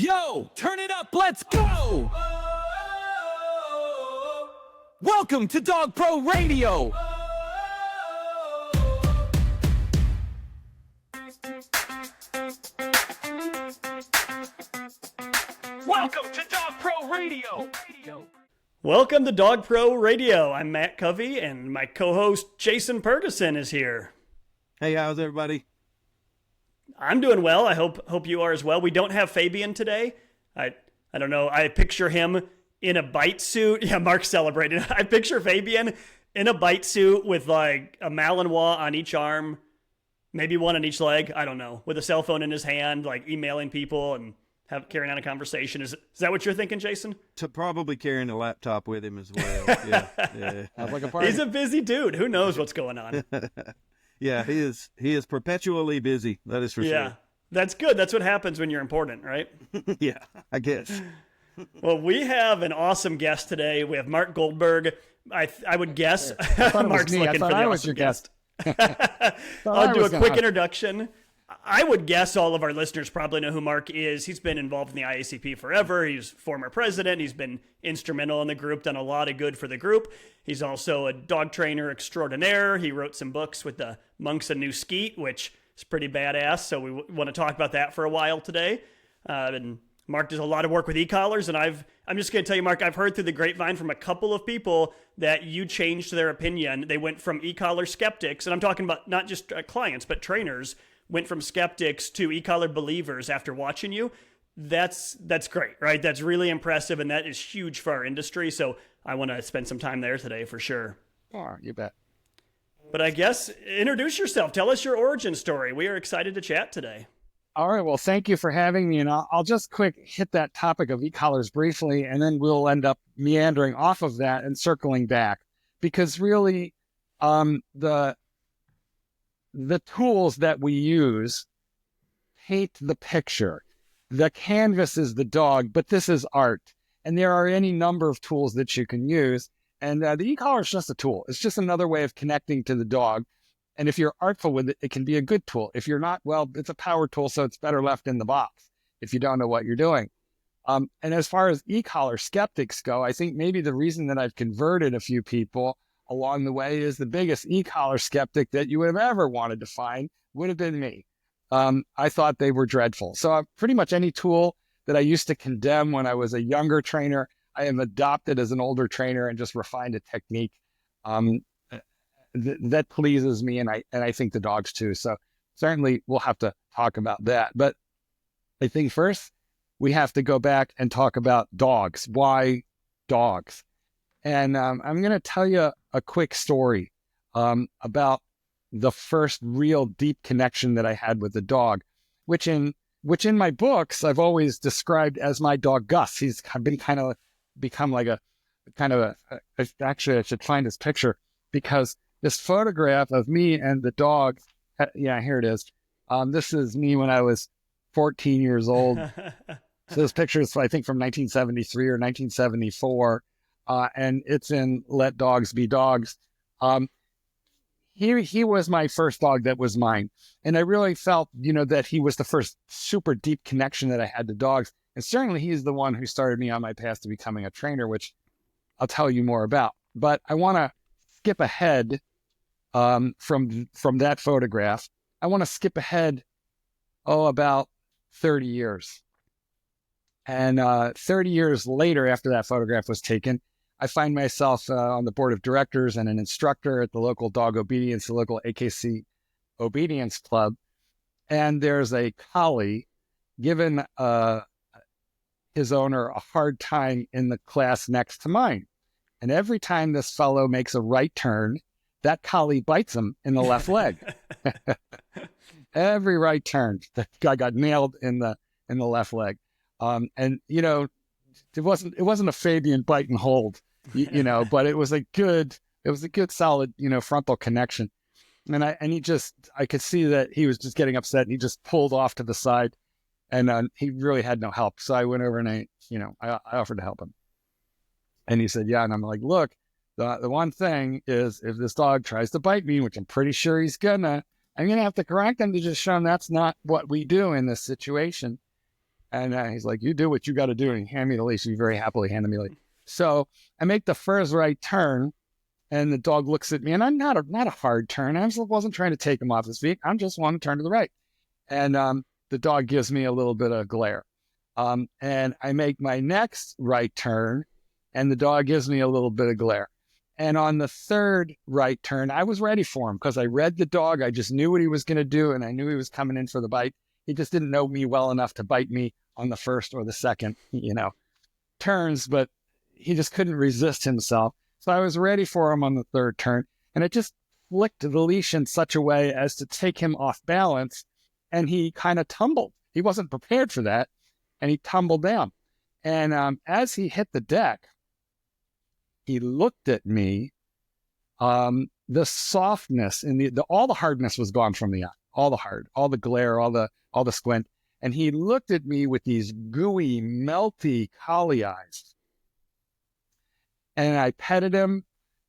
Yo, turn it up, let's go! Welcome to Dog Pro Radio! Welcome to Dog Pro Radio! Welcome to Dog Pro Radio. I'm Matt Covey, and my co-host Jason Purgason is here. Hey, how's everybody? I'm doing well. I hope you are as well. We don't have Fabian today. I don't know. I picture him in a bite suit. Yeah, Mark's celebrating. I picture Fabian in a bite suit with like a Malinois on each arm, maybe one on each leg. I don't know. With a cell phone in his hand, like emailing people and carrying on a conversation. Is that what you're thinking, Jason? Probably carrying a laptop with him as well. Yeah. Like a party. He's a busy dude. Who knows what's going on? Yeah, he is perpetually busy. That is for sure. Yeah, that's good. That's what happens when you're important, right? Yeah, I guess. Well, we have an awesome guest today. We have Marc Goldberg. I would guess Mark's looking for the awesome guest. I'll do a quick introduction. I would guess all of our listeners probably know who Marc is. He's been involved in the IACP forever. He's former president. He's been instrumental in the group, done a lot of good for the group. He's also a dog trainer extraordinaire. He wrote some books with the monks and new Skete, which is pretty badass. So we want to talk about that for a while today. And Marc does a lot of work with e-collars. And I'm just going to tell you, Marc, I've heard through the grapevine from a couple of people that you changed their opinion. They went from e-collar skeptics, and I'm talking about not just clients, but trainers, went from skeptics to e-collar believers after watching you. That's great, right? That's really impressive, and that is huge for our industry. So I want to spend some time there today for sure. Oh, you bet. But I guess introduce yourself. Tell us your origin story. We are excited to chat today. All right. Well, thank you for having me. And I'll just quick hit that topic of e-collars briefly, and then we'll end up meandering off of that and circling back. Because really, the tools that we use paint the picture. The canvas is the dog, but this is art. And there are any number of tools that you can use. And the e-collar is just a tool. It's just another way of connecting to the dog. And if you're artful with it, it can be a good tool. If you're not, well, it's a power tool, so it's better left in the box if you don't know what you're doing. And as far as e-collar skeptics go, I think maybe the reason that I've converted a few people along the way is the biggest e-collar skeptic that you would have ever wanted to find would have been me. I thought they were dreadful. So pretty much any tool that I used to condemn when I was a younger trainer, I have adopted as an older trainer and just refined a technique that pleases me, and I think the dogs too. So certainly we'll have to talk about that. But I think first we have to go back and talk about dogs. Why dogs? And I'm going to tell you a quick story about the first real deep connection that I had with the dog, which in my books I've always described as my dog Gus. He's been become like actually I should find his picture, because this photograph of me and the dog, yeah, here it is. This is me when I was 14 years old. So this picture is, I think, from 1973 or 1974. And it's in Let Dogs Be Dogs. He was my first dog that was mine. And I really felt, that he was the first super deep connection that I had to dogs. And certainly he's the one who started me on my path to becoming a trainer, which I'll tell you more about. But I want to skip ahead from that photograph. I want to skip ahead, about 30 years. And 30 years later, after that photograph was taken, I find myself on the board of directors and an instructor at the local dog obedience, the local AKC obedience club. And there's a collie giving his owner a hard time in the class next to mine. And every time this fellow makes a right turn, that collie bites him in the left leg. Every right turn, the guy got nailed in the left leg. And it wasn't a Fabian bite and hold, but it was a good solid, frontal connection. And I could see that he was just getting upset, and he just pulled off to the side, and he really had no help. So I went over and I offered to help him. And he said, yeah. And I'm like, look, the one thing is, if this dog tries to bite me, which I'm pretty sure he's I'm going to have to correct him to just show him that's not what we do in this situation. And he's like, you do what you got to do. And he handed me the leash. He very happily handed me the leash. So I make the first right turn, and the dog looks at me, and I'm not a hard turn. I wasn't trying to take him off his feet. I'm just wanting to turn to the right. And the dog gives me a little bit of glare. And I make my next right turn, and the dog gives me a little bit of glare. And on the third right turn, I was ready for him because I read the dog. I just knew what he was going to do, and I knew he was coming in for the bite. He just didn't know me well enough to bite me on the first or the second, turns, but he just couldn't resist himself. So I was ready for him on the third turn, and it just flicked the leash in such a way as to take him off balance, and he kind of tumbled. He wasn't prepared for that, and he tumbled down. And as he hit the deck, he looked at me. The softness and all the hardness was gone from the eye, all the glare, all the squint. And he looked at me with these gooey, melty collie eyes. And I petted him.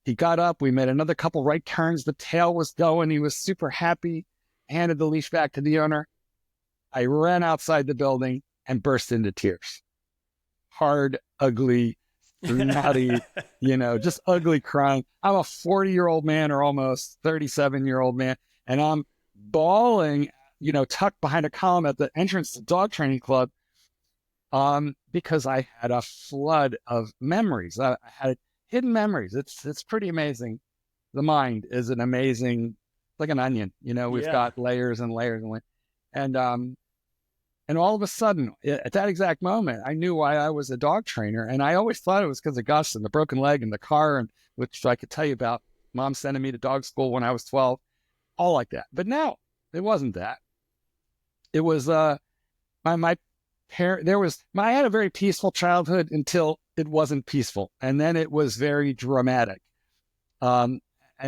He got up. We made another couple right turns. The tail was going. He was super happy. Handed the leash back to the owner. I ran outside the building and burst into tears. Hard, ugly, naughty, just ugly crying. I'm a 40-year-old man, or almost 37-year-old man, and I'm bawling, tucked behind a column at the entrance to dog training club, because I had a flood of memories. I had hidden memories. It's pretty amazing. The mind is an amazing, like an onion. We've got layers and layers and layers. And all of a sudden, at that exact moment, I knew why I was a dog trainer. And I always thought it was because of Gus and the broken leg and the car, and which I could tell you about. Mom sending me to dog school when I was 12, all like that. But no, it wasn't that. It was my parent. I had a very peaceful childhood until it wasn't peaceful, and then it was very dramatic, and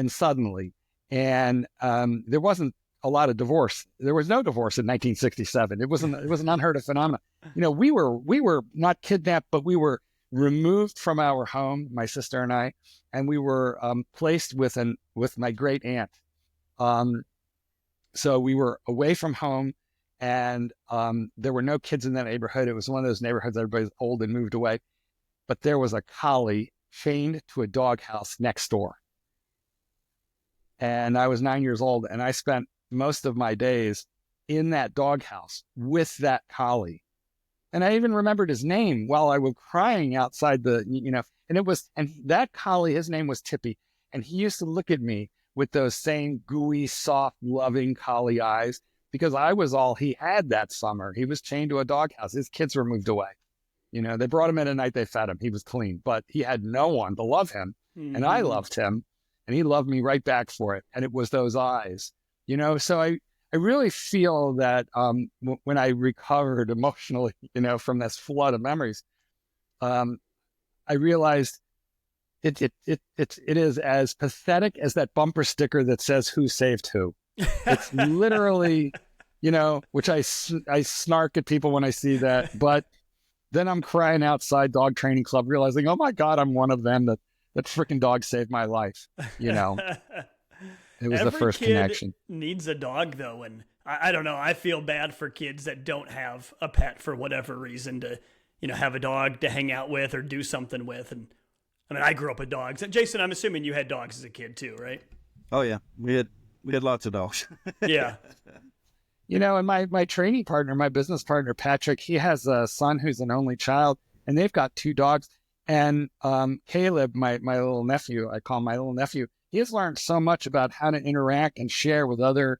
suddenly, and there wasn't a lot of divorce. There was no divorce in 1967. It was an unheard of phenomenon. We were not kidnapped, but we were removed from our home, my sister and I, and we were placed with my great aunt. So we were away from home, and there were no kids in that neighborhood. It was one of those neighborhoods everybody's old and moved away. But there was a collie chained to a doghouse next door. And I was 9 years old, and I spent most of my days in that doghouse with that collie. And I even remembered his name while I was crying outside and that collie, his name was Tippy. And he used to look at me with those same gooey, soft, loving collie eyes, because I was all he had that summer. He was chained to a doghouse. His kids were moved away. They brought him in at night, they fed him. He was clean, but he had no one to love him. Mm-hmm. And I loved him, and he loved me right back for it. And it was those eyes. So I really feel that when I recovered emotionally, from this flood of memories, I realized it is as pathetic as that bumper sticker that says "Who saved who." It's literally, which I snark at people when I see that, but then I'm crying outside dog training club, realizing, oh my God, I'm one of them. That freaking dog saved my life. It was Every the first kid connection. Needs a dog, though, and I don't know. I feel bad for kids that don't have a pet for whatever reason to, have a dog to hang out with or do something with. And I mean, I grew up with dogs. Jason, I'm assuming you had dogs as a kid too, right? Oh yeah, we had lots of dogs. Yeah. And my training partner, my business partner, Patrick, he has a son who's an only child, and they've got 2 dogs. And Caleb, my little nephew, I call him my little nephew, he has learned so much about how to interact and share with other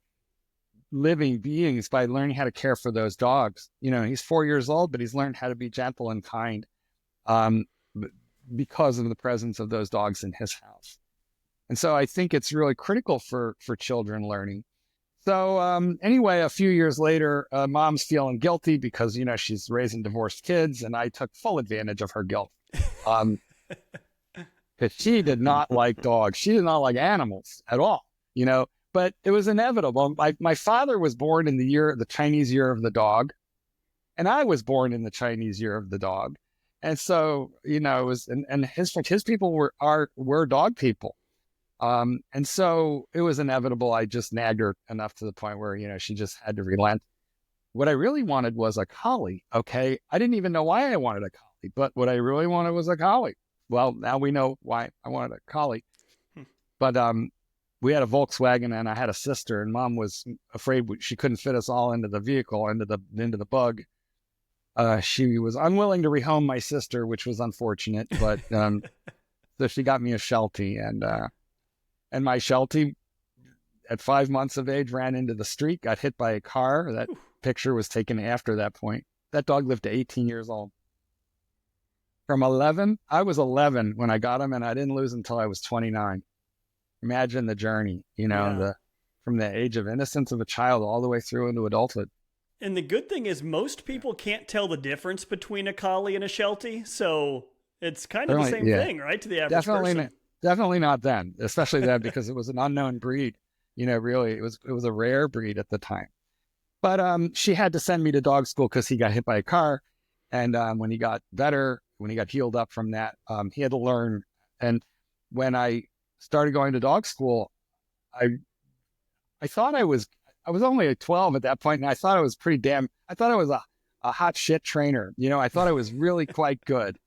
living beings by learning how to care for those dogs. He's 4 years old, but he's learned how to be gentle and kind because of the presence of those dogs in his house. And so I think it's really critical for children learning. So anyway, a few years later, mom's feeling guilty because, she's raising divorced kids, and I took full advantage of her guilt. Because she did not like dogs. She did not like animals at all, but it was inevitable. My father was born in the Chinese year of the dog, and I was born in the Chinese year of the dog. And so, it was, and his people were dog people. And so it was inevitable. I just nagged her enough to the point where, she just had to relent. what I really wanted was a collie. Okay. I didn't even know why I wanted a collie, but what I really wanted was a collie. Well, now we know why I wanted a collie. But we had a Volkswagen, and I had a sister, and Mom was afraid she couldn't fit us all into the vehicle, into the bug. She was unwilling to rehome my sister, which was unfortunate, but so she got me a Sheltie, and my Sheltie at 5 months of age ran into the street, got hit by a car. That picture was taken after that point. That dog lived to 18 years old. From 11, I was 11 when I got him, and I didn't lose until I was 29. Imagine the journey, from the age of innocence of a child all the way through into adulthood. And the good thing is most people can't tell the difference between a collie and a Sheltie, so it's kind of the same thing, right, to the average person. Definitely not then, especially then because it was an unknown breed. Really, it was a rare breed at the time. But she had to send me to dog school because he got hit by a car, and when he got better, when he got healed up from that, he had to learn. And when I started going to dog school, I thought I was only 12 at that point, and I thought I was I thought I was a hot shit trainer. I thought I was really quite good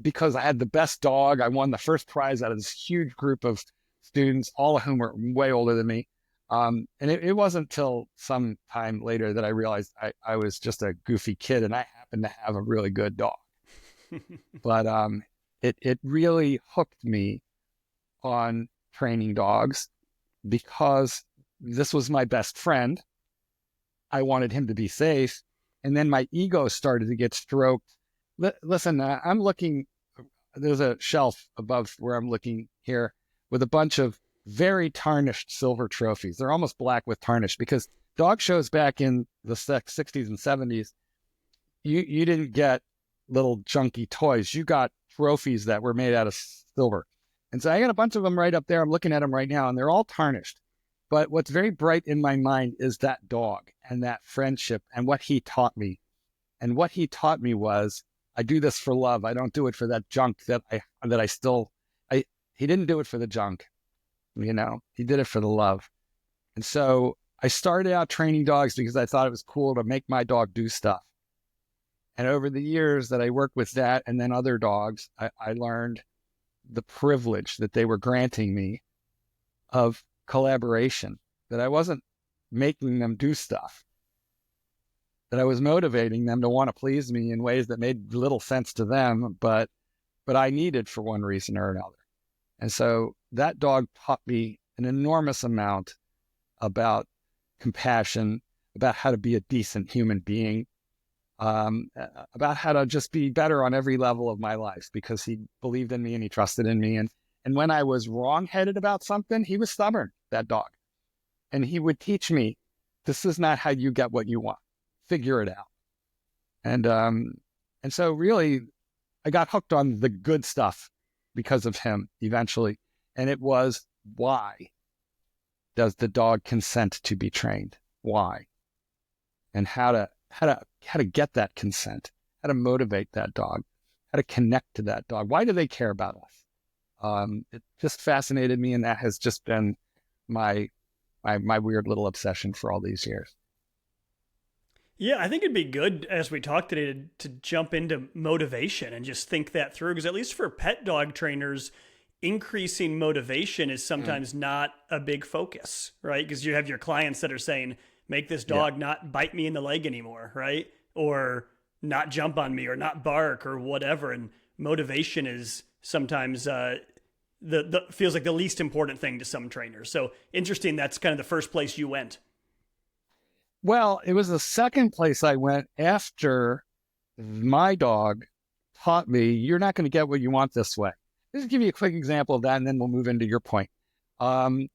because I had the best dog. I won the first prize out of this huge group of students, all of whom were way older than me. And it wasn't until some time later that I realized I was just a goofy kid, and I happened to have a really good dog. But it really hooked me on training dogs because this was my best friend. I wanted him to be safe. And then my ego started to get stroked. Listen, I'm looking, there's a shelf above where I'm looking here with a bunch of very tarnished silver trophies. They're almost black with tarnish because dog shows back in the 60s and 70s, you didn't get little junky toys. You got trophies that were made out of silver. And so I got a bunch of them right up there. I'm looking at them right now, and they're all tarnished. But what's very bright in my mind is that dog and that friendship and what he taught me. And what he taught me was, I do this for love. I don't do it for that junk he didn't do it for the junk. He did it for the love. And so I started out training dogs because I thought it was cool to make my dog do stuff. And over the years that I worked with that and then other dogs, I learned the privilege that they were granting me of collaboration, that I wasn't making them do stuff, that I was motivating them to want to please me in ways that made little sense to them, but I needed for one reason or another. And so that dog taught me an enormous amount about compassion, about how to be a decent human being, about how to just be better on every level of my life because he believed in me and he trusted in me. And when I was wrong-headed about something, he was stubborn, that dog. And he would teach me, this is not how you get what you want. Figure it out. And so really, I got hooked on the good stuff because of him eventually. And it was, why does the dog consent to be trained? Why? And how to get that consent, how to motivate that dog, how to connect to that dog. Why do they care about us? It just fascinated me, and that has just been my weird little obsession for all these years. Yeah, I think it'd be good as we talk today to jump into motivation and just think that through, because at least for pet dog trainers, increasing motivation is sometimes not a big focus, right? Because you have your clients that are saying, make this dog not bite me in the leg anymore, right? Or not jump on me or not bark or whatever. And motivation is sometimes the feels like the least important thing to some trainers. So interesting, that's kind of the first place you went. Well, it was the second place I went after my dog taught me, you're not going to get what you want this way. Just give you a quick example of that, and then we'll move into your point. I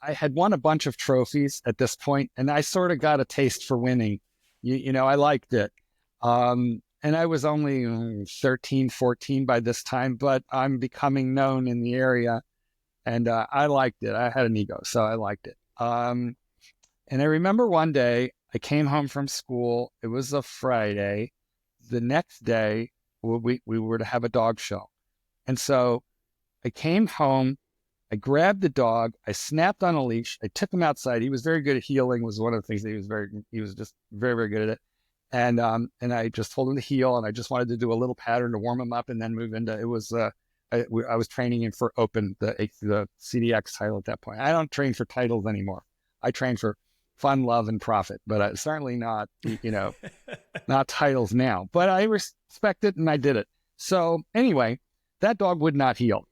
had won a bunch of trophies at this point, and I sort of got a taste for winning. I liked it. And I was only 13, 14 by this time, but I'm becoming known in the area, and I liked it. I had an ego, so I liked it. And I remember one day I came home from school. It was a Friday. The next day, we were to have a dog show. And so I came home, I grabbed the dog. I snapped on a leash. I took him outside. He was very good at heeling. Was one of the things that he was just very, very good at it. And I just told him to heel, and I just wanted to do a little pattern to warm him up and then move into, it was, I was training him for Open, the CDX title at that point. I don't train for titles anymore. I train for fun, love, and profit, but certainly not, not titles now. But I respect it, and I did it. So anyway, that dog would not heel.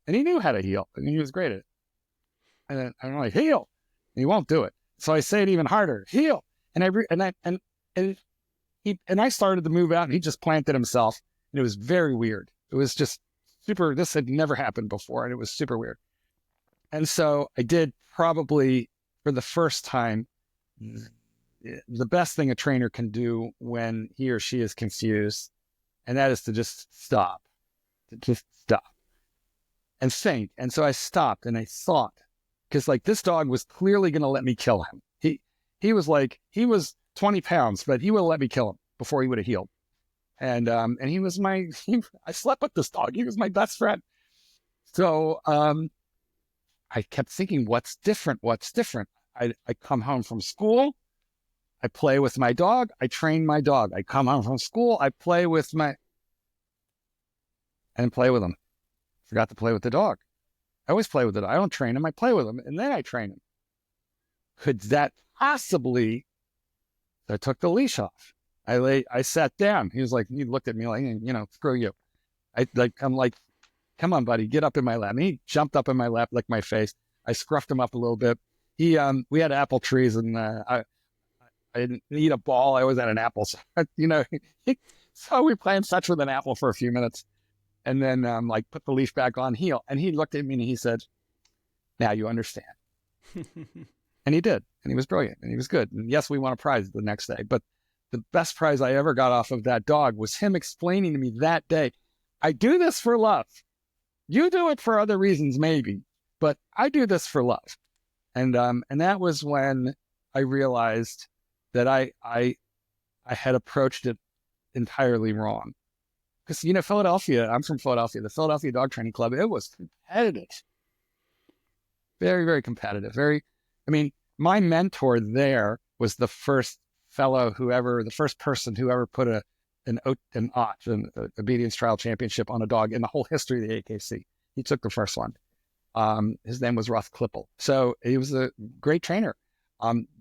And he knew how to heel, and he was great at it. And then I'm like, heel. And he won't do it. So I say it even harder, heel. And I started to move out, and he just planted himself. And it was very weird. It was just super, this had never happened before, and it was super weird. And so I did probably, for the first time, the best thing a trainer can do when he or she is confused, and that is to just stop. To just stop. And think. And so I stopped, and I thought, because like this dog was clearly going to let me kill him. He was 20 pounds, but he would have let me kill him before he would have healed. And he was I slept with this dog. He was my best friend. So I kept thinking, what's different? What's different? I come home from school. I play with my dog. I train my dog. I come home from school. I play with I didn't play with him. Forgot to play with the dog. I always play with it. I don't train him. I play with him, and then I train him. Could that possibly? I took the leash off. I sat down. He looked at me like, screw you. I'm like, come on, buddy, get up in my lap. And he jumped up in my lap, licked my face. I scruffed him up a little bit. We had apple trees, and I didn't eat a ball. I always had an apple. So, so we playing fetch with an apple for a few minutes. And then put the leash back on, heel. And he looked at me and he said, now you understand. And he did. And he was brilliant. And he was good. And yes, we won a prize the next day. But the best prize I ever got off of that dog was him explaining to me that day, I do this for love. You do it for other reasons, maybe. But I do this for love. And that was when I realized that I had approached it entirely wrong. Because, Philadelphia, I'm from Philadelphia, the Philadelphia Dog Training Club, it was competitive. Very, very competitive. My mentor there was the first the first person who ever put an obedience trial championship on a dog in the whole history of the AKC. He took the first one. His name was Russ Klippel. So he was a great trainer.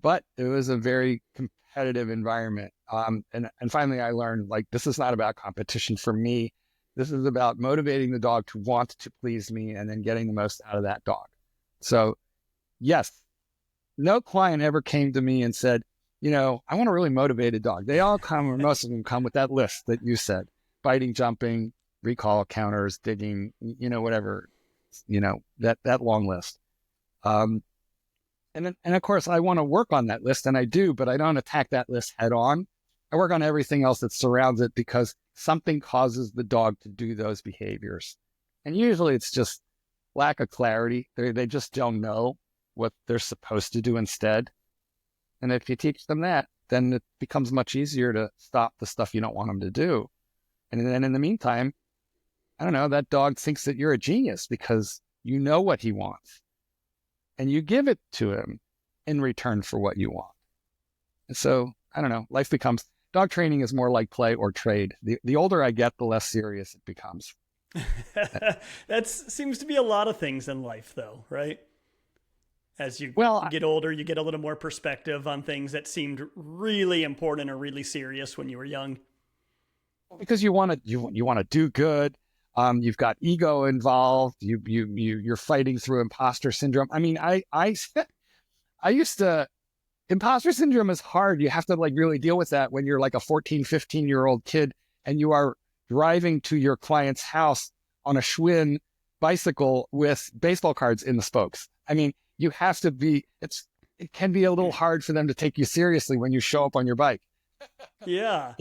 But it was a very competitive environment. And finally I learned, this is not about competition for me. This is about motivating the dog to want to please me and then getting the most out of that dog. So yes, no client ever came to me and said, I want to really motivate a dog. They all come, or most of them come with that list that you said, biting, jumping, recall, counters, digging, whatever, that long list. And of course I want to work on that list, and I do, but I don't attack that list head on. I work on everything else that surrounds it because something causes the dog to do those behaviors. And usually it's just lack of clarity. They just don't know what they're supposed to do instead. And if you teach them that, then it becomes much easier to stop the stuff you don't want them to do. And then in the meantime, I don't know, that dog thinks that you're a genius because you know what he wants. And you give it to him in return for what you want. And so, I don't know, dog training is more like play or trade. The older I get, the less serious it becomes. That seems to be a lot of things in life, though, right? As you get older, you get a little more perspective on things that seemed really important or really serious when you were young. Because you want to do good. You've got ego involved. You're fighting through imposter syndrome. I used to. Imposter syndrome is hard. You have to really deal with that when you're like a 14, 15-year-old kid and you are driving to your client's house on a Schwinn bicycle with baseball cards in the spokes. You have to be, it can be a little hard for them to take you seriously when you show up on your bike. Yeah.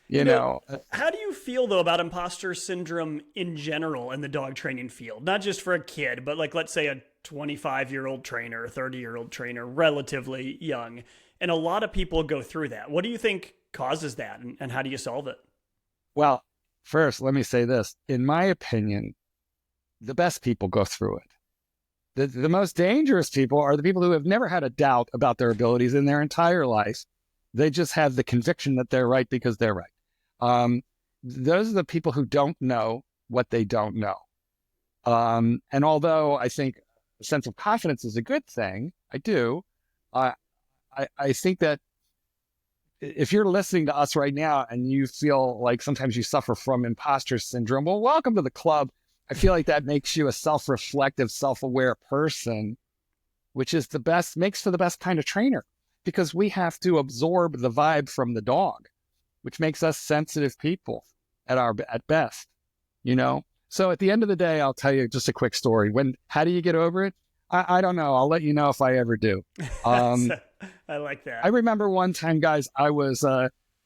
You know. How do you feel though about imposter syndrome in general in the dog training field? Not just for a kid, but let's say a 25-year-old trainer, a 30-year-old trainer, relatively young. And a lot of people go through that. What do you think causes that and how do you solve it? Well, first, let me say this. In my opinion, the best people go through it. The most dangerous people are the people who have never had a doubt about their abilities in their entire life. They just have the conviction that they're right because they're right. Those are the people who don't know what they don't know. And although I think a sense of confidence is a good thing, I do. I think that if you're listening to us right now and you feel like sometimes you suffer from imposter syndrome, well, welcome to the club. I feel like that makes you a self-reflective, self-aware person, which is makes for the best kind of trainer, because we have to absorb the vibe from the dog, which makes us sensitive people at best, you know? So at the end of the day, I'll tell you just a quick story. How do you get over it? I don't know. I'll let you know if I ever do. I like that. I remember one time, guys, I was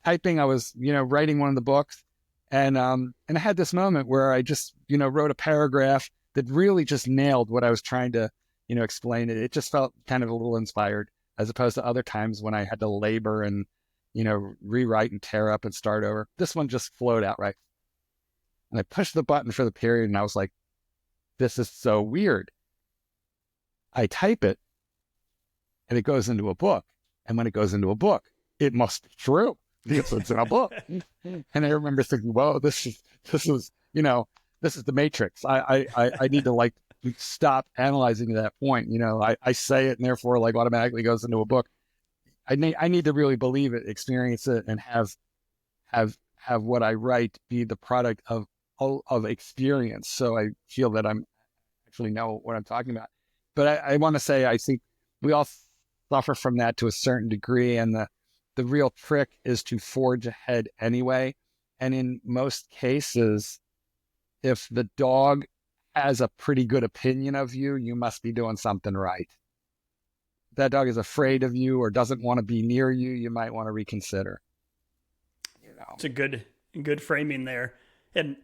typing, I was, writing one of the books, and I had this moment where I just, wrote a paragraph that really just nailed what I was trying to, explain. It just felt kind of a little inspired, as opposed to other times when I had to labor and, rewrite and tear up and start over. This one just flowed out right. And I pushed the button for the period, and I was like, this is so weird. I type it, and it goes into a book. And when it goes into a book, it must be true because it's in a book. And I remember thinking, whoa, this is the Matrix. I need to stop analyzing that point. I say it and therefore automatically goes into a book. I need to really believe it, experience it, and have what I write be the product of experience. So I feel that I'm actually know what I'm talking about. But I want to say, I think we all suffer from that to a certain degree. And the real trick is to forge ahead anyway. And in most cases, if the dog has a pretty good opinion of you, you must be doing something right. If that dog is afraid of you or doesn't want to be near you, you might want to reconsider. It's a good framing there. And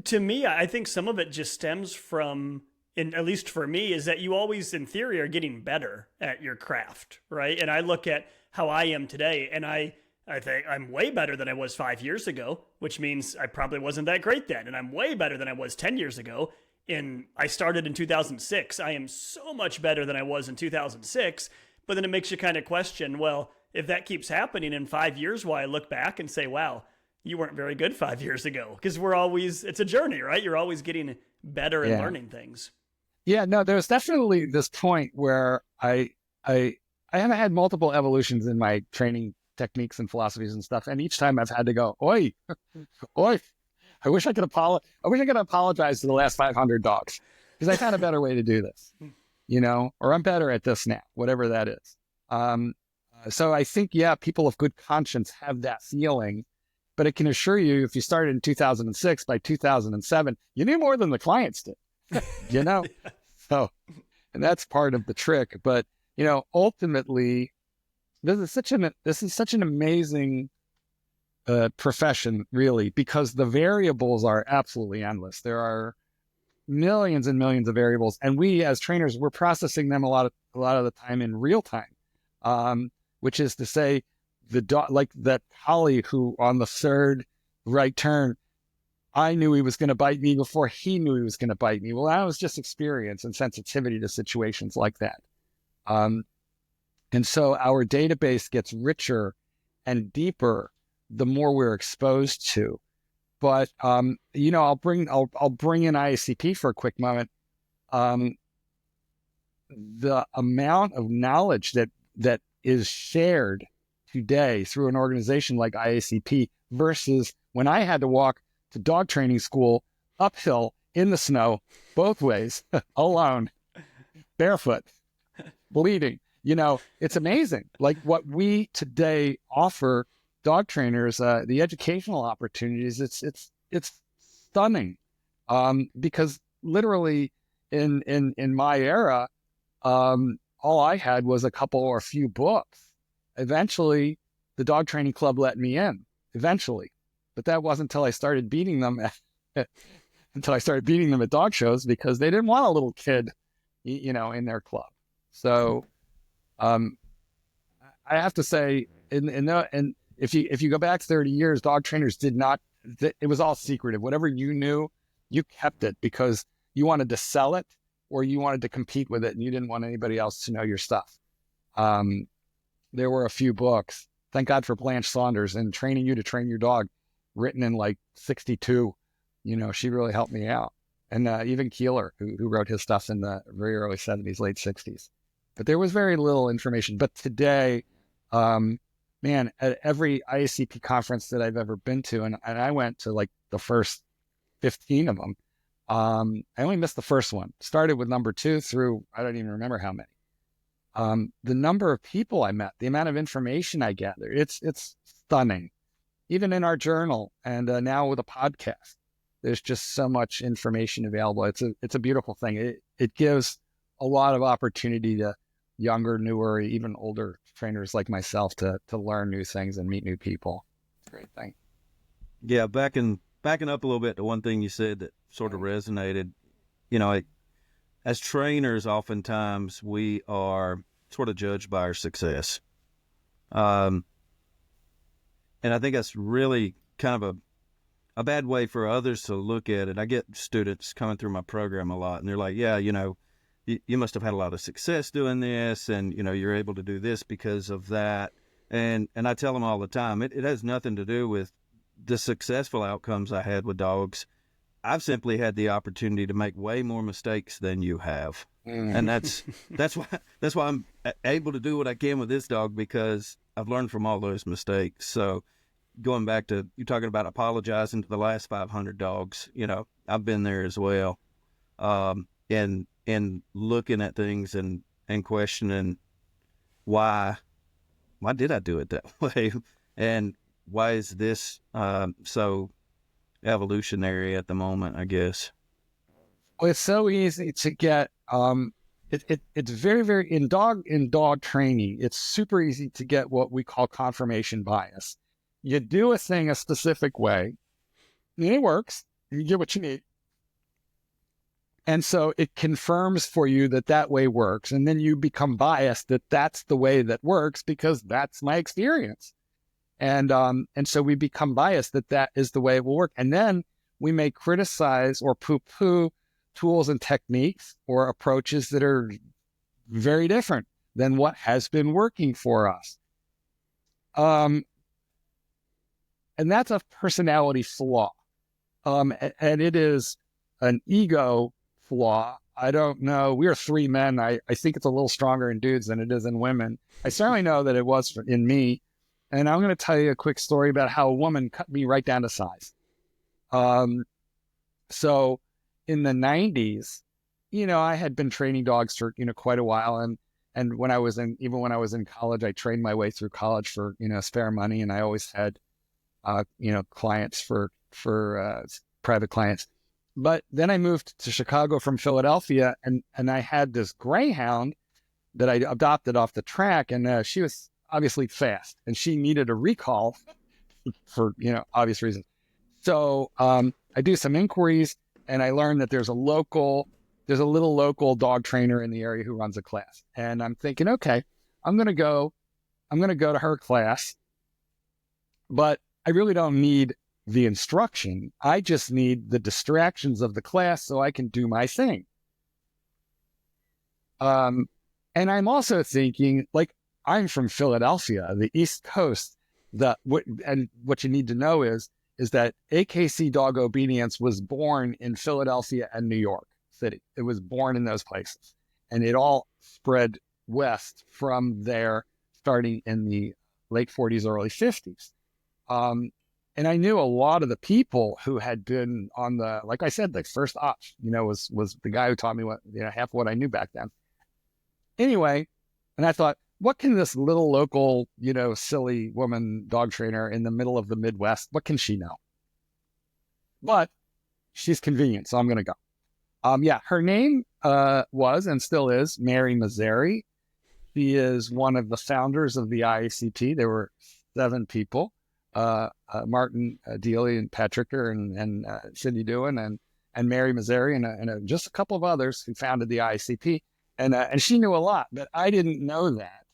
to me, I think some of it just stems from, and at least for me, is that you always, in theory, are getting better at your craft, right? And I look at how I am today, and I think I'm way better than I was 5 years ago, which means I probably wasn't that great then. And I'm way better than I was 10 years ago. And I started in 2006. I am so much better than I was in 2006. But then it makes you kind of question, well, if that keeps happening in 5 years, why I look back and say, wow, you weren't very good 5 years ago. Because it's a journey, right? You're always getting better and learning things. Yeah, no, there's definitely this point where I have had multiple evolutions in my training techniques and philosophies and stuff. And each time I've had to go, oi, I wish I could apologize to the last 500 dogs, because I found a better way to do this, or I'm better at this now, whatever that is. So I think, people of good conscience have that feeling, but I can assure you, if you started in 2006, by 2007, you knew more than the clients did, So, and that's part of the trick. But, ultimately, this is such an amazing profession, really, because the variables are absolutely endless. There are millions and millions of variables, and we as trainers, we're processing them a lot of the time in real time, which is to say, the dog, like that collie who on the third right turn, I knew he was going to bite me before he knew he was going to bite me. Well, that was just experience and sensitivity to situations like that. And so our database gets richer and deeper the more we're exposed to. But, I'll bring in IACP for a quick moment. The amount of knowledge that is shared today through an organization like IACP versus when I had to walk to dog training school uphill in the snow, both ways, alone, barefoot, bleeding. It's amazing. Like what we today offer dog trainers, the educational opportunities, it's stunning. Because literally in my era, all I had was a couple or a few books. Eventually, the dog training club let me in. Eventually, but that wasn't until I started beating them at dog shows, because they didn't want a little kid, in their club. So, I have to say, and if you go back 30 years, dog trainers did not. It was all secretive. Whatever you knew, you kept it because you wanted to sell it, or you wanted to compete with it and you didn't want anybody else to know your stuff. There were a few books, thank God for Blanche Saunders and Training You to Train Your Dog, written in like 62. She really helped me out. And even Keeler, who wrote his stuff in the very early 70s, late 60s. But there was very little information. But today, man, at every IACP conference that I've ever been to, and I went to like the first 15 of them, I only missed the first one. Started with number 2 through, I don't even remember how many. The number of people I met, the amount of information I gathered, it's stunning. Even in our journal and now with a podcast, there's just so much information available. It's a beautiful thing. It gives a lot of opportunity to younger, newer, even older trainers like myself to learn new things and meet new people. It's a great thing. Yeah, backing up a little bit to one thing you said that sort of resonated. As trainers, oftentimes we are sort of judged by our success. And I think that's really kind of a bad way for others to look at it. I get students coming through my program a lot, and they're like, yeah, you must have had a lot of success doing this, and, you're able to do this because of that. And I tell them all the time, it has nothing to do with the successful outcomes I had with dogs. I've simply had the opportunity to make way more mistakes than you have. And that's why I'm able to do what I can with this dog, because I've learned from all those mistakes. So going back to you talking about apologizing to the last 500 dogs, I've been there as well. And looking at things and questioning why did I do it that way? And why is this so evolutionary at the moment, I guess? Well, it's so easy to get, it's very, very, in dog training, it's super easy to get what we call confirmation bias. You do a thing a specific way, and it works, you get what you need. And so it confirms for you that way works. And then you become biased that that's the way that works because that's my experience. And so we become biased that is the way it will work. And then we may criticize or poo-poo tools and techniques or approaches that are very different than what has been working for us. And that's a personality flaw. And it is an ego flaw. I don't know. We are 3 men. I think it's a little stronger in dudes than it is in women. I certainly know that it was in me. And I'm going to tell you a quick story about how a woman cut me right down to size. So in the 90s, I had been training dogs for, quite a while. And when I was in college, I trained my way through college for, spare money. And I always had, clients for private clients. But then I moved to Chicago from Philadelphia, and I had this greyhound that I adopted off the track, and she was obviously fast, and she needed a recall for, obvious reasons. So I do some inquiries, and I learned that there's a little local dog trainer in the area who runs a class. And I'm thinking, okay, I'm going to go to her class, but I really don't need the instruction. I just need the distractions of the class so I can do my thing. And I'm also thinking, like, I'm from Philadelphia, the East Coast. What you need to know is that AKC Dog Obedience was born in Philadelphia and New York City. It was born in those places, and it all spread west from there, starting in the late 40s, early 50s. And I knew a lot of the people who had been on the, like I said, the first ops, was the guy who taught me half what I knew back then. Anyway, and I thought, what can this little local, silly woman dog trainer in the middle of the Midwest, what can she know? But she's convenient, so I'm going to go. Her name was and still is Mary Mazzari. She is one of the founders of the IACP. There were 7 people. Martin Dealey and Patrick and Cindy Doohan and Mary Mazzari and just a couple of others who founded the ICP. And she knew a lot, but I didn't know that.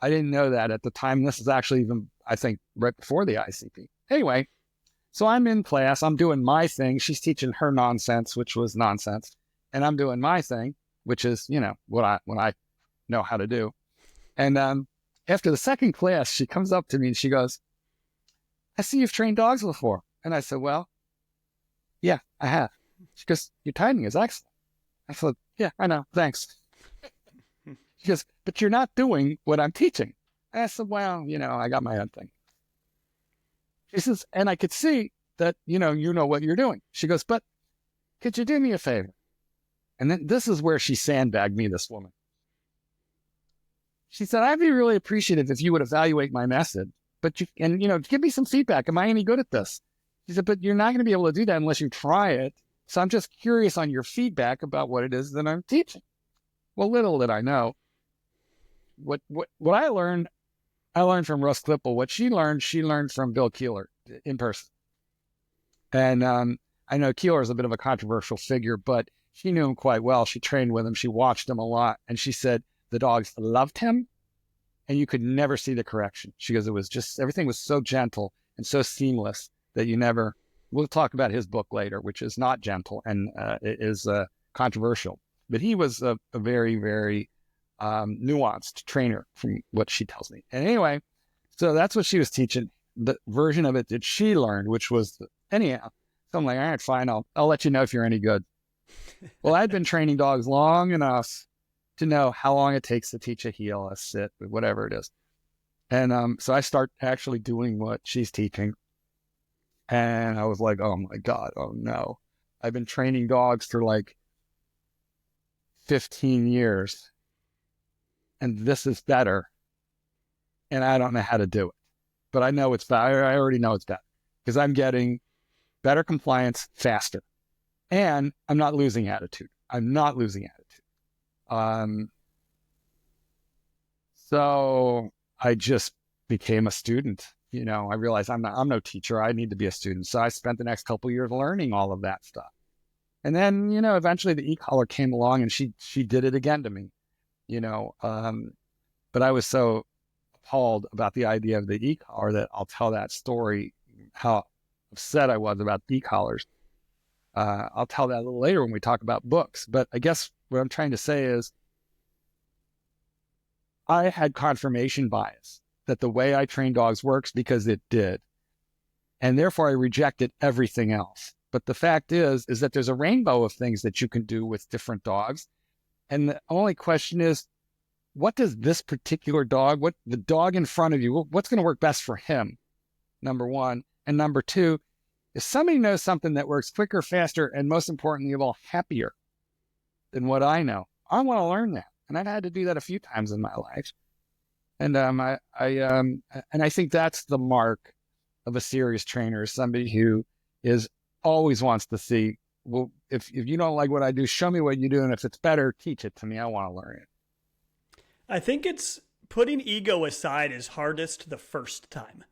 I didn't know that at the time. This is actually even, I think, right before the ICP. Anyway, so I'm in class. I'm doing my thing. She's teaching her nonsense, which was nonsense. and I'm doing my thing, which is, what I know how to do. And after the second class, she comes up to me and she goes, I see you've trained dogs before. And I said, well, yeah, I have. She goes, your timing is excellent. I said, yeah, I know. Thanks. She goes, but you're not doing what I'm teaching. And I said, well, I got my own thing. She says, and I could see that, you know what you're doing. She goes, but could you do me a favor? And then this is where she sandbagged me, this woman. She said, I'd be really appreciative if you would evaluate my method, but give me some feedback. Am I any good at this? She said, but you're not going to be able to do that unless you try it. So I'm just curious on your feedback about what it is that I'm teaching. Well, little did I know. What I learned from Russ Klippel. What she learned from Bill Keeler in person. And I know Keeler is a bit of a controversial figure, but she knew him quite well. She trained with him. She watched him a lot. And she said the dogs loved him and you could never see the correction. She goes, it was just, everything was so gentle and so seamless that we'll talk about his book later, which is not gentle and it is controversial. But he was a very, very nuanced trainer from what she tells me. And anyway, so that's what she was teaching. The version of it that she learned, which was anyhow. So I'm like, all right, fine. I'll let you know if you're any good. Well, I'd been training dogs long enough to know how long it takes to teach a heel, a sit, whatever it is. And so I start actually doing what she's teaching. And I was like, oh my God, oh no. I've been training dogs for like 15 years. And this is better. And I don't know how to do it. But I know it's better. I already know it's better. Because I'm getting better compliance faster. And I'm not losing attitude. So I just became a student. I realized I'm no teacher. I need to be a student. So I spent the next couple of years learning all of that stuff. And then, eventually the e-collar came along and she did it again to me, but I was so appalled about the idea of the e-collar that I'll tell that story, how upset I was about e-collars. I'll tell that a little later when we talk about books. But I guess what I'm trying to say is I had confirmation bias that the way I train dogs works because it did. And therefore I rejected everything else. But the fact is that there's a rainbow of things that you can do with different dogs. And the only question is, what does this particular dog, what the dog in front of you, what's going to work best for him? Number one. And number two, if somebody knows something that works quicker, faster, and most importantly of all, happier than what I know, I want to learn that. And I've had to do that a few times in my life. And I think that's the mark of a serious trainer, somebody who always wants to see, well, if you don't like what I do, show me what you do. And if it's better, teach it to me. I want to learn it. I think it's putting ego aside is hardest the first time.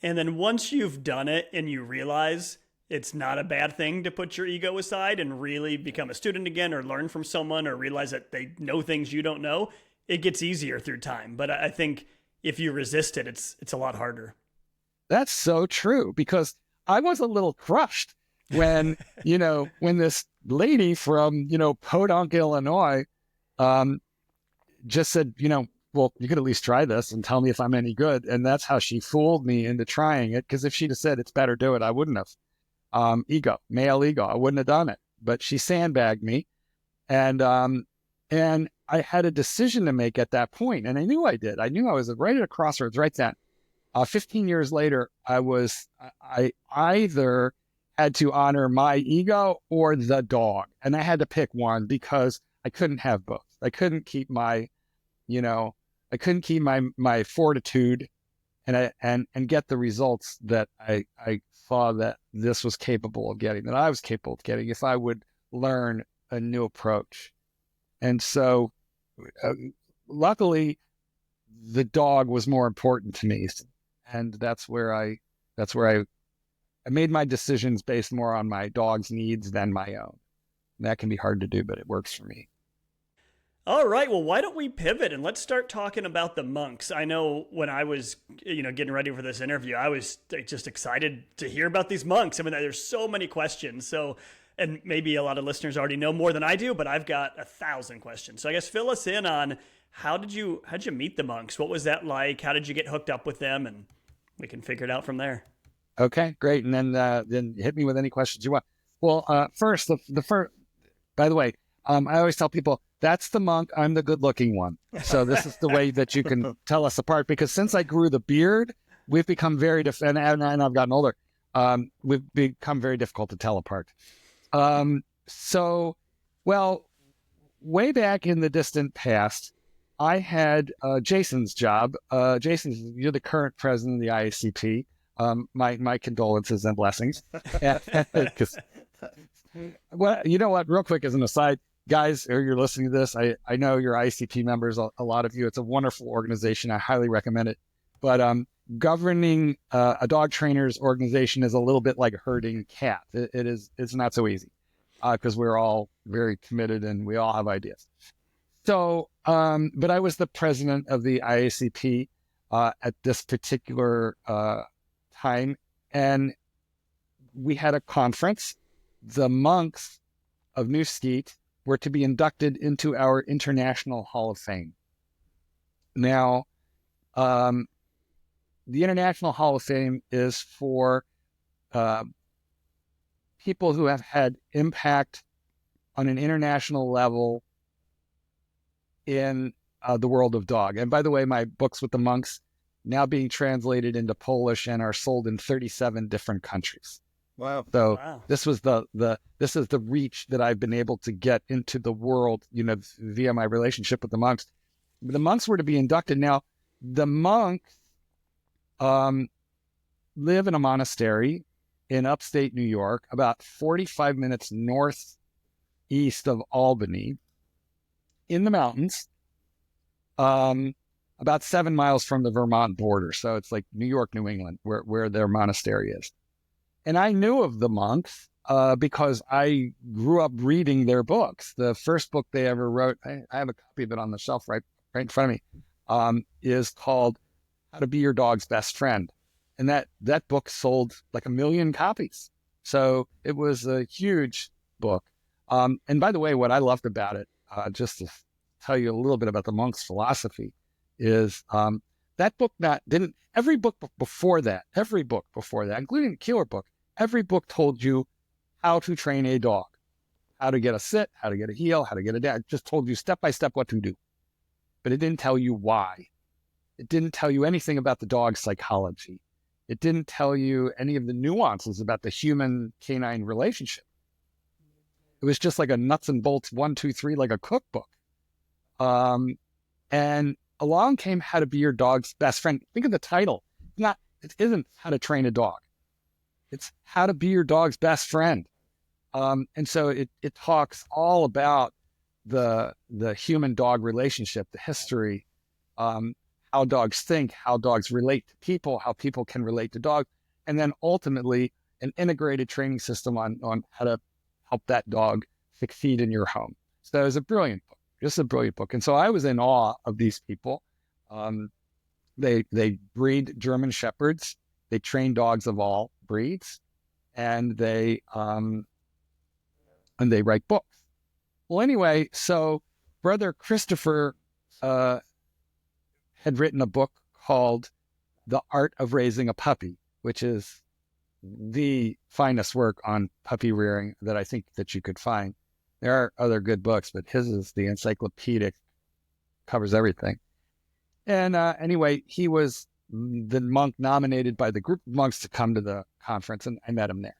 And then once you've done it and you realize it's not a bad thing to put your ego aside and really become a student again or learn from someone or realize that they know things you don't know, it gets easier through time. But I think if you resist it, it's a lot harder. That's so true, because I was a little crushed when, when this lady from, Podunk, Illinois, just said, well, you could at least try this and tell me if I'm any good. And that's how she fooled me into trying it. Because if she'd have said it's better, do it, I wouldn't have. Male ego, I wouldn't have done it. But she sandbagged me. And I had a decision to make at that point. And I knew I did. I knew I was right at a crossroads right then. 15 years later, I either had to honor my ego or the dog. And I had to pick one because I couldn't have both. I couldn't keep my my fortitude and get the results that I saw that this was capable of getting, that I was capable of getting if I would learn a new approach. And so luckily the dog was more important to me. And that's where I made my decisions based more on my dog's needs than my own. And that can be hard to do, but it works for me. All right, well, why don't we pivot and let's start talking about the monks. I know when I was, getting ready for this interview, I was just excited to hear about these monks. I mean, there's so many questions. So and maybe a lot of listeners already know more than I do, but I've got 1,000 questions. So I guess fill us in on how'd you meet the monks? What was that like? How did you get hooked up with them? And we can figure it out from there. Okay, great. And then hit me with any questions you want. Well, first, by the way, I always tell people that's the monk. I'm the good looking one. So this is the way that you can tell us apart, because since I grew the beard, we've become very and I've gotten older. We've become very difficult to tell apart. So, well, way back in the distant past, I had Jason's job. Jason, you're the current president of the IACP. My condolences and blessings. Well, you know what? Real quick, as an aside, guys, or you're listening to this, I know you're ICP members, a lot of you. It's a wonderful organization. I highly recommend it. But governing a dog trainer's organization is a little bit like herding cats. It's not so easy because we're all very committed and we all have ideas. So, but I was the president of the IACP at this particular time, and we had a conference. The monks of New Skete were to be inducted into our International Hall of Fame. Now, the International Hall of Fame is for people who have had impact on an international level in the world of dog. And by the way, my books with the monks now being translated into Polish and are sold in 37 different countries. Wow. So Wow. this was this is the reach that I've been able to get into the world, via my relationship with the monks. The monks were to be inducted. Now, the monks live in a monastery in upstate New York, about 45 minutes northeast of Albany, in the mountains, about 7 miles from the Vermont border. So it's like New York, New England, where their monastery is. And I knew of the monks because I grew up reading their books. The first book they ever wrote, I have a copy of it on the shelf right in front of me, is called How to Be Your Dog's Best Friend. And that book sold like 1 million copies. So it was a huge book. And by the way, what I loved about it, just to tell you a little bit about the monks' philosophy, is that book every book before that, including the Keeler book, every book told you how to train a dog, how to get a sit, how to get a heel, how to get a down. It just told you step by step what to do. But it didn't tell you why. It didn't tell you anything about the dog's psychology. It didn't tell you any of the nuances about the human-canine relationship. It was just like a nuts and bolts 1, 2, 3, like a cookbook. And along came How to Be Your Dog's Best Friend. Think of the title. It isn't how to train a dog. It's how to be your dog's best friend. And so it talks all about the human-dog relationship, the history, how dogs think, how dogs relate to people, how people can relate to dogs, and then ultimately an integrated training system on how to help that dog succeed in your home. So it was a brilliant book, just a brilliant book. And so I was in awe of these people. They breed German Shepherds. They train dogs of all breeds, and they write books. Well, anyway, so Brother Christopher had written a book called The Art of Raising a Puppy, which is the finest work on puppy rearing that I think that you could find. There are other good books, but his is the encyclopedic, covers everything. And anyway, he was the monk nominated by the group of monks to come to the conference, and I met him there.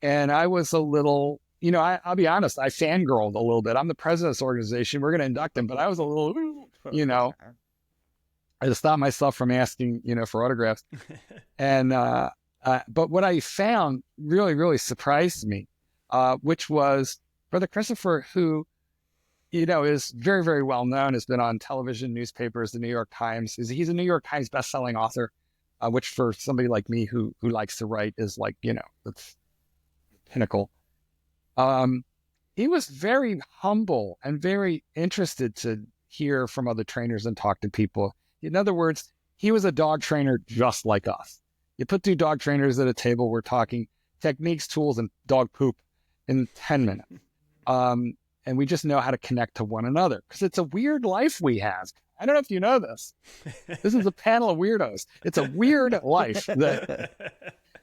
And I was a little, I'll be honest, I fangirled a little bit. I'm the president of this organization. We're going to induct him, but I was a little, I just stopped myself from asking, for autographs. And, but what I found really, really surprised me, which was Brother Christopher, who, is very, very well known, has been on television, newspapers, the New York Times. He's a New York Times bestselling author, which for somebody like me who likes to write is like, it's pinnacle. He was very humble and very interested to hear from other trainers and talk to people. In other words, he was a dog trainer just like us. You put two dog trainers at a table, we're talking techniques, tools, and dog poop. in 10 minutes. And we just know how to connect to one another because it's a weird life we have. I don't know if you know this. This is a panel of weirdos. It's a weird life that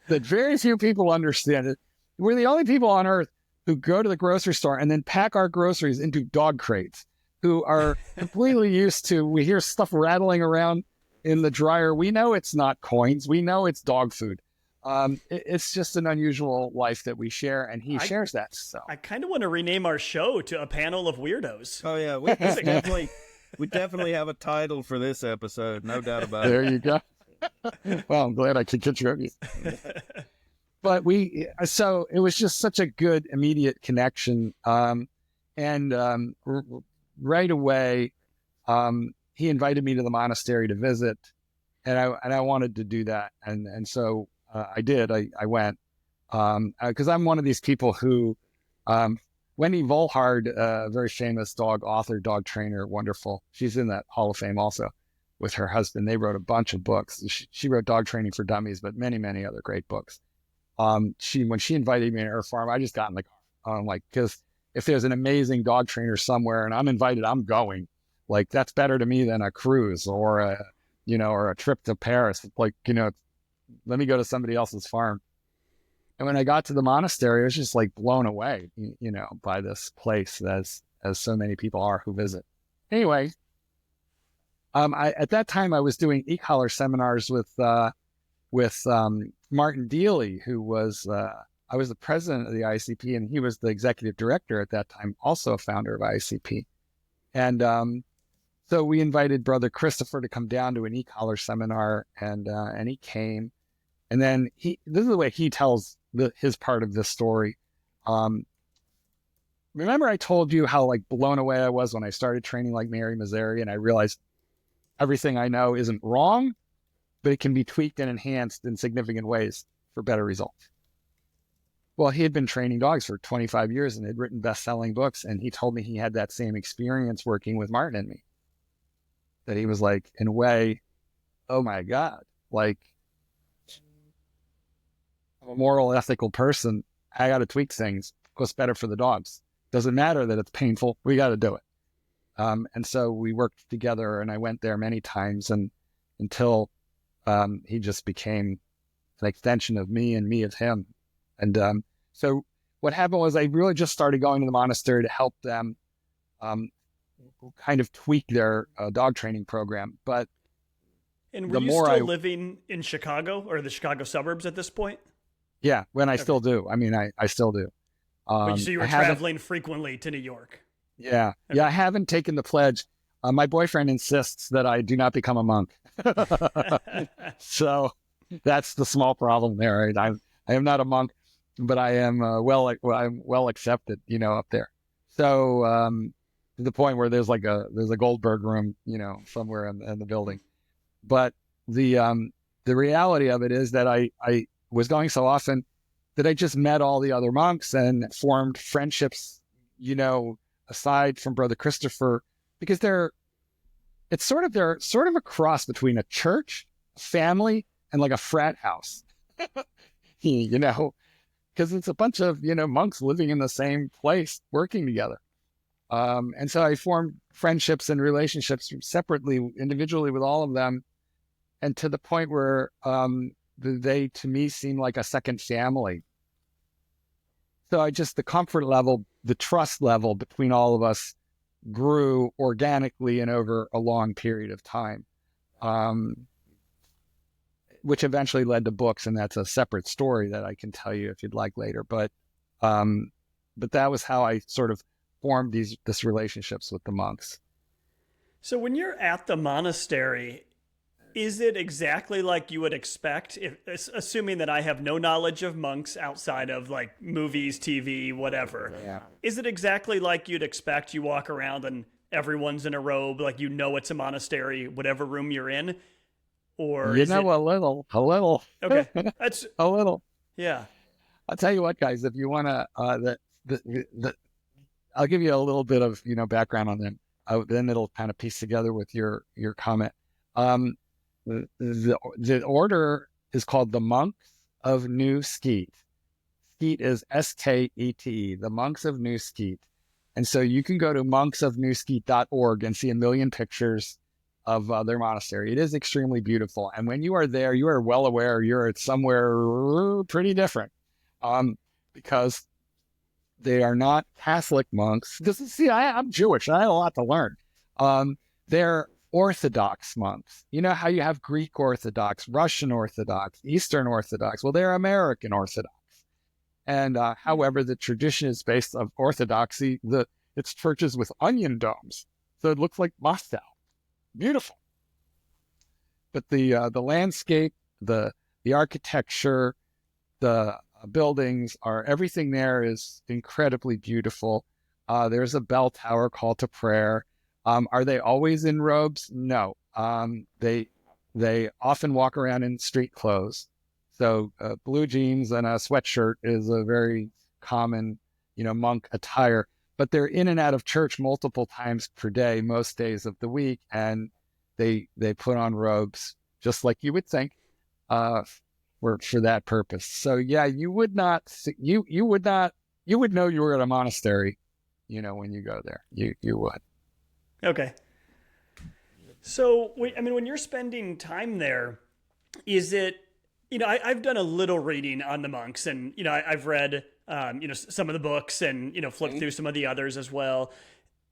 very few people understand. It. We're the only people on earth who go to the grocery store and then pack our groceries into dog crates, who are completely used to, we hear stuff rattling around in the dryer. We know it's not coins. We know it's dog food. It's just an unusual life that we share, and he shares that. So I kind of want to rename our show to A Panel of Weirdos. Oh yeah, we definitely have a title for this episode, no doubt about there it. You go. Well, I'm glad I could contribute. But so it was just such a good immediate connection, and right away, he invited me to the monastery to visit, and I wanted to do that, and so. I did. I went because I'm one of these people who, Wendy Volhard, very famous dog author, dog trainer, wonderful. She's in that Hall of Fame also with her husband. They wrote a bunch of books. She wrote Dog Training for Dummies, but many, many other great books. When she invited me to her farm, I just got in the car. Like, because if there's an amazing dog trainer somewhere and I'm invited, I'm going. Like, that's better to me than a cruise or a trip to Paris. Like, let me go to somebody else's farm. And when I got to the monastery, I was just like blown away, by this place as so many people are who visit. Anyway, at that time I was doing e-collar seminars with Martin Deely, who was, I was the president of the ICP and he was the executive director at that time, also a founder of ICP. And, so we invited Brother Christopher to come down to an e-collar seminar, and he came. And then this is the way he tells his part of this story. Remember I told you how like blown away I was when I started training like Mary Mazzari, and I realized everything I know isn't wrong, but it can be tweaked and enhanced in significant ways for better results. Well, he had been training dogs for 25 years and had written best-selling books, and he told me he had that same experience working with Martin and me. That he was like, in a way, oh my God, like, I'm a moral, ethical person. I got to tweak things. What's better for the dogs? Doesn't matter that it's painful. We got to do it. And so we worked together, and I went there many times, and until he just became an extension of me and me of him. And so what happened was I really just started going to the monastery to help them kind of tweak their dog training program. But and were you still living in Chicago or the Chicago suburbs at this point? Yeah, when I still do. I mean, I still do. So you were traveling frequently to New York? Yeah. Okay. Yeah, I haven't taken the pledge. My boyfriend insists that I do not become a monk. So that's the small problem there. Right? I am not a monk, but I am I'm well accepted, up there. So to the point where there's a Goldberg room, somewhere in the building. But the reality of it is that I was going so often that I just met all the other monks and formed friendships, aside from Brother Christopher, because they're sort of a cross between a church, family, and like a frat house, because it's a bunch of, monks living in the same place, working together. And so I formed friendships and relationships separately, individually with all of them. And to the point where they, to me, seem like a second family. So the comfort level, the trust level between all of us grew organically and over a long period of time, which eventually led to books. And that's a separate story that I can tell you if you'd like later. But that was how I sort of formed this relationships with the monks. So when you're at the monastery, is it exactly like you would expect, assuming that I have no knowledge of monks outside of like movies, TV, whatever? Yeah. Is it exactly like you'd expect? You walk around and everyone's in a robe, like it's a monastery, whatever room you're in? Or a little. Okay, that's a little. Yeah. I'll tell you what, guys. If you want to, I'll give you a little bit of background on them. Then it'll kind of piece together with your comment. The order is called the Monks of New Skete. Skete is Skete, the monks of New Skete. And so you can go to monksofnewskete.org and see a million pictures of their monastery. It is extremely beautiful. And when you are there, you are well aware you're at somewhere pretty different, because they are not Catholic monks. See, I'm Jewish and I have a lot to learn. They're Orthodox monks. You know how you have Greek Orthodox, Russian Orthodox, Eastern Orthodox? Well, they're American Orthodox. And however, the tradition is based on Orthodoxy. It's churches with onion domes, so it looks like Moscow. Beautiful. But the landscape, the architecture, the buildings everything there is incredibly beautiful. There's a bell tower, call to prayer. Are they always in robes? No. They often walk around in street clothes. So blue jeans and a sweatshirt is a very common, monk attire. But they're in and out of church multiple times per day, most days of the week, and they put on robes just like you would think for that purpose. So yeah, you would know you were at a monastery, when you go there. You would. Okay. So when you're spending time there, is it? I've done a little reading on the monks, and I've read some of the books and flipped through some of the others as well.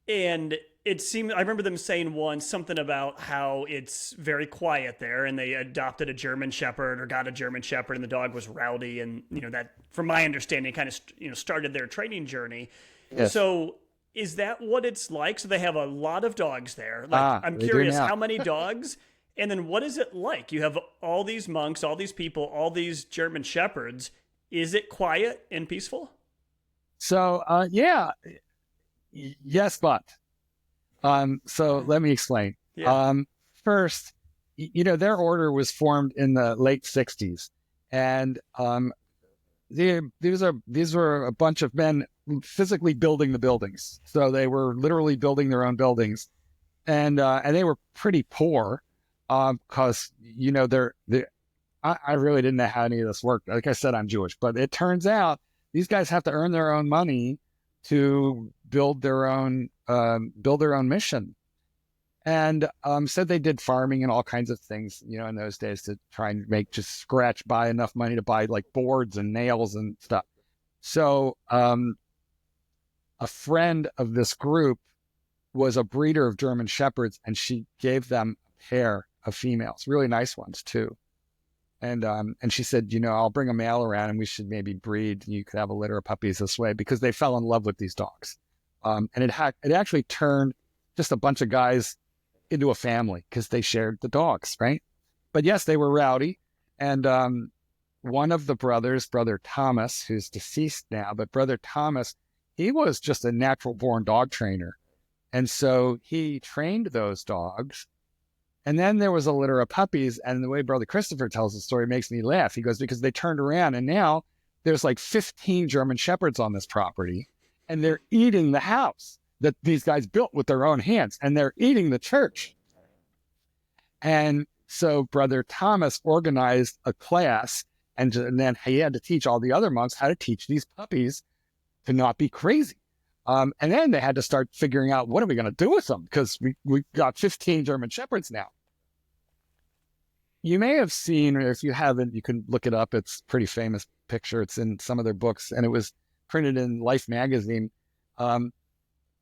And it seemed, I remember them saying once something about how it's very quiet there, and they adopted a German Shepherd or got a German Shepherd, and the dog was rowdy, and that, from my understanding, kind of started their training journey. Yes. So is that what it's like? So they have a lot of dogs there. I'm curious, how many dogs? And then what is it like? You have all these monks, all these people, all these German Shepherds. Is it quiet and peaceful? So, yeah. Yes, but. So let me explain. Yeah. First, their order was formed in the late 60s. And these were a bunch of men physically building the buildings. So they were literally building their own buildings. And they were pretty poor. Because I really didn't know how any of this worked. Like I said, I'm Jewish, but it turns out these guys have to earn their own money to build their own mission. And said they did farming and all kinds of things, in those days to try and buy enough money to buy like boards and nails and stuff. So a friend of this group was a breeder of German Shepherds, and she gave them a pair of females, really nice ones too. And she said, I'll bring a male around and we should maybe breed. You could have a litter of puppies this way, because they fell in love with these dogs. And it actually turned just a bunch of guys into a family because they shared the dogs, right? But yes, they were rowdy. And one of the brothers, Brother Thomas, who's deceased now, but Brother Thomas, he was just a natural born dog trainer. And so he trained those dogs. And then there was a litter of puppies, and the way Brother Christopher tells the story makes me laugh. He goes, because they turned around, and now there's like 15 German Shepherds on this property, and they're eating the house that these guys built with their own hands, and they're eating the church. And so Brother Thomas organized a class, and then he had to teach all the other monks how to teach these puppies to not be crazy. And then they had to start figuring out, what are we going to do with them? Because we got 15 German Shepherds now. You may have seen, or if you haven't, you can look it up. It's a pretty famous picture. It's in some of their books, and it was printed in Life magazine. The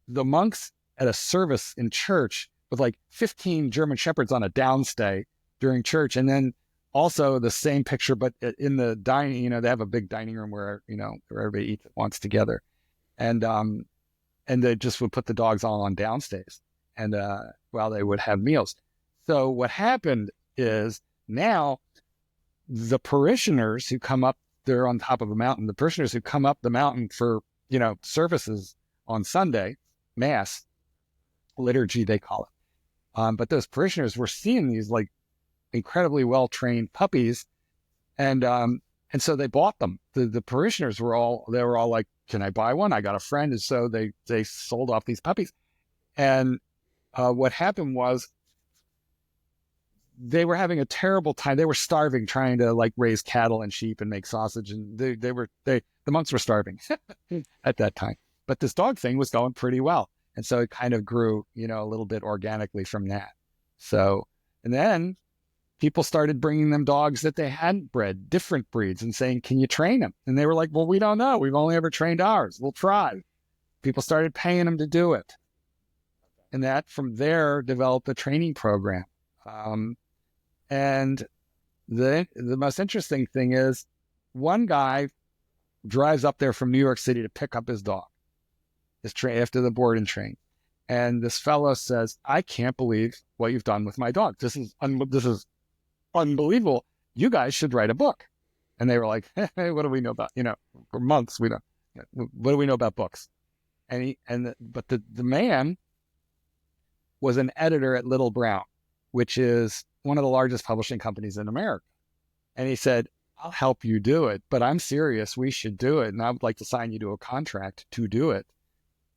monks at a service in church with like 15 German Shepherds on a downstay during church. And then also the same picture, but in the dining, they have a big dining room where everybody eats at once together. And they just would put the dogs all on downstays, and while they would have meals. So what happened is, now the parishioners who come up, they're on top of a mountain. The parishioners who come up the mountain for services on Sunday, Mass, liturgy they call it. But those parishioners were seeing these like incredibly well trained puppies, and so they bought them. The parishioners were all like, can I buy one? I got a friend. And so they sold off these puppies. And what happened was they were having a terrible time. They were starving trying to like raise cattle and sheep and make sausage. And the monks were starving at that time. But this dog thing was going pretty well. And so it kind of grew, a little bit organically from that. So, and then people started bringing them dogs that they hadn't bred, different breeds, and saying, can you train them? And they were like, well, we don't know. We've only ever trained ours. We'll try. People started paying them to do it. And that from there developed a training program. And the most interesting thing is one guy drives up there from New York City to pick up his dog after the board and train. And this fellow says, I can't believe what you've done with my dog. This is unbelievable. You guys should write a book. And they were like, hey, what do we know about, for months, what do we know about books? But the man was an editor at Little Brown, which is one of the largest publishing companies in America. And he said, I'll help you do it, but I'm serious. We should do it. And I would like to sign you to a contract to do it.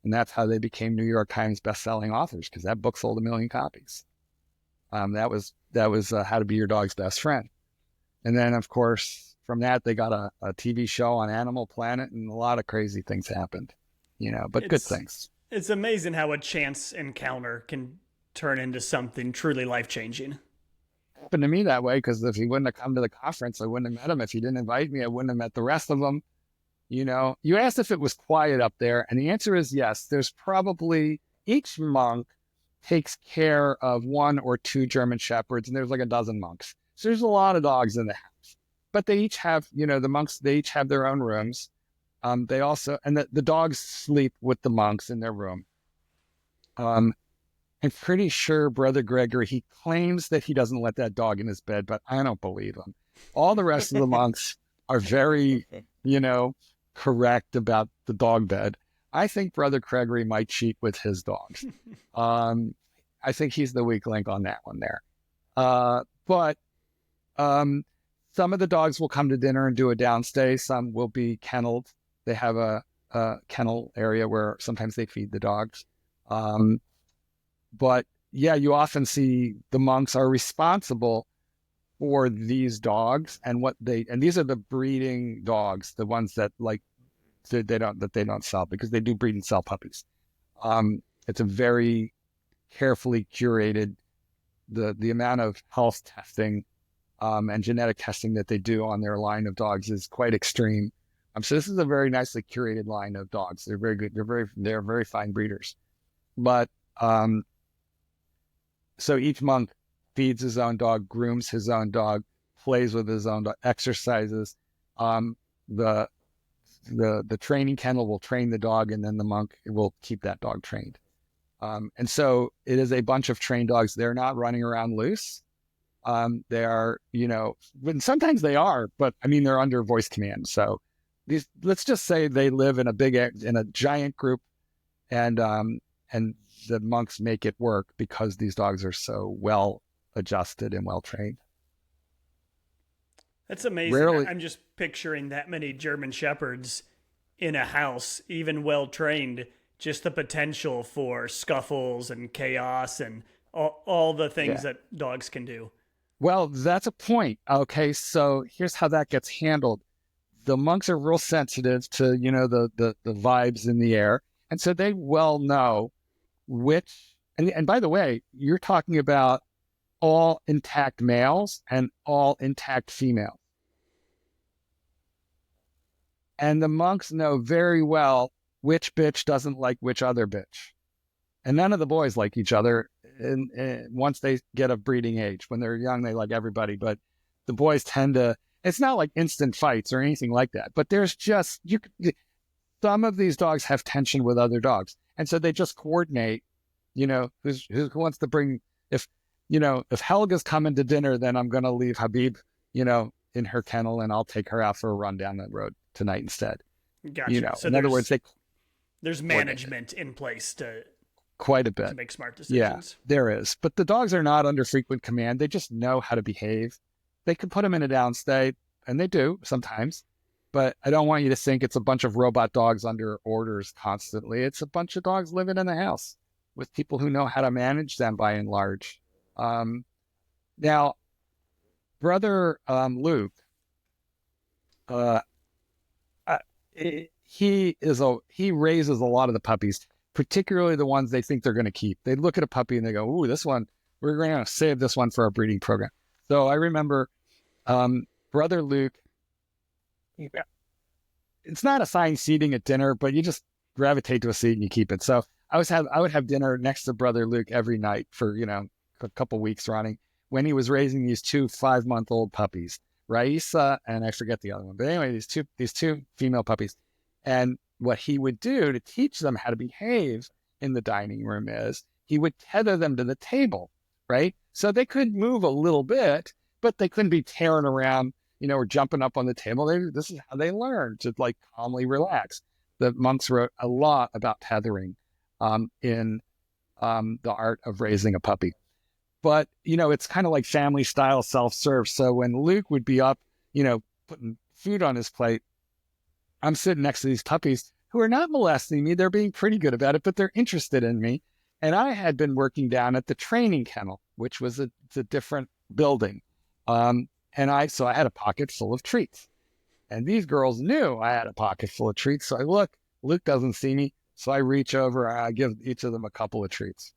And that's how they became New York Times bestselling authors, because that book sold 1 million copies. That was How to Be Your Dog's Best Friend. And then, of course, from that, they got a TV show on Animal Planet, and a lot of crazy things happened, but good things. It's amazing how a chance encounter can turn into something truly life-changing. Happened to me that way, because if he wouldn't have come to the conference, I wouldn't have met him. If he didn't invite me, I wouldn't have met the rest of them. You asked if it was quiet up there, and the answer is yes. There's probably, each monk takes care of 1 or 2 German Shepherds, and there's like a dozen monks. So there's a lot of dogs in the house. But they each have, the monks, they each have their own rooms. They also, and the dogs sleep with the monks in their room. I'm pretty sure Brother Gregory, he claims that he doesn't let that dog in his bed, but I don't believe him. All the rest of the monks are very, correct about the dog bed. I think Brother Gregory might cheat with his dogs. I think he's the weak link on that one there. But some of the dogs will come to dinner and do a downstay. Some will be kenneled. They have a kennel area where sometimes they feed the dogs. But yeah, you often see the monks are responsible for these dogs and these are the breeding dogs, the ones that they don't sell, because they do breed and sell puppies. It's a very carefully curated, the amount of health testing and genetic testing that they do on their line of dogs is quite extreme. So this is a very nicely curated line of dogs. They're very good. They're very fine breeders. But so each monk feeds his own dog, grooms his own dog, plays with his own dog, exercises. The training kennel will train the dog, and then the monk will keep that dog trained. And so it is a bunch of trained dogs. They're not running around loose. They are, sometimes they are, but they're under voice command. So let's just say they live in a giant group, and the monks make it work because these dogs are so well adjusted and well trained. That's amazing. I'm just picturing that many German Shepherds in a house, even well trained, just the potential for scuffles and chaos and all the things that dogs can do. Well, that's a point. Okay, so here's how that gets handled. The monks are real sensitive to, the vibes in the air. And so they well know which, and by the way, you're talking about all intact males and all intact females. And the monks know very well which bitch doesn't like which other bitch. And none of the boys like each other once they get of breeding age. When they're young, they like everybody. But the boys tend to, it's not like instant fights or anything like that. But there's just, some of these dogs have tension with other dogs. And so they just coordinate, who wants to bring, if Helga's coming to dinner, then I'm going to leave Habib, in her kennel, and I'll take her out for a run down the road tonight instead. Gotcha. So in other words, there's management in place to quite a bit to make smart decisions. Yeah, there is. But the dogs are not under frequent command. They just know how to behave. They can put them in a downstay, and they do sometimes. But I don't want you to think it's a bunch of robot dogs under orders constantly. It's a bunch of dogs living in the house with people who know how to manage them by and large. Now, brother Luke, uh, he raises a lot of the puppies, particularly the ones they think they're going to keep. They look at a puppy and they go, "Ooh, this one, we're going to save this one for our breeding program." So I remember brother Luke. It's not assigned seating at dinner, but you just gravitate to a seat and you keep it. So I would have dinner next to brother Luke every night for a couple weeks running when he was raising these 2 5-month-old puppies, Raisa, and I forget the other one. But anyway, these two female puppies. And what he would do to teach them how to behave in the dining room is he would tether them to the table, right? So they could move a little bit, but they couldn't be tearing around, or jumping up on the table. This is how they learn to calmly relax. The monks wrote a lot about tethering in the art of raising a puppy. But, it's kind of like family style self-serve. So when Luke would be up, putting food on his plate, I'm sitting next to these puppies who are not molesting me. They're being pretty good about it, but they're interested in me. And I had been working down at the training kennel, which was a different building. So I had a pocket full of treats. And these girls knew I had a pocket full of treats. So I look, Luke doesn't see me. So I reach over, I give each of them a couple of treats,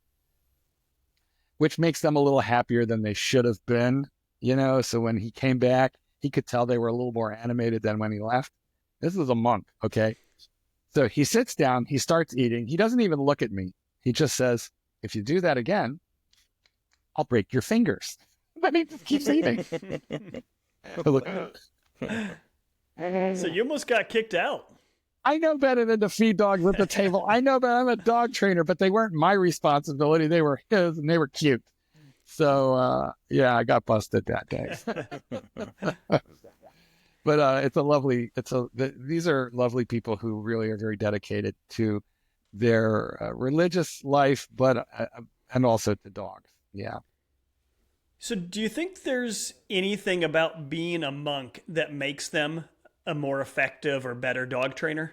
which makes them a little happier than they should have been, So when he came back, he could tell they were a little more animated than when he left. This is a monk, okay? So he sits down, he starts eating. He doesn't even look at me. He just says, "If you do that again, I'll break your fingers." But he just keeps eating. So you almost got kicked out. I know better than to feed dogs at the table. I know better. I'm a dog trainer, but they weren't my responsibility. They were his, and they were cute. So, I got busted that day. But these are lovely people who really are very dedicated to their religious life, but and also to dogs. Yeah. So do you think there's anything about being a monk that makes them a more effective or better dog trainer?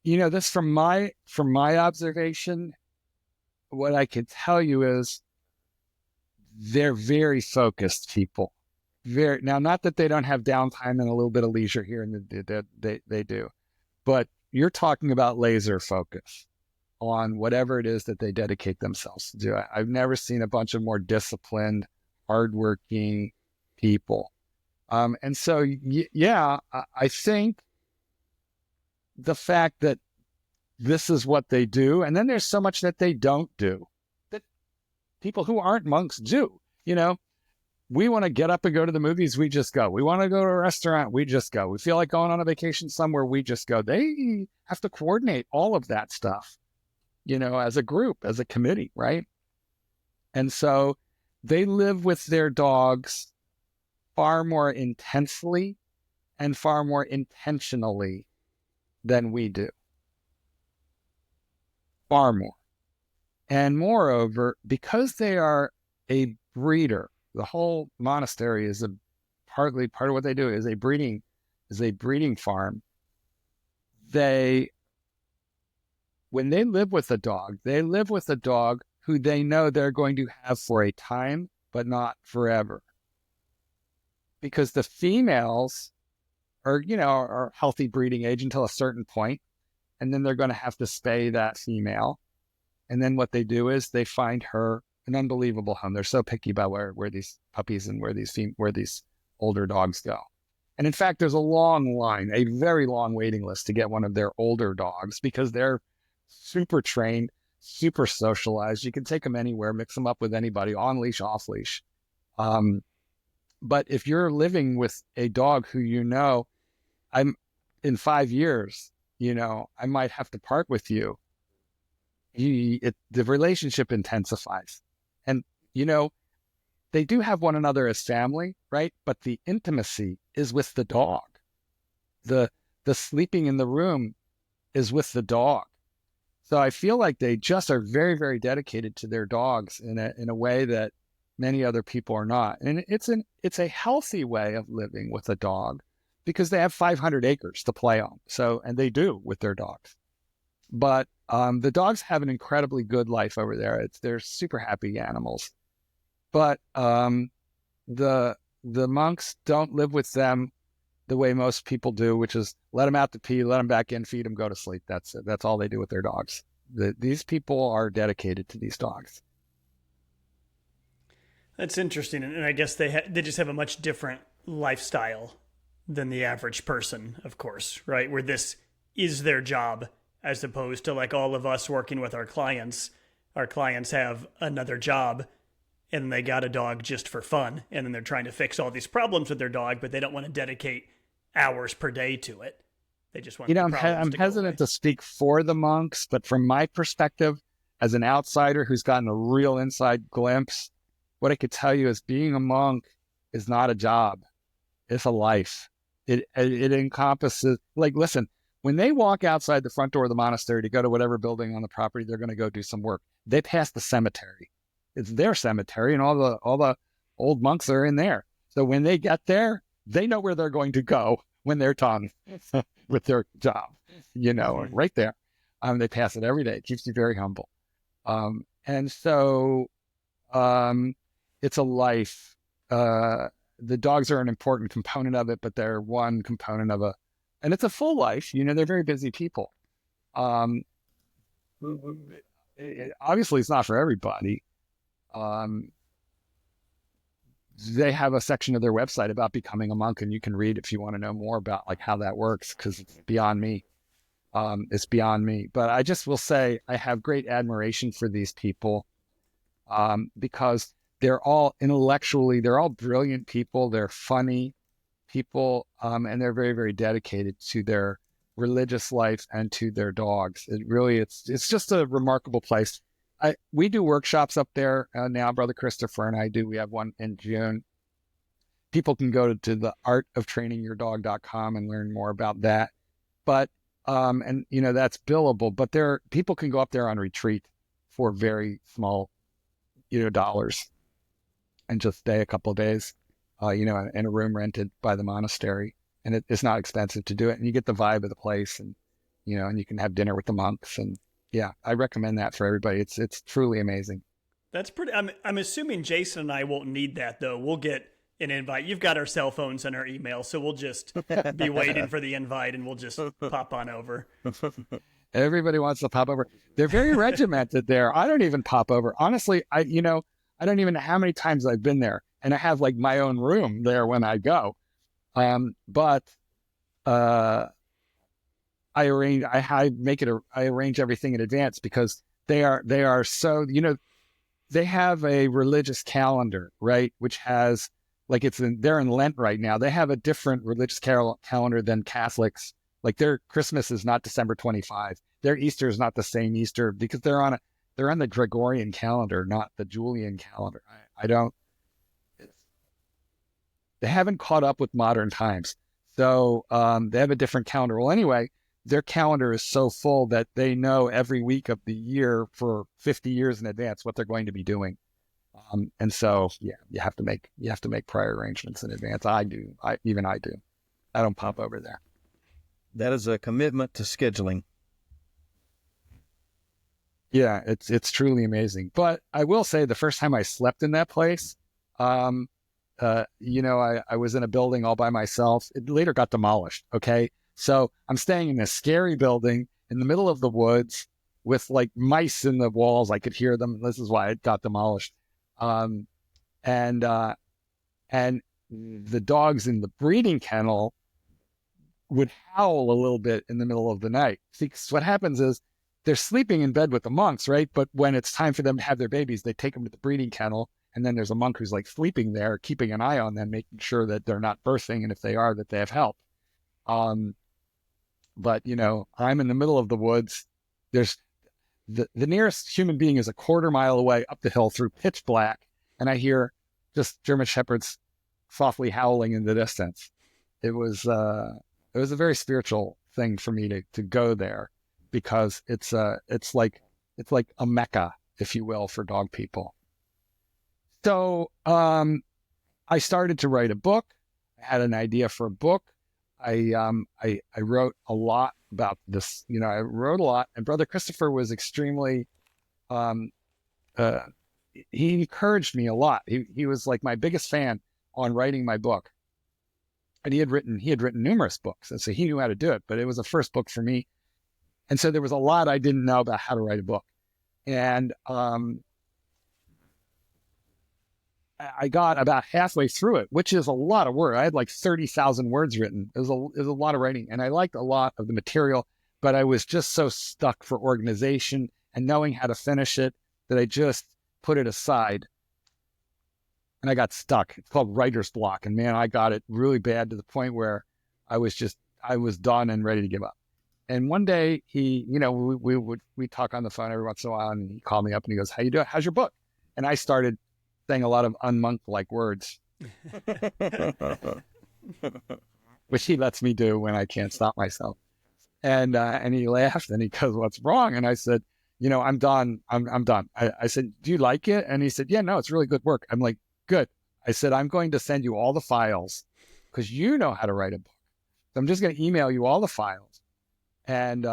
This from my observation, what I can tell you is they're very focused people. Now, not that they don't have downtime and a little bit of leisure here, and they do, but you're talking about laser focus on whatever it is that they dedicate themselves to do. I've never seen a bunch of more disciplined, hardworking people. And so, I think the fact that this is what they do, and then there's so much that they don't do that people who aren't monks do. We want to get up and go to the movies, we just go. We want to go to a restaurant, we just go. We feel like going on a vacation somewhere, we just go. They have to coordinate all of that stuff, as a group, as a committee, right? And so they live with their dogs far more intensely and far more intentionally than we do. Far more. And moreover, because they are a breeder, the whole monastery is part of what they do is a breeding farm. When they live with a dog, they live with a dog who they know they're going to have for a time, but not forever. Because the females are healthy breeding age until a certain point, and then they're going to have to spay that female. And then what they do is they find her an unbelievable home. They're so picky about where these puppies and where these older dogs go. And in fact, there's a long line, a very long waiting list to get one of their older dogs because they're super trained, super socialized. You can take them anywhere, mix them up with anybody, on leash, off leash. But if you're living with a dog who I'm in 5 years, I might have to part with you. The relationship intensifies. And, they do have one another as family, right? But the intimacy is with the dog. The sleeping in the room is with the dog. So I feel like they just are very, very dedicated to their dogs in a way that many other people are not. And it's a healthy way of living with a dog because they have 500 acres to play on. So, and they do with their dogs. But the dogs have an incredibly good life over there. They're super happy animals. But the monks don't live with them the way most people do, which is let them out to pee, let them back in, feed them, go to sleep. That's it. That's all they do with their dogs. These people are dedicated to these dogs. That's interesting, and I guess they just have a much different lifestyle than the average person, of course, right? Where this is their job, as opposed to like all of us working with our clients. Our clients have another job, and they got a dog just for fun, and then they're trying to fix all these problems with their dog, but they don't want to dedicate hours per day to it. They just want I'm hesitant to speak for the monks, but from my perspective, as an outsider who's gotten a real inside glimpse, what I could tell you is being a monk is not a job. It's a life. It encompasses, like, listen, when they walk outside the front door of the monastery to go to whatever building on the property, they're going to go do some work. They pass the cemetery. It's their cemetery, and all the old monks are in there. So when they get there, they know where they're going to go when they're done with their job, right there. They pass it every day. It keeps you very humble. And so it's a life. The dogs are an important component of it, but they're one component of and it's a full life. They're very busy people. Obviously, it's not for everybody. They have a section of their website about becoming a monk, and you can read if you want to know more about like how that works, because it's beyond me. It's beyond me. But I just will say I have great admiration for these people because they're all they're all brilliant people. They're funny people, and they're very, very dedicated to their religious life and to their dogs. It's just a remarkable place. We do workshops up there now. Brother Christopher and I do. We have one in June. People can go to the artoftrainingyourdog.com and learn more about that. But that's billable. But people can go up there on retreat for very small, dollars, and just stay a couple of days, in a room rented by the monastery, and it's not expensive to do it, and you get the vibe of the place, and and you can have dinner with the monks and. Yeah, I recommend that for everybody. It's truly amazing. That's pretty. I'm assuming Jason and I won't need that though. We'll get an invite. You've got our cell phones and our email, so we'll just be waiting for the invite, and we'll just pop on over. Everybody wants to pop over. They're very regimented there. I don't even pop over. Honestly, I don't even know how many times I've been there, and I have like my own room there when I go. But I arrange everything in advance because they are so, they have a religious calendar, right? Which has like, they're in Lent right now. They have a different religious calendar than Catholics. Like their Christmas is not December 25. Their Easter is not the same Easter because they're on the Gregorian calendar, not the Julian calendar. They haven't caught up with modern times. So, they have a different calendar. Well, anyway, their calendar is so full that they know every week of the year for 50 years in advance what they're going to be doing. And so, yeah, you have to make prior arrangements in advance. I do. I do. I don't pop over there. That is a commitment to scheduling. Yeah, it's truly amazing. But I will say the first time I slept in that place, I was in a building all by myself. It later got demolished. Okay. So I'm staying in this scary building in the middle of the woods with like mice in the walls. I could hear them. This is why it got demolished. And the dogs in the breeding kennel would howl a little bit in the middle of the night. See, 'cause what happens is they're sleeping in bed with the monks, right? But when it's time for them to have their babies, they take them to the breeding kennel. And then there's a monk who's like sleeping there, keeping an eye on them, making sure that they're not birthing. And if they are, that they have help. But I'm in the middle of the woods. There's the nearest human being is a quarter mile away up the hill through pitch black. And I hear just German shepherds softly howling in the distance. It was a very spiritual thing for me to go there because it's like a Mecca, if you will, for dog people. So, I started to write a book. I had an idea for a book. I wrote a lot about this. I wrote a lot, and Brother Christopher was extremely he encouraged me a lot. He was like my biggest fan on writing my book. And he had written numerous books. And so he knew how to do it, but it was the first book for me. And so there was a lot I didn't know about how to write a book. And I got about halfway through it, which is a lot of work. I had like 30,000 words written. It was a lot of writing, and I liked a lot of the material, but I was just so stuck for organization and knowing how to finish it that I just put it aside. And I got stuck. It's called writer's block. And man, I got it really bad to the point where I was done and ready to give up. And one day we talk on the phone every once in a while, and he called me up and he goes, "How you doing? How's your book?" And I started saying a lot of unmonk-like words, which he lets me do when I can't stop myself. And he laughed and he goes, "What's wrong?" And I said, "I'm done. I'm done." I said, "Do you like it?" And he said, "Yeah, no, it's really good work." I'm like, "Good." I said, "I'm going to send you all the files because you know how to write a book. So I'm just going to email you all the files. And,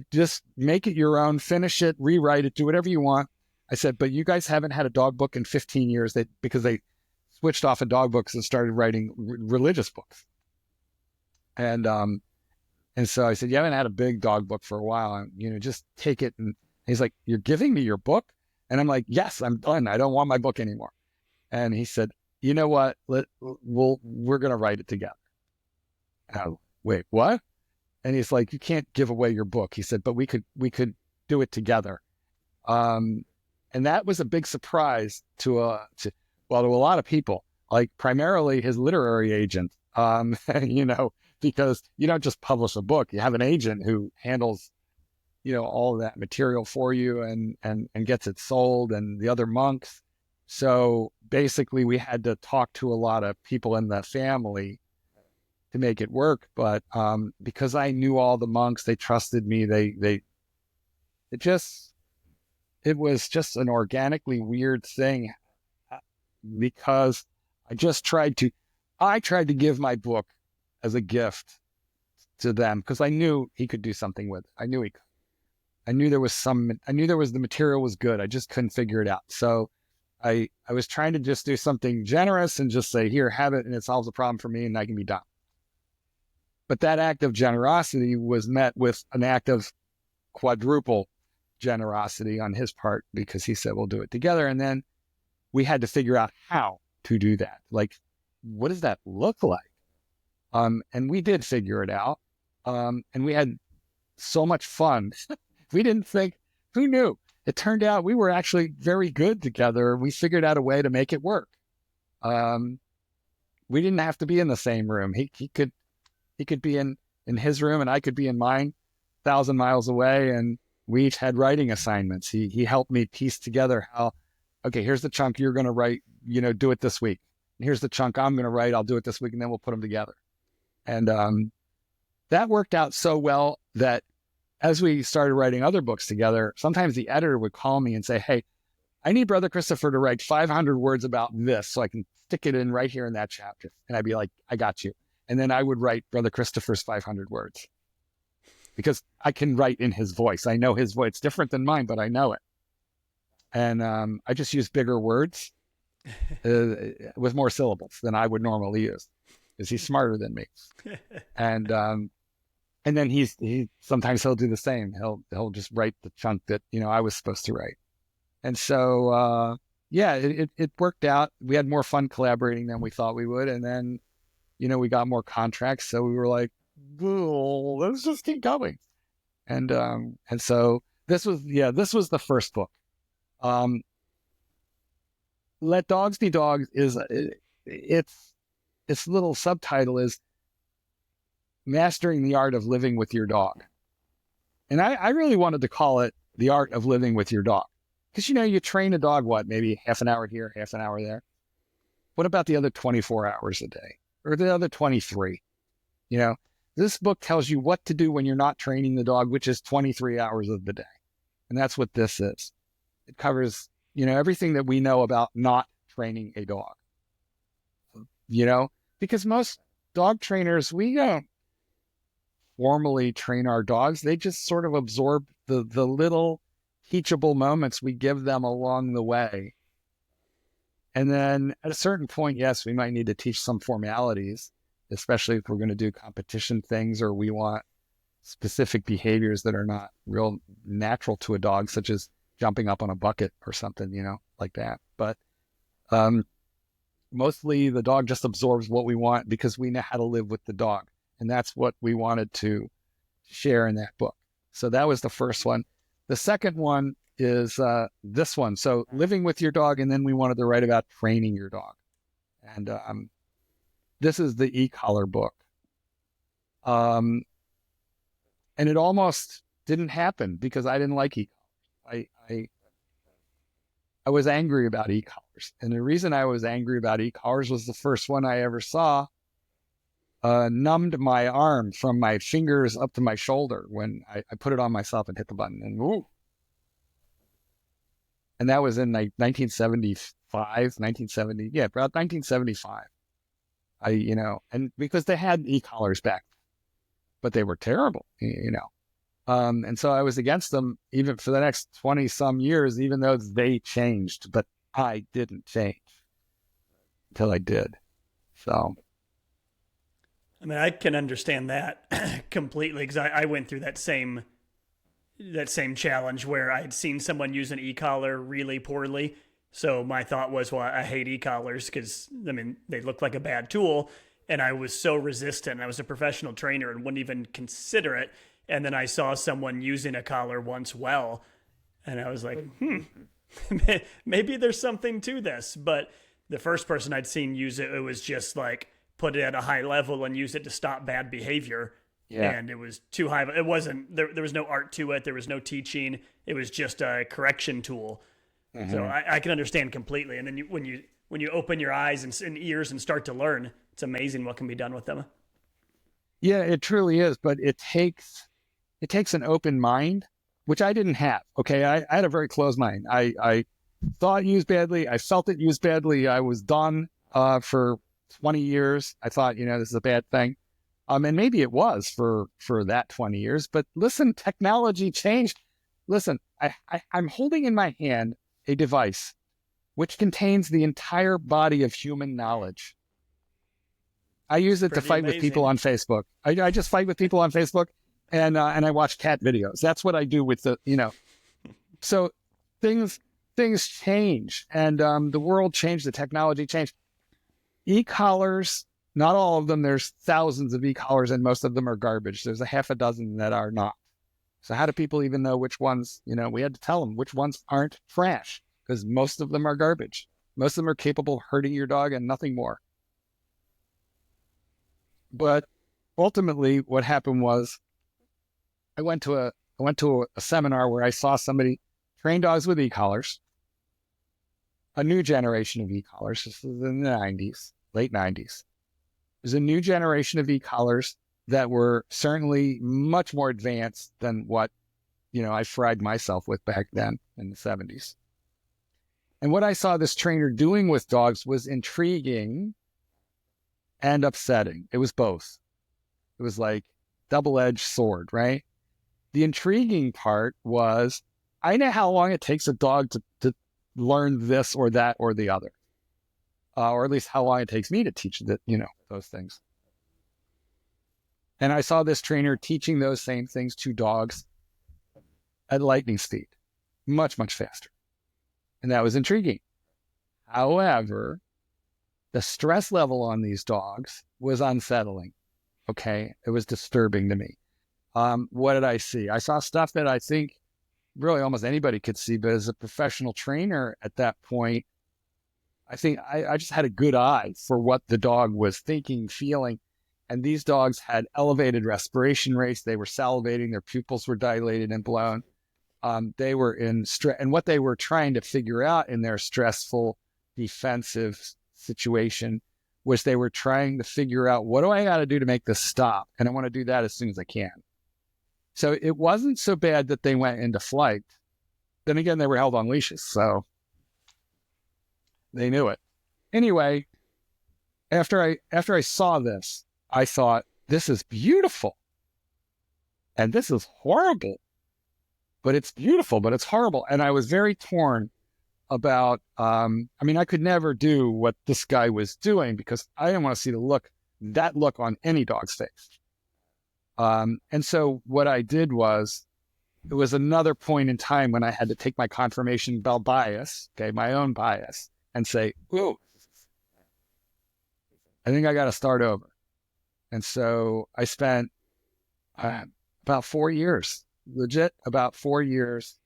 just make it your own, finish it, rewrite it, do whatever you want." I said, "But you guys haven't had a dog book in 15 years because they switched off of dog books and started writing religious books." And so I said, "You haven't had a big dog book for a while. And, just take it." And he's like, "You're giving me your book?" And I'm like, "Yes, I'm done. I don't want my book anymore." And he said, "You know what? We're going to write it together." And I, "Wait, what?" And he's like, "You can't give away your book." He said, "But we could do it together." And that was a big surprise to a lot of people, like primarily his literary agent, because you don't just publish a book. You have an agent who handles, all of that material for you and gets it sold, and the other monks. So basically we had to talk to a lot of people in the family to make it work. But because I knew all the monks, they trusted me. It was just an organically weird thing because I tried to give my book as a gift to them because I knew he could do something with it. I knew he could. I knew the material was good. I just couldn't figure it out. So I was trying to just do something generous and just say, "Here, have it, and it solves the problem for me, and I can be done." But that act of generosity was met with an act of quadruple generosity on his part because he said, "We'll do it together." And then we had to figure out how to do that. Like, what does that look like? And we did figure it out. And we had so much fun. We didn't think, who knew? It turned out we were actually very good together. We figured out a way to make it work. We didn't have to be in the same room. He could be in his room and I could be in mine, 1,000 miles away, and we each had writing assignments. He helped me piece together okay, here's the chunk you're going to write, do it this week. And here's the chunk I'm going to write. I'll do it this week, and then we'll put them together. And that worked out so well that as we started writing other books together, sometimes the editor would call me and say, "Hey, I need Brother Christopher to write 500 words about this so I can stick it in right here in that chapter." And I'd be like, "I got you." And then I would write Brother Christopher's 500 words because I can write in his voice. I know his voice. It's different than mine, but I know it. And I just use bigger words with more syllables than I would normally use because he's smarter than me. And then he sometimes he'll do the same. He'll just write the chunk that, I was supposed to write. And so, it worked out. We had more fun collaborating than we thought we would. And then, we got more contracts. So we were like, "Well, let's just keep going." And so this was the first book. Let Dogs Be Dogs its little subtitle is Mastering the Art of Living with Your Dog. And I really wanted to call it The Art of Living with Your Dog. Because, you train a dog, maybe half an hour here, half an hour there. What about the other 24 hours a day? Or the other 23? This book tells you what to do when you're not training the dog, which is 23 hours of the day. And that's what this is. It covers, everything that we know about not training a dog. Because most dog trainers, we don't formally train our dogs. They just sort of absorb the little teachable moments we give them along the way. And then at a certain point, yes, we might need to teach some formalities, especially if we're going to do competition things or we want specific behaviors that are not real natural to a dog, such as jumping up on a bucket or something, like that. But mostly the dog just absorbs what we want because we know how to live with the dog. And that's what we wanted to share in that book. So that was the first one. The second one is this one. So living with your dog, and then we wanted to write about training your dog. And this is the e-collar book. And it almost didn't happen because I didn't like e-collars. I was angry about e-collars. And the reason I was angry about e-collars was the first one I ever saw numbed my arm from my fingers up to my shoulder when I put it on myself and hit the button. And woo! And that was in like 1970, yeah, about 1975. And because they had e-collars back, but they were terrible, and so I was against them even for the next 20 some years, even though they changed, but I didn't change until I did. So. I mean, I can understand that completely because I went through that same challenge where I had seen someone use an e-collar really poorly. So my thought was, well, I hate e-collars because, I mean, they look like a bad tool. And I was so resistant. I was a professional trainer and wouldn't even consider it. And then I saw someone using a collar once well. And I was like, maybe there's something to this. But the first person I'd seen use it, it was just like put it at a high level and use it to stop bad behavior. Yeah. And it was too high. It wasn't, there was no art to it. There was no teaching. It was just a correction tool. Mm-hmm. So I can understand completely. And then when you open your eyes and ears and start to learn, it's amazing what can be done with them. Yeah, it truly is. But it takes an open mind, which I didn't have. Okay. I had a very closed mind. I thought it used badly. I felt it used badly. I was done for 20 years. I thought, this is a bad thing. And maybe it was for that 20 years, but listen, technology changed. Listen, I'm holding in my hand a device which contains the entire body of human knowledge. I use it to fight with people on Facebook. I just fight with people on Facebook and I watch cat videos. That's what I do with the, so things change and the world changed, the technology changed. E-collars, not all of them, there's thousands of e-collars and most of them are garbage. There's a half a dozen that are not. So how do people even know which ones, we had to tell them which ones aren't trash because most of them are garbage. Most of them are capable of hurting your dog and nothing more. But ultimately what happened was I went to a seminar where I saw somebody train dogs with e-collars, a new generation of e-collars. This was in the 90s, late 90s. There's a new generation of e-collars that were certainly much more advanced than what, I fried myself with back then in the 70s. And what I saw this trainer doing with dogs was intriguing and upsetting. It was both. It was like double-edged sword, right? The intriguing part was I know how long it takes a dog to learn this or that or the other. Or at least how long it takes me to teach those things. And I saw this trainer teaching those same things to dogs at lightning speed, much, much faster. And that was intriguing. However, the stress level on these dogs was unsettling. Okay. It was disturbing to me. What did I see? I saw stuff that I think really almost anybody could see, but as a professional trainer at that point, I think I just had a good eye for what the dog was thinking, feeling. And these dogs had elevated respiration rates. They were salivating. Their pupils were dilated and blown. They were in stress. And what they were trying to figure out in their stressful defensive situation was they were trying to figure out, what do I got to do to make this stop? And I want to do that as soon as I can. So it wasn't so bad that they went into flight. Then again, they were held on leashes. So they knew it. Anyway, after I saw this, I thought, this is beautiful. And this is horrible. but it's beautiful, but it's horrible. And I was very torn about, I mean, I could never do what this guy was doing because I didn't want to see that look on any dog's face. And so what I did was, it was another point in time when I had to take my confirmation bias, okay, my own bias, and say, ooh, I think I got to start over. And so I spent about 4 years, legit about 4 years,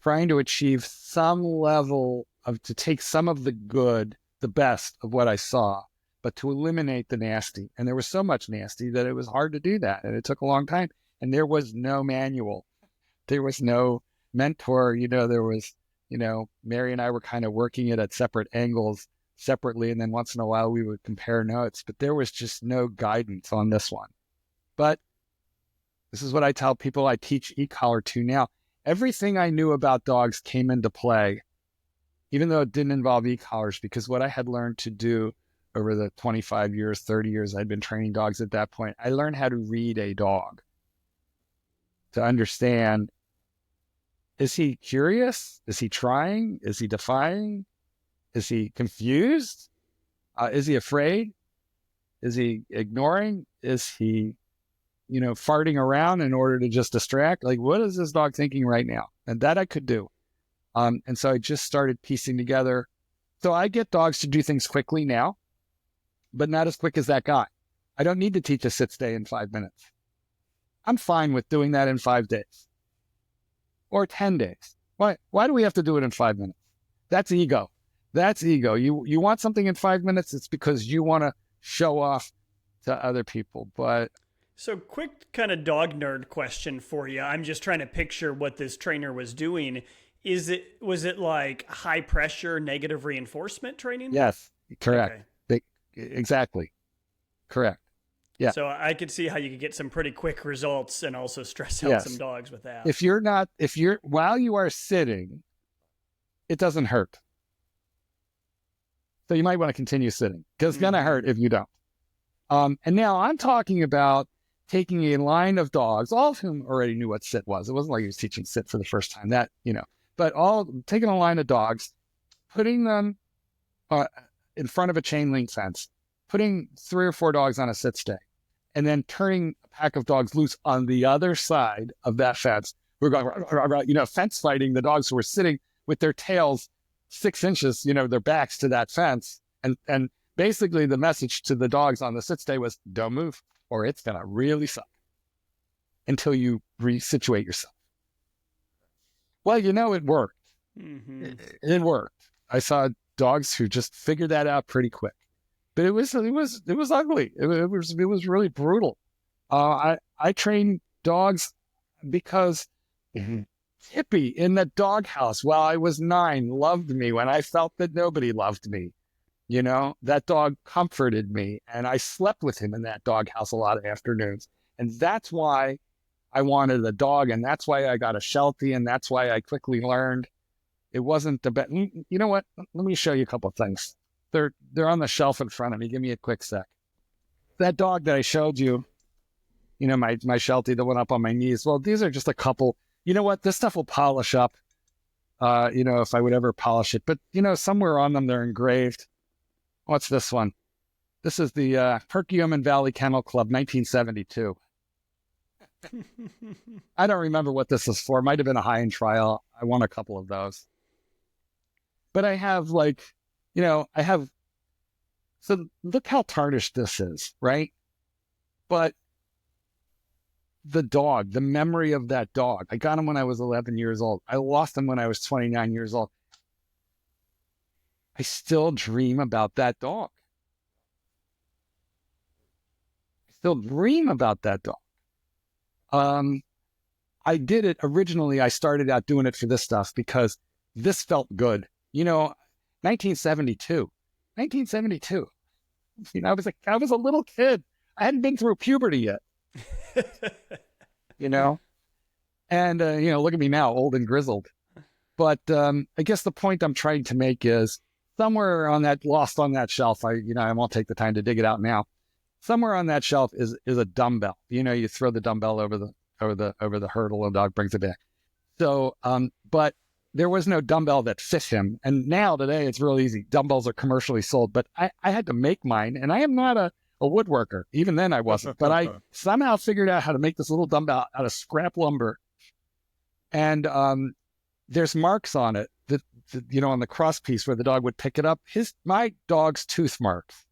trying to achieve some level to take some of the good, the best of what I saw, but to eliminate the nasty. And there was so much nasty that it was hard to do that. And it took a long time. And there was no manual. There was no mentor. There was, Mary and I were kind of working it at separate angles separately. And then once in a while we would compare notes, but there was just no guidance on this one. But this is what I tell people I teach e-collar to now. Everything I knew about dogs came into play, even though it didn't involve e-collars, because what I had learned to do over the 25 years, 30 years I'd been training dogs at that point, I learned how to read a dog, to understand, is he curious? Is he trying? Is he defying? Is he confused? Is he afraid? Is he ignoring? Is he, farting around in order to just distract? Like, what is this dog thinking right now? And that I could do. And so I just started piecing together. So I get dogs to do things quickly now, but not as quick as that guy. I don't need to teach a sit stay in 5 minutes. I'm fine with doing that in 5 days or 10 days. Why do we have to do it in 5 minutes? That's ego. That's ego. You want something in 5 minutes, it's because you want to show off to other people. But so quick kind of dog nerd question for you. I'm just trying to picture what this trainer was doing. Was it like high pressure, negative reinforcement training? Yes, correct. Okay. Exactly. Correct. Yeah. So I could see how you could get some pretty quick results and also stress out some dogs with that. While you are sitting, it doesn't hurt. So you might want to continue sitting because it's going to hurt if you don't. And now I'm talking about taking a line of dogs, all of whom already knew what sit was. It wasn't like he was teaching sit for the first time, but taking a line of dogs, putting them in front of a chain link fence, putting 3 or 4 dogs on a sit stay, and then turning a pack of dogs loose on the other side of that fence. We're going, fence fighting the dogs who were sitting with their tails 6 inches, their backs to that fence. And basically the message to the dogs on the sit stay was, don't move or it's going to really suck until you resituate yourself. Well, it worked. Mm-hmm. It worked. I saw dogs who just figured that out pretty quick. But it was ugly. It was really brutal. I trained dogs because Hippie in the doghouse while I was 9 loved me when I felt that nobody loved me. That dog comforted me, and I slept with him in that doghouse a lot of afternoons. And that's why I wanted a dog, and that's why I got a Sheltie, and that's why I quickly learned it wasn't the best. You know what? Let me show you a couple of things. They're on the shelf in front of me. Give me a quick sec. That dog that I showed you, my Sheltie, the one up on my knees. Well, these are just a couple. You know what? This stuff will polish up, if I would ever polish it. But, somewhere on them, they're engraved. What's this one? This is the Perkiomen Valley Kennel Club, 1972. I don't remember what this is for. It might have been a high-end trial. I won a couple of those. But I have so look how tarnished this is, right? But the dog, the memory of that dog, I got him when I was 11 years old. I lost him when I was 29 years old. I still dream about that dog. I still dream about that dog. I did it originally. I started out doing it for this stuff because this felt good. 1972. I was a little kid. I hadn't been through puberty yet. And look at me now, old and grizzled. But I guess the point I'm trying to make is somewhere on that, lost on that shelf, I won't take the time to dig it out now. Somewhere on that shelf is a dumbbell. You throw the dumbbell over the over the hurdle, and the dog brings it back. So, but there was no dumbbell that fit him. And now today it's real easy. Dumbbells are commercially sold, but I had to make mine, and I am not a woodworker. Even then I wasn't, but I somehow figured out how to make this little dumbbell out of scrap lumber. And there's marks on it that, on the cross piece where the dog would pick it up. My dog's tooth marks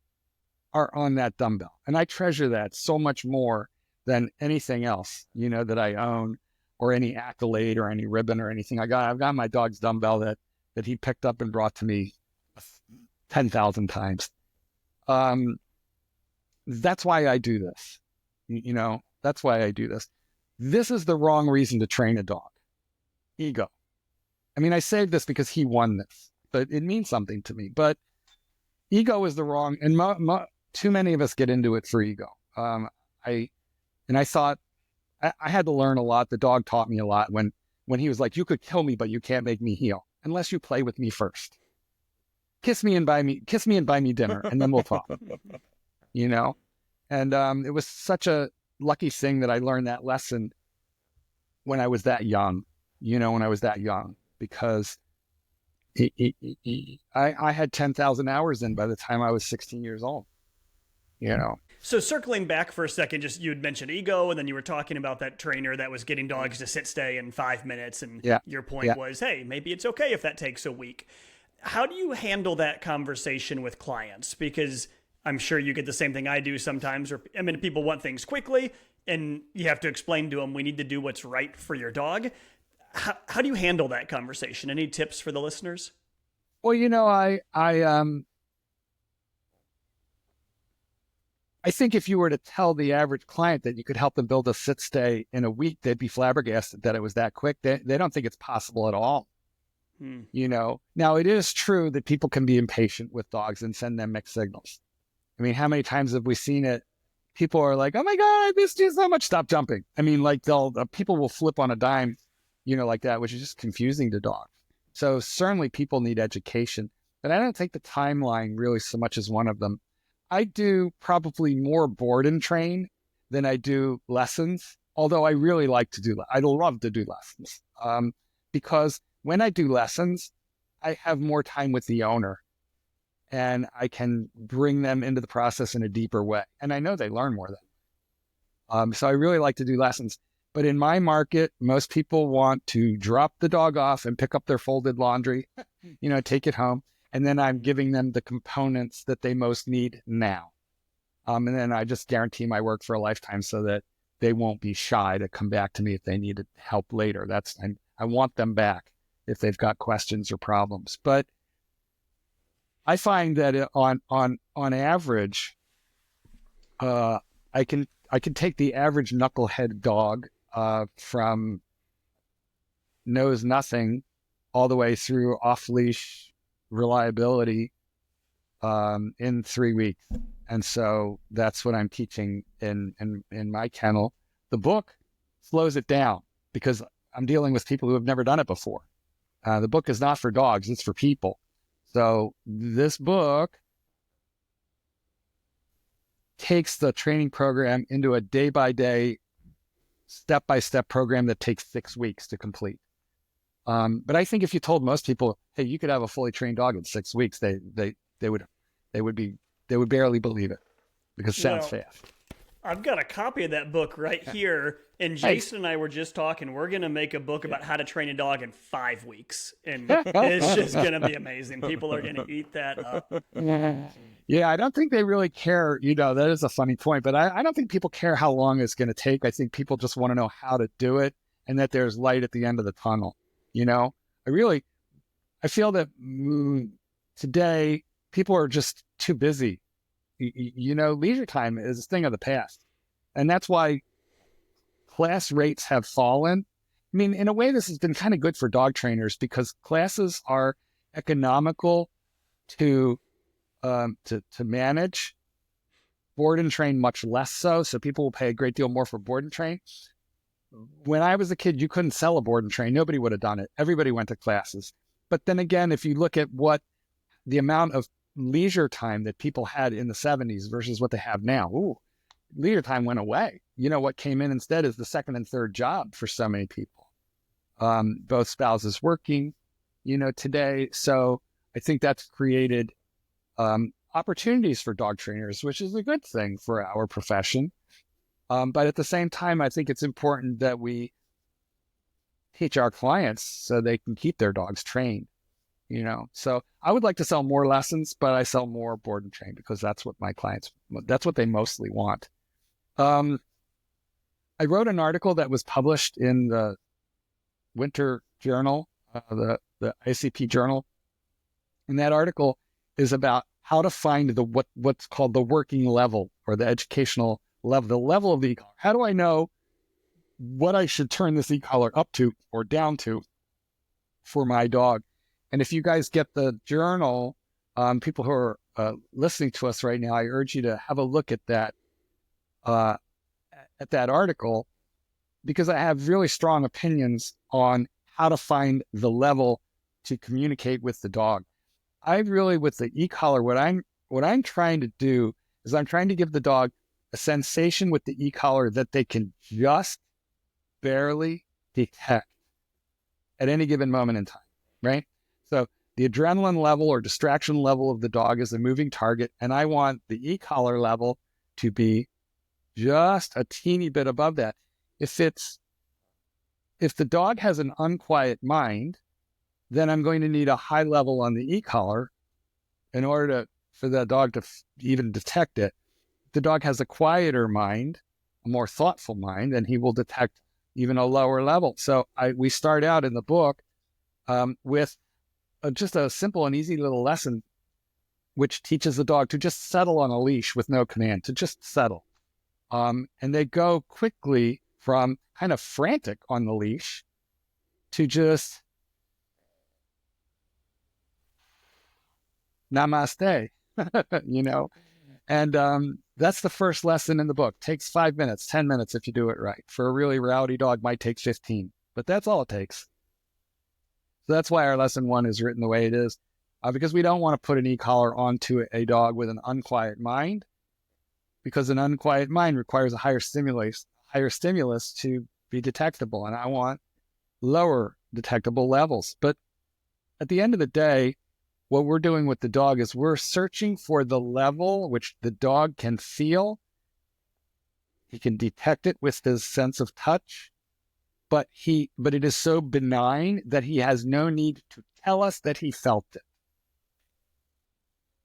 are on that dumbbell. And I treasure that so much more than anything else, that I own, or any accolade or any ribbon or anything. I've got my dog's dumbbell that he picked up and brought to me 10,000 times. That's why I do this. That's why I do this. This is the wrong reason to train a dog. Ego. I mean, I say this because he won this, but it means something to me. But ego is the wrong, and too many of us get into it for ego. I thought I had to learn a lot. The dog taught me a lot when he was like, "You could kill me, but you can't make me heal unless you play with me first. Kiss me and buy me dinner, and then we'll talk." And it was such a lucky thing that I learned that lesson when I was that young. Because I had 10,000 hours in by the time I was 16 years old. So circling back for a second, just you had mentioned ego, and then you were talking about that trainer that was getting dogs to sit stay in 5 minutes. And your point was, hey, maybe it's okay if that takes a week. How do you handle that conversation with clients? Because I'm sure you get the same thing I do sometimes. People want things quickly, and you have to explain to them, we need to do what's right for your dog. How do you handle that conversation? Any tips for the listeners? Well, I think if you were to tell the average client that you could help them build a sit stay in a week, they'd be flabbergasted that it was that quick. They don't think it's possible at all. Now it is true that people can be impatient with dogs and send them mixed signals. I mean, how many times have we seen it? People are like, "Oh my God, I missed you so much. Stop jumping." I mean, like people will flip on a dime, like that, which is just confusing to dogs. So certainly people need education, but I don't take the timeline really so much as one of them. I do probably more board and train than I do lessons, although I really like to I love to do lessons. Because when I do lessons, I have more time with the owner and I can bring them into the process in a deeper way. And I know they learn more then. So I really like to do lessons. But in my market, most people want to drop the dog off and pick up their folded laundry, take it home. And then I'm giving them the components that they most need now. And then I just guarantee my work for a lifetime so that they won't be shy to come back to me if they need help later. I want them back if they've got questions or problems. But I find that on average, I can take the average knucklehead dog from knows nothing all the way through off-leash reliability in 3 weeks. And so that's what I'm teaching in my kennel. The book slows it down because I'm dealing with people who have never done it before. The book is not for dogs, it's for people. So this book takes the training program into a day-by-day, step-by-step program that takes 6 weeks to complete. But I think if you told most people, hey, you could have a fully trained dog in 6 weeks, they would barely believe it because it sounds fast. I've got a copy of that book right here, and Jason and I were just talking. We're going to make a book about how to train a dog in 5 weeks, and it's just going to be amazing. People are going to eat that up. Yeah, I don't think they really care. That is a funny point, but I don't think people care how long it's going to take. I think people just want to know how to do it and that there's light at the end of the tunnel. I feel that today people are just too busy. Leisure time is a thing of the past. And that's why class rates have fallen. I mean, in a way, this has been kind of good for dog trainers because classes are economical to manage. Board and train much less so. So people will pay a great deal more for board and train. When I was a kid, you couldn't sell a board and train. Nobody would have done it. Everybody went to classes. But then again, if you look at what the amount of leisure time that people had in the 70s versus what they have now, leisure time went away. what came in instead is the second and third job for so many people. Both spouses working, today. So I think that's created opportunities for dog trainers, which is a good thing for our profession. But at the same time, I think it's important that we teach our clients so they can keep their dogs trained, So I would like to sell more lessons, but I sell more board and train because that's what that's what they mostly want. I wrote an article that was published in the Winter Journal, the ICP Journal. And that article is about how to find what's called the working level or the educational level, the level of the e-collar. How do I know what I should turn this e-collar up to or down to for my dog? And if you guys get the journal, people who are listening to us right now, I urge you to have a look at that article, because I have really strong opinions on how to find the level to communicate with the dog. With the e-collar, what I'm trying to do is I'm trying to give the dog a sensation with the e-collar that they can just barely detect at any given moment in time, right? So the adrenaline level or distraction level of the dog is a moving target, and I want the e-collar level to be just a teeny bit above that. If the dog has an unquiet mind, then I'm going to need a high level on the e-collar in order for the dog to even detect it. If the dog has a quieter mind, a more thoughtful mind, then he will detect even a lower level. So we start out in the book with just a simple and easy little lesson, which teaches the dog to just settle on a leash with no command, to just settle. And they go quickly from kind of frantic on the leash to just namaste, and that's the first lesson in the book. Takes 5 minutes, 10 minutes if you do it right. For a really rowdy dog, might take 15, but that's all it takes. So that's why our lesson 1 is written the way it is, because we don't want to put an e-collar onto a dog with an unquiet mind, because an unquiet mind requires a higher stimulus to be detectable, and I want lower detectable levels. But at the end of the day, what we're doing with the dog is we're searching for the level which the dog can feel. He can detect it with his sense of touch, but it is so benign that he has no need to tell us that he felt it.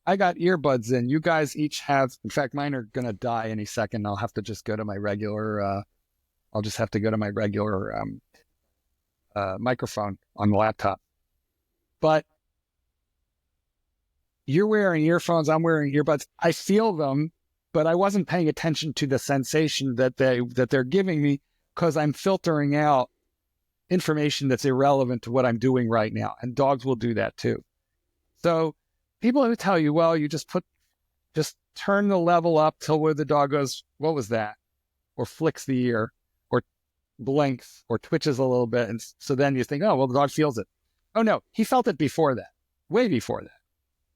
I got earbuds in. You guys each have, in fact, mine are going to die any second. I'll have to just go to my regular, microphone on the laptop. But you're wearing earphones, I'm wearing earbuds. I feel them, but I wasn't paying attention to the sensation that they're giving me, because I'm filtering out information that's irrelevant to what I'm doing right now. And dogs will do that too. So people who tell you, well, you just turn the level up till where the dog goes, what was that? Or flicks the ear, or blinks, or twitches a little bit. And so then you think, oh, well, the dog feels it. Oh no, he felt it before that, way before that.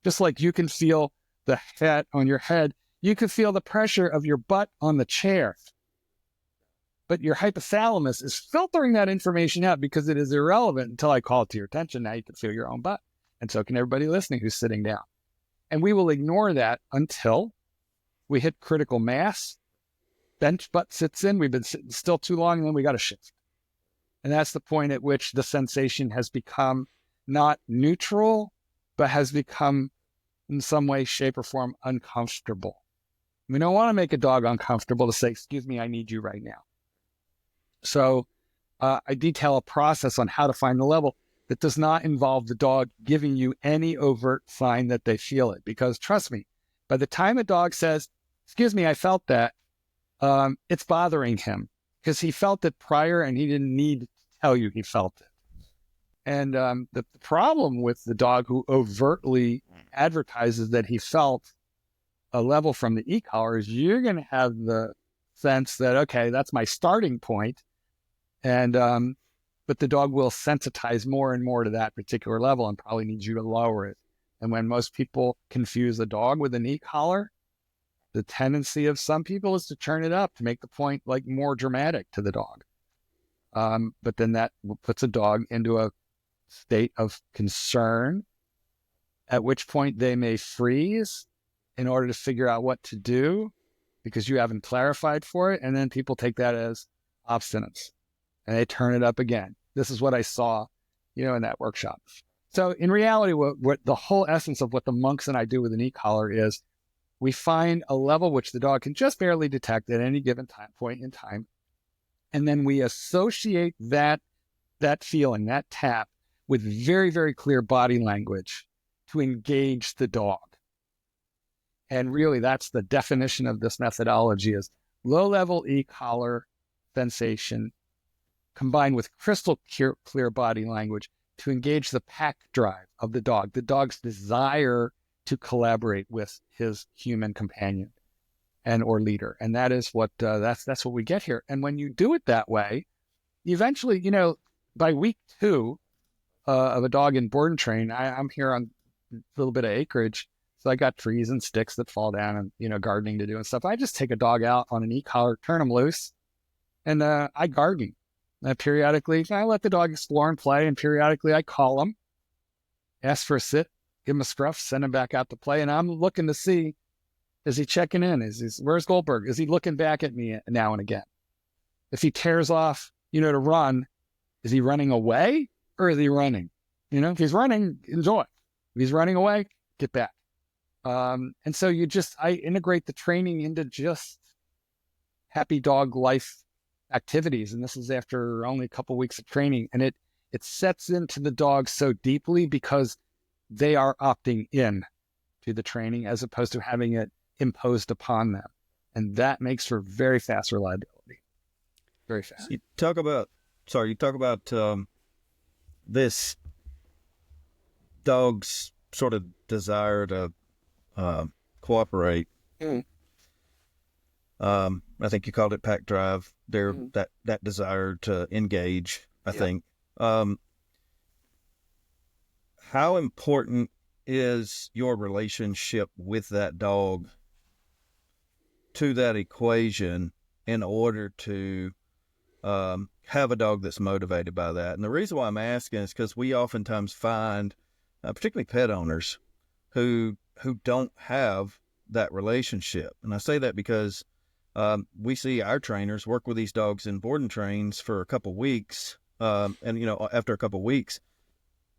Just like you can feel the fat on your head, you can feel the pressure of your butt on the chair. But your hypothalamus is filtering that information out because it is irrelevant until I call it to your attention. Now you can feel your own butt. And so can everybody listening who's sitting down. And we will ignore that until we hit critical mass. Bench butt sits in. We've been sitting still too long, and then we got to shift. And that's the point at which the sensation has become not neutral, but has become in some way, shape, or form uncomfortable. We don't want to make a dog uncomfortable to say, excuse me, I need you right now. So I detail a process on how to find the level that does not involve the dog giving you any overt sign that they feel it. Because trust me, by the time a dog says, excuse me, I felt that, it's bothering him because he felt it prior and he didn't need to tell you he felt it. And the problem with the dog who overtly advertises that he felt a level from the e-collar is you're going to have the sense that, okay, that's my starting point. And but the dog will sensitize more and more to that particular level and probably needs you to lower it. And when most people confuse a dog with an e-collar, the tendency of some people is to turn it up to make the point like more dramatic to the dog. But then that puts a dog into a state of concern, at which point they may freeze in order to figure out what to do because you haven't clarified for it. And then people take that as obstinance and they turn it up again. This is what I saw, in that workshop. So in reality, what the whole essence of what the monks and I do with an e-collar is we find a level which the dog can just barely detect at any given point in time. And then we associate that feeling, that tap, with very, very clear body language to engage the dog. And really, that's the definition of this methodology is low-level e-collar sensation combined with crystal clear body language to engage the pack drive of the dog's desire to collaborate with his human companion and or leader. And that is what that's what we get here. And when you do it that way, eventually, by week 2 of a dog in board and train, I'm here on a little bit of acreage. So I got trees and sticks that fall down and, gardening to do and stuff. I just take a dog out on an e-collar, turn him loose, and I garden. Periodically, I let the dog explore and play, and periodically I call him, ask for a sit, give him a scruff, send him back out to play. And I'm looking to see, is he checking in? Where's Goldberg? Is he looking back at me now and again? If he tears off, to run, is he running away or is he running? If he's running, enjoy. If he's running away, get back. And so I integrate the training into just happy dog life activities. And this is after only a couple of weeks of training. And it sets into the dog so deeply because they are opting in to the training as opposed to having it imposed upon them. And that makes for very fast reliability. Very fast. You talk about this dog's sort of desire to cooperate. I think you called it pack drive. That desire to engage, I think. How important is your relationship with that dog to that equation in order to have a dog that's motivated by that? And the reason why I'm asking is because we oftentimes find, particularly pet owners, who don't have that relationship. And I say that because we see our trainers work with these dogs in board and trains for a couple weeks. And, after a couple weeks,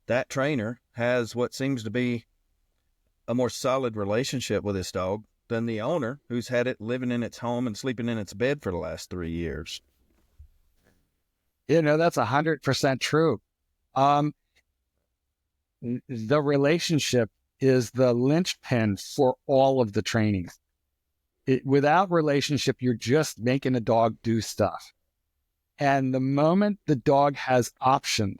that trainer has what seems to be a more solid relationship with this dog than the owner who's had it living in its home and sleeping in its bed for the last 3 years. That's 100% true. The relationship is the linchpin for all of the trainings. Without relationship, you're just making a dog do stuff. And the moment the dog has options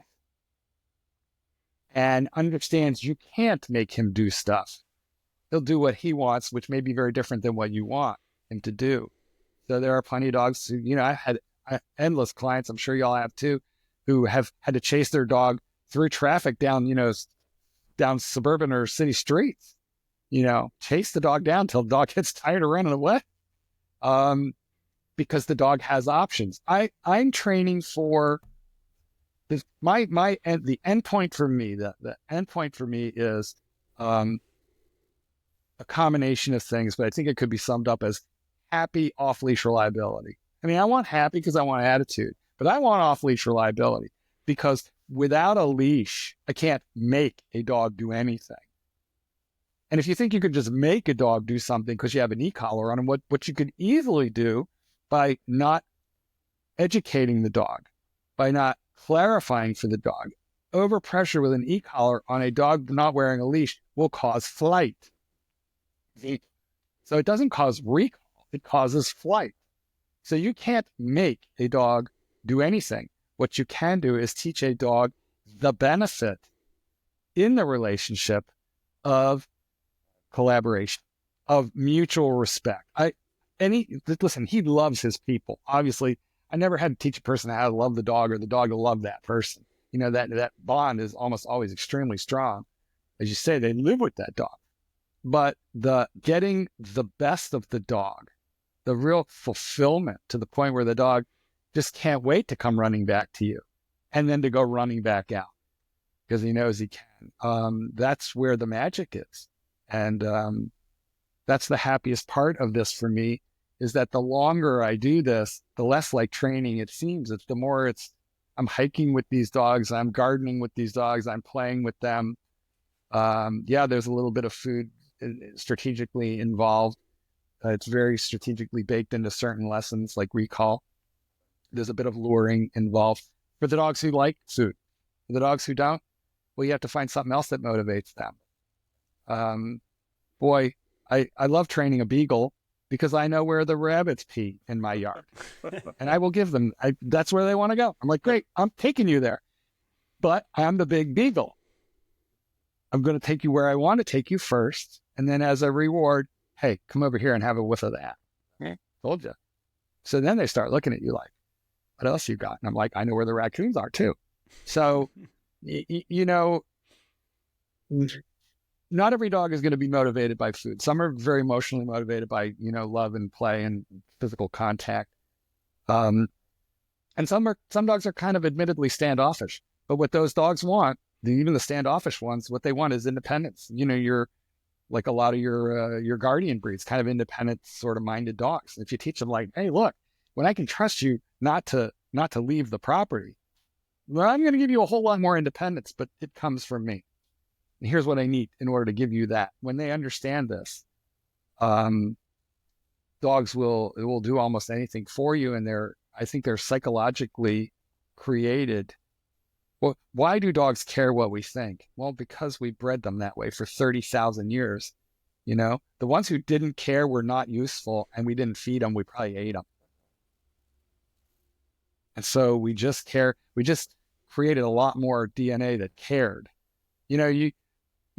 and understands you can't make him do stuff, he'll do what he wants, which may be very different than what you want him to do. So there are plenty of dogs who, I've had endless clients, I'm sure y'all have too, who have had to chase their dog through traffic down suburban or city streets. Chase the dog down till the dog gets tired of running away. Because the dog has options. I'm training for this. The end point for me, the end point for me is a combination of things, but I think it could be summed up as happy off-leash reliability. I want happy because I want attitude, but I want off-leash reliability because without a leash, I can't make a dog do anything. And if you think you could just make a dog do something because you have an e-collar on him, what you could easily do by not educating the dog, by not clarifying for the dog, overpressure with an e-collar on a dog not wearing a leash will cause flight. So it doesn't cause recall, it causes flight. So you can't make a dog do anything. What you can do is teach a dog the benefit in the relationship of collaboration, of mutual respect. Listen, he loves his people. Obviously, I never had to teach a person how to love the dog or the dog to love that person. That bond is almost always extremely strong. As you say, they live with that dog. but the getting the best of the dog, the real fulfillment to the point where the dog just can't wait to come running back to you and then to go running back out because he knows he can. That's where the magic is. And that's the happiest part of this for me, is that the longer I do this, the less like training it seems. It's the more I'm hiking with these dogs, I'm gardening with these dogs, I'm playing with them. There's a little bit of food strategically involved. It's very strategically baked into certain lessons like recall. There's a bit of luring involved for the dogs who like food. For the dogs who don't, well, you have to find something else that motivates them. I love training a beagle because I know where the rabbits pee in my yard. And I will give them, that's where they want to go. I'm like, great, I'm taking you there. But I'm the big beagle. I'm going to take you where I want to take you first. And then as a reward, hey, come over here and have a whiff of that. Told you. So then they start looking at you like, what else you got? And I'm like, I know where the raccoons are too. So, not every dog is going to be motivated by food. Some are very emotionally motivated by, love and play and physical contact. And some dogs are kind of admittedly standoffish. But what those dogs want, even the standoffish ones, what they want is independence. You're like a lot of your guardian breeds, kind of independent sort of minded dogs. If you teach them like, hey, look, when I can trust you not to leave the property, well, I'm going to give you a whole lot more independence, but it comes from me. And here's what I need in order to give you that. When they understand this, dogs will do almost anything for you. And I think they're psychologically created. Well, why do dogs care what we think? Well, because we bred them that way for 30,000 years. The ones who didn't care were not useful, and we didn't feed them. We probably ate them. And so we just created a lot more DNA that cared. You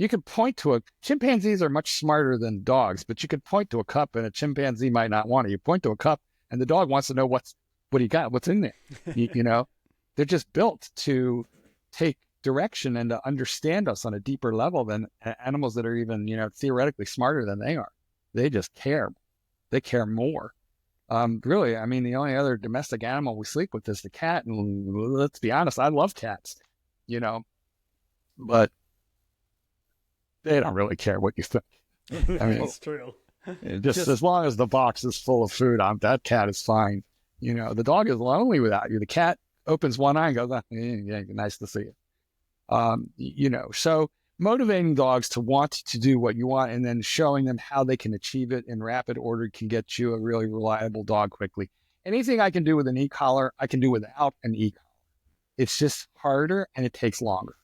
could point to chimpanzees are much smarter than dogs, but you could point to a cup and a chimpanzee might not want it. You point to a cup and the dog wants to know what you got, what's in there. They're just built to take direction and to understand us on a deeper level than animals that are even, theoretically smarter than they are. They just care. They care more. Really, I mean, the only other domestic animal we sleep with is the cat. And let's be honest, I love cats, but they don't really care what you think. I mean, that's true. Just as long as the box is full of food, that cat is fine. The dog is lonely without you. The cat opens one eye and goes, yeah, nice to see you. So motivating dogs to want to do what you want and then showing them how they can achieve it in rapid order can get you a really reliable dog quickly. Anything I can do with an e-collar, I can do without an e-collar. It's just harder and it takes longer.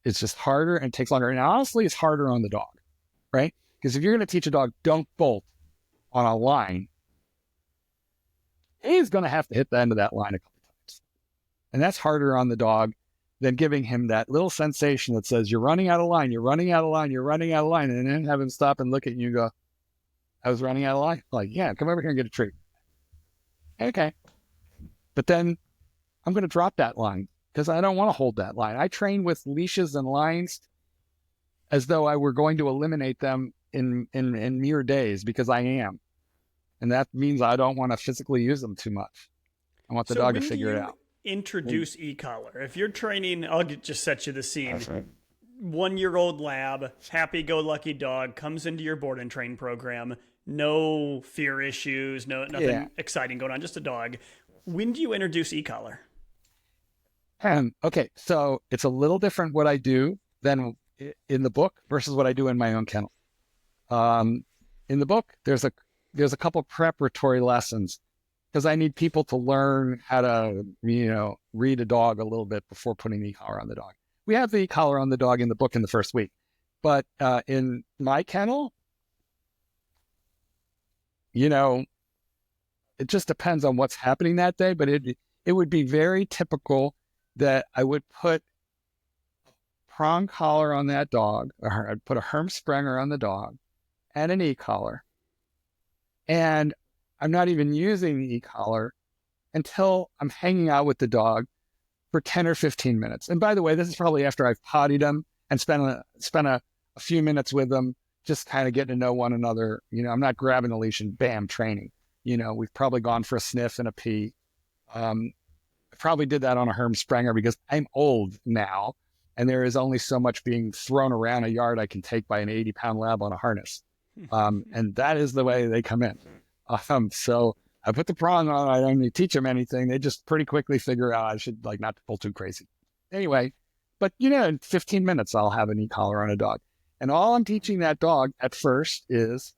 It's just harder and it takes longer. And honestly, it's harder on the dog, right? Because if you're going to teach a dog, don't bolt on a line, he's going to have to hit the end of that line a couple times. And that's harder on the dog than giving him that little sensation that says, you're running out of line, you're running out of line, you're running out of line. And then have him stop and look at you and go, I was running out of line? Like, yeah, come over here and get a treat. Okay. But then I'm going to drop that line because I don't want to hold that line. I train with leashes and lines as though I were going to eliminate them in mere days because I am. And that means I don't want to physically use them too much. I want the dog to figure it out. Introduce e-collar. If you're training, I'll just set you the scene. Right. 1-year-old lab, happy-go-lucky dog comes into your board and train program. No fear issues, nothing exciting going on, just a dog. When do you introduce e-collar? Okay, so it's a little different what I do than in the book versus what I do in my own kennel. In the book, there's a couple preparatory lessons because I need people to learn how to, read a dog a little bit before putting the e-collar on the dog. We have the e-collar on the dog in the book in the first week, but in my kennel, it just depends on what's happening that day, but it would be very typical that I would put a prong collar on that dog, or I'd put a Hermsprenger on the dog and an e-collar. And I'm not even using the e-collar until I'm hanging out with the dog for 10 or 15 minutes. And by the way, this is probably after I've pottied him and spent a a few minutes with them, just kind of getting to know one another. I'm not grabbing a leash and bam, training. We've probably gone for a sniff and a pee. I probably did that on a Herm Sprenger because I'm old now and there is only so much being thrown around a yard I can take by an 80-pound lab on a harness. And that is the way they come in. So I put the prong on. I don't need to teach them anything. They just pretty quickly figure out I should not pull too crazy. Anyway, but in 15 minutes, I'll have an e-collar on a dog. And all I'm teaching that dog at first is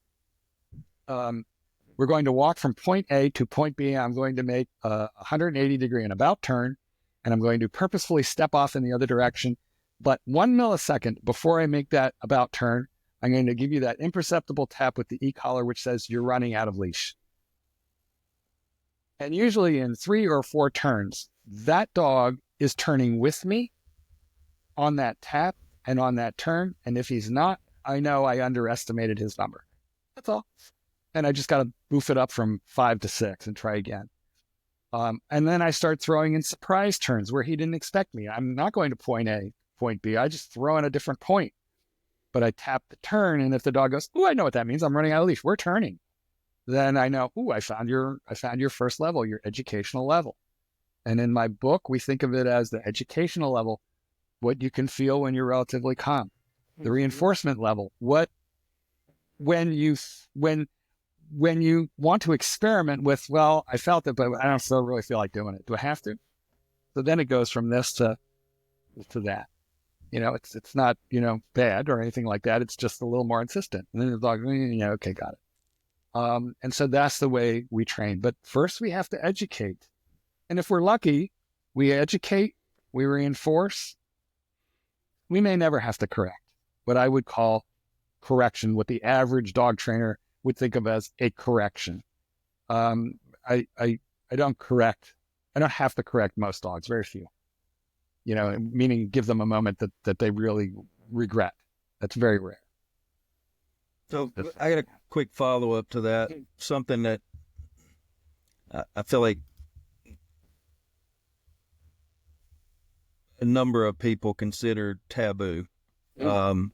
we're going to walk from point A to point B. I'm going to make a 180-degree and about turn, and I'm going to purposefully step off in the other direction. But 1 millisecond before I make that about turn, I'm going to give you that imperceptible tap with the e-collar, which says you're running out of leash. And usually in 3 or 4 turns, that dog is turning with me on that tap and on that turn. And if he's not, I know I underestimated his number. That's all. And I just got to boof it up from 5 to 6 and try again. And then I start throwing in surprise turns where he didn't expect me. I'm not going to point A, point B. I just throw in a different point. But I tap the turn, and if the dog goes, "Ooh, I know what that means. I'm running out of leash. We're turning." Then I know, "Ooh, I found your first level, your educational level." And in my book, we think of it as the educational level, what you can feel when you're relatively calm. The reinforcement level, when you want to experiment with, well, I felt it, but I don't still really feel like doing it. Do I have to? So then it goes from this to that. It's not, bad or anything like that. It's just a little more insistent. And then the dog, okay, got it. And so that's the way we train. But first we have to educate. And if we're lucky, we educate, we reinforce. We may never have to correct what I would call correction, what the average dog trainer would think of as a correction. I don't correct. I don't have to correct most dogs, very few. Meaning give them a moment that they really regret. That's very rare. So I got a quick follow-up to that. Something that I feel like a number of people consider taboo. And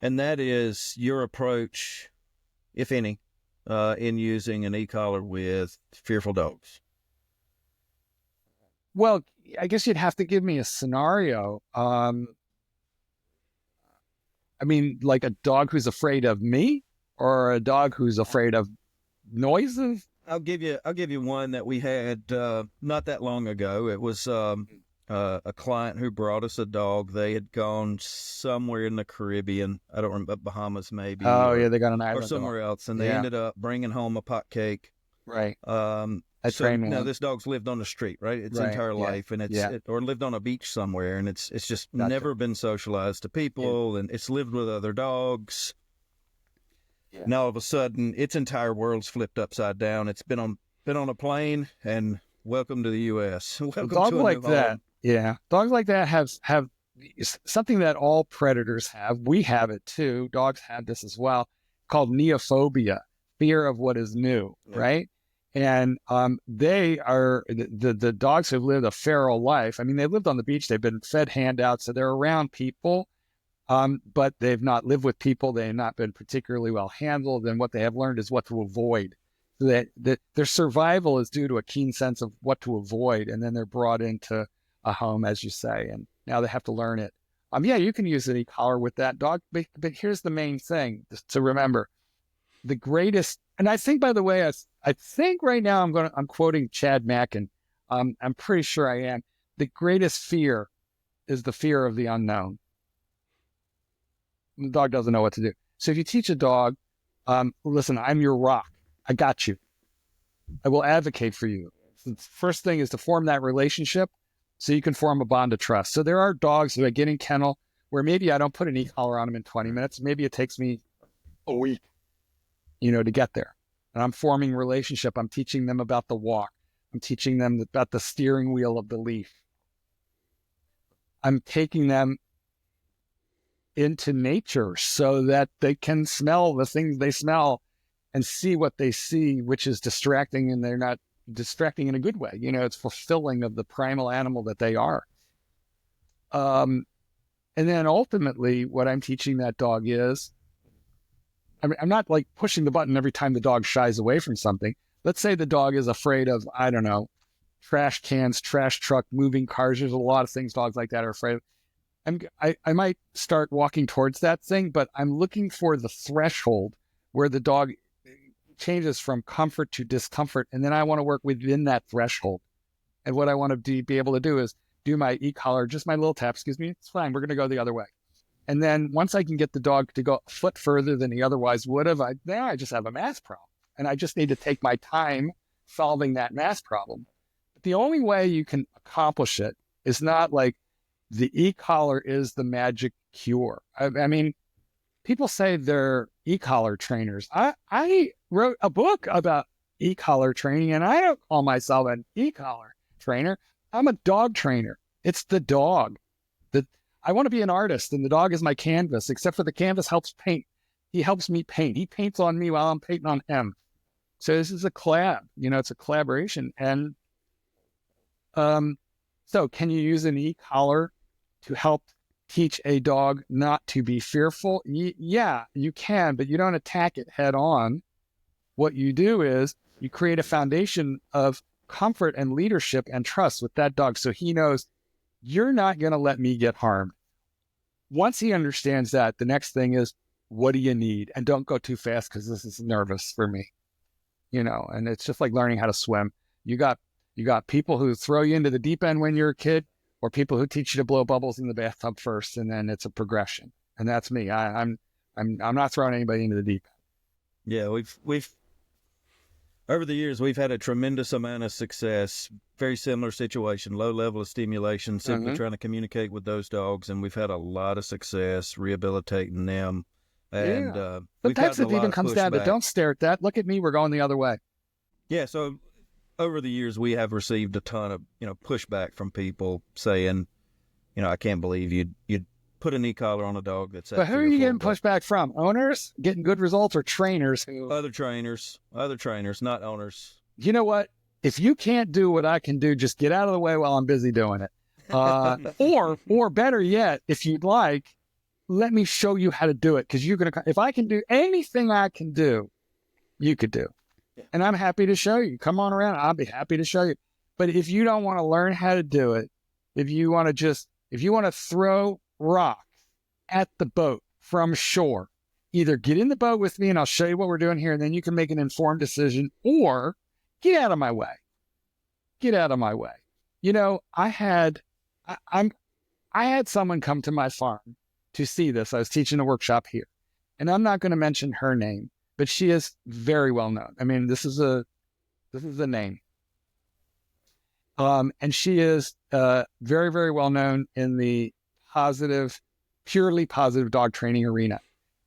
that is your approach, if any, in using an e-collar with fearful dogs. Well, I guess you'd have to give me a scenario. Like a dog who's afraid of me, or a dog who's afraid of noises. I'll give you one that we had not that long ago. It was a client who brought us a dog. They had gone somewhere in the Caribbean. I don't remember, Bahamas maybe. Oh, yeah, they got an island. Or somewhere else. And they ended up bringing home a pot cake. Right. Now this dog's lived on the street, right? Its entire life. And or lived on a beach somewhere. And it's just never been socialized to people. And it's lived with other dogs. Yeah. Now all of a sudden, its entire world's flipped upside down. It's been on a plane, and welcome to the U.S. Welcome dog to a like new that. home. Yeah, dogs like that have something that all predators have. We have it too. Dogs have this as well, called neophobia, fear of what is new, right? And they are the dogs have lived a feral life. I mean, they lived on the beach. They've been fed handouts, so they're around people. But they've not lived with people. They have not been particularly well handled. And what they have learned is what to avoid. So that their survival is due to a keen sense of what to avoid. And then they're brought into a home, as you say, and now they have to learn it. You can use an e-collar with that dog. But here's the main thing to remember. The greatest, and I think, by the way, I think right now I'm quoting Chad Mackin. I'm pretty sure I am. The greatest fear is the fear of the unknown. The dog doesn't know what to do. So if you teach a dog, listen, I'm your rock. I got you. I will advocate for you. The first thing is to form that relationship so you can form a bond of trust. So there are dogs that I get in kennel where maybe I don't put an e-collar on them in 20 minutes. Maybe it takes me a week, to get there. And I'm forming relationship. I'm teaching them about the walk. I'm teaching them about the steering wheel of the leaf. I'm taking them into nature so that they can smell the things they smell and see what they see, which is distracting, and they're not distracting in a good way. It's fulfilling of the primal animal that they are. And then ultimately what I'm teaching that dog is, I mean, I'm not like pushing the button every time the dog shies away from something. Let's say the dog is afraid of, I don't know, trash cans, trash truck, moving cars. There's a lot of things dogs like that are afraid of. I might start walking towards that thing, but I'm looking for the threshold where the dog changes from comfort to discomfort. And then I want to work within that threshold. And what I want to be able to do is do my e-collar, just my little tap, excuse me, it's fine, we're going to go the other way. And then once I can get the dog to go a foot further than he otherwise would have, now I just have a math problem. And I just need to take my time solving that math problem. But the only way you can accomplish it is not like the e-collar is the magic cure. I mean, people say they're e-collar trainers. I wrote a book about e-collar training, and I don't call myself an e-collar trainer. I'm a dog trainer. It's the dog. I want to be an artist, and the dog is my canvas, except for the canvas helps paint. He helps me paint. He paints on me while I'm painting on him. So this is a collab. It's a collaboration. And so can you use an e-collar to help teach a dog not to be fearful? Yeah, you can, but you don't attack it head on. What you do is you create a foundation of comfort and leadership and trust with that dog, so he knows you're not going to let me get harmed. Once he understands that, the next thing is, what do you need? And don't go too fast because this is nervous for me. And it's just like learning how to swim. You got people who throw you into the deep end when you're a kid, or people who teach you to blow bubbles in the bathtub first, and then it's a progression. And that's me. I'm not throwing anybody into the deep end. Yeah, we've over the years, we've had a tremendous amount of success, very similar situation, low level of stimulation, simply trying to communicate with those dogs. And we've had a lot of success rehabilitating them. And sometimes it even comes down to, don't stare at that. Look at me. We're going the other way. Yeah. So over the years, we have received a ton of, pushback from people saying, I can't believe you'd put an e-collar on a dog that's. But who are you getting pushback from? Owners getting good results, or trainers who? Other trainers, not owners. You know what? If you can't do what I can do, just get out of the way while I'm busy doing it. Or better yet, if you'd like, let me show you how to do it. Because if I can do anything I can do, you could do. Yeah. And I'm happy to show you. Come on around. I'll be happy to show you. But if you don't want to learn how to do it, if you want to throw rocks at the boat from shore, either get in the boat with me and I'll show you what we're doing here, and then you can make an informed decision, or get out of my way. Get out of my way. I had someone come to my farm to see this. I was teaching a workshop here, and I'm not going to mention her name, but she is very well known. I mean, this is a name. And she is very, very well known in the purely positive dog training arena.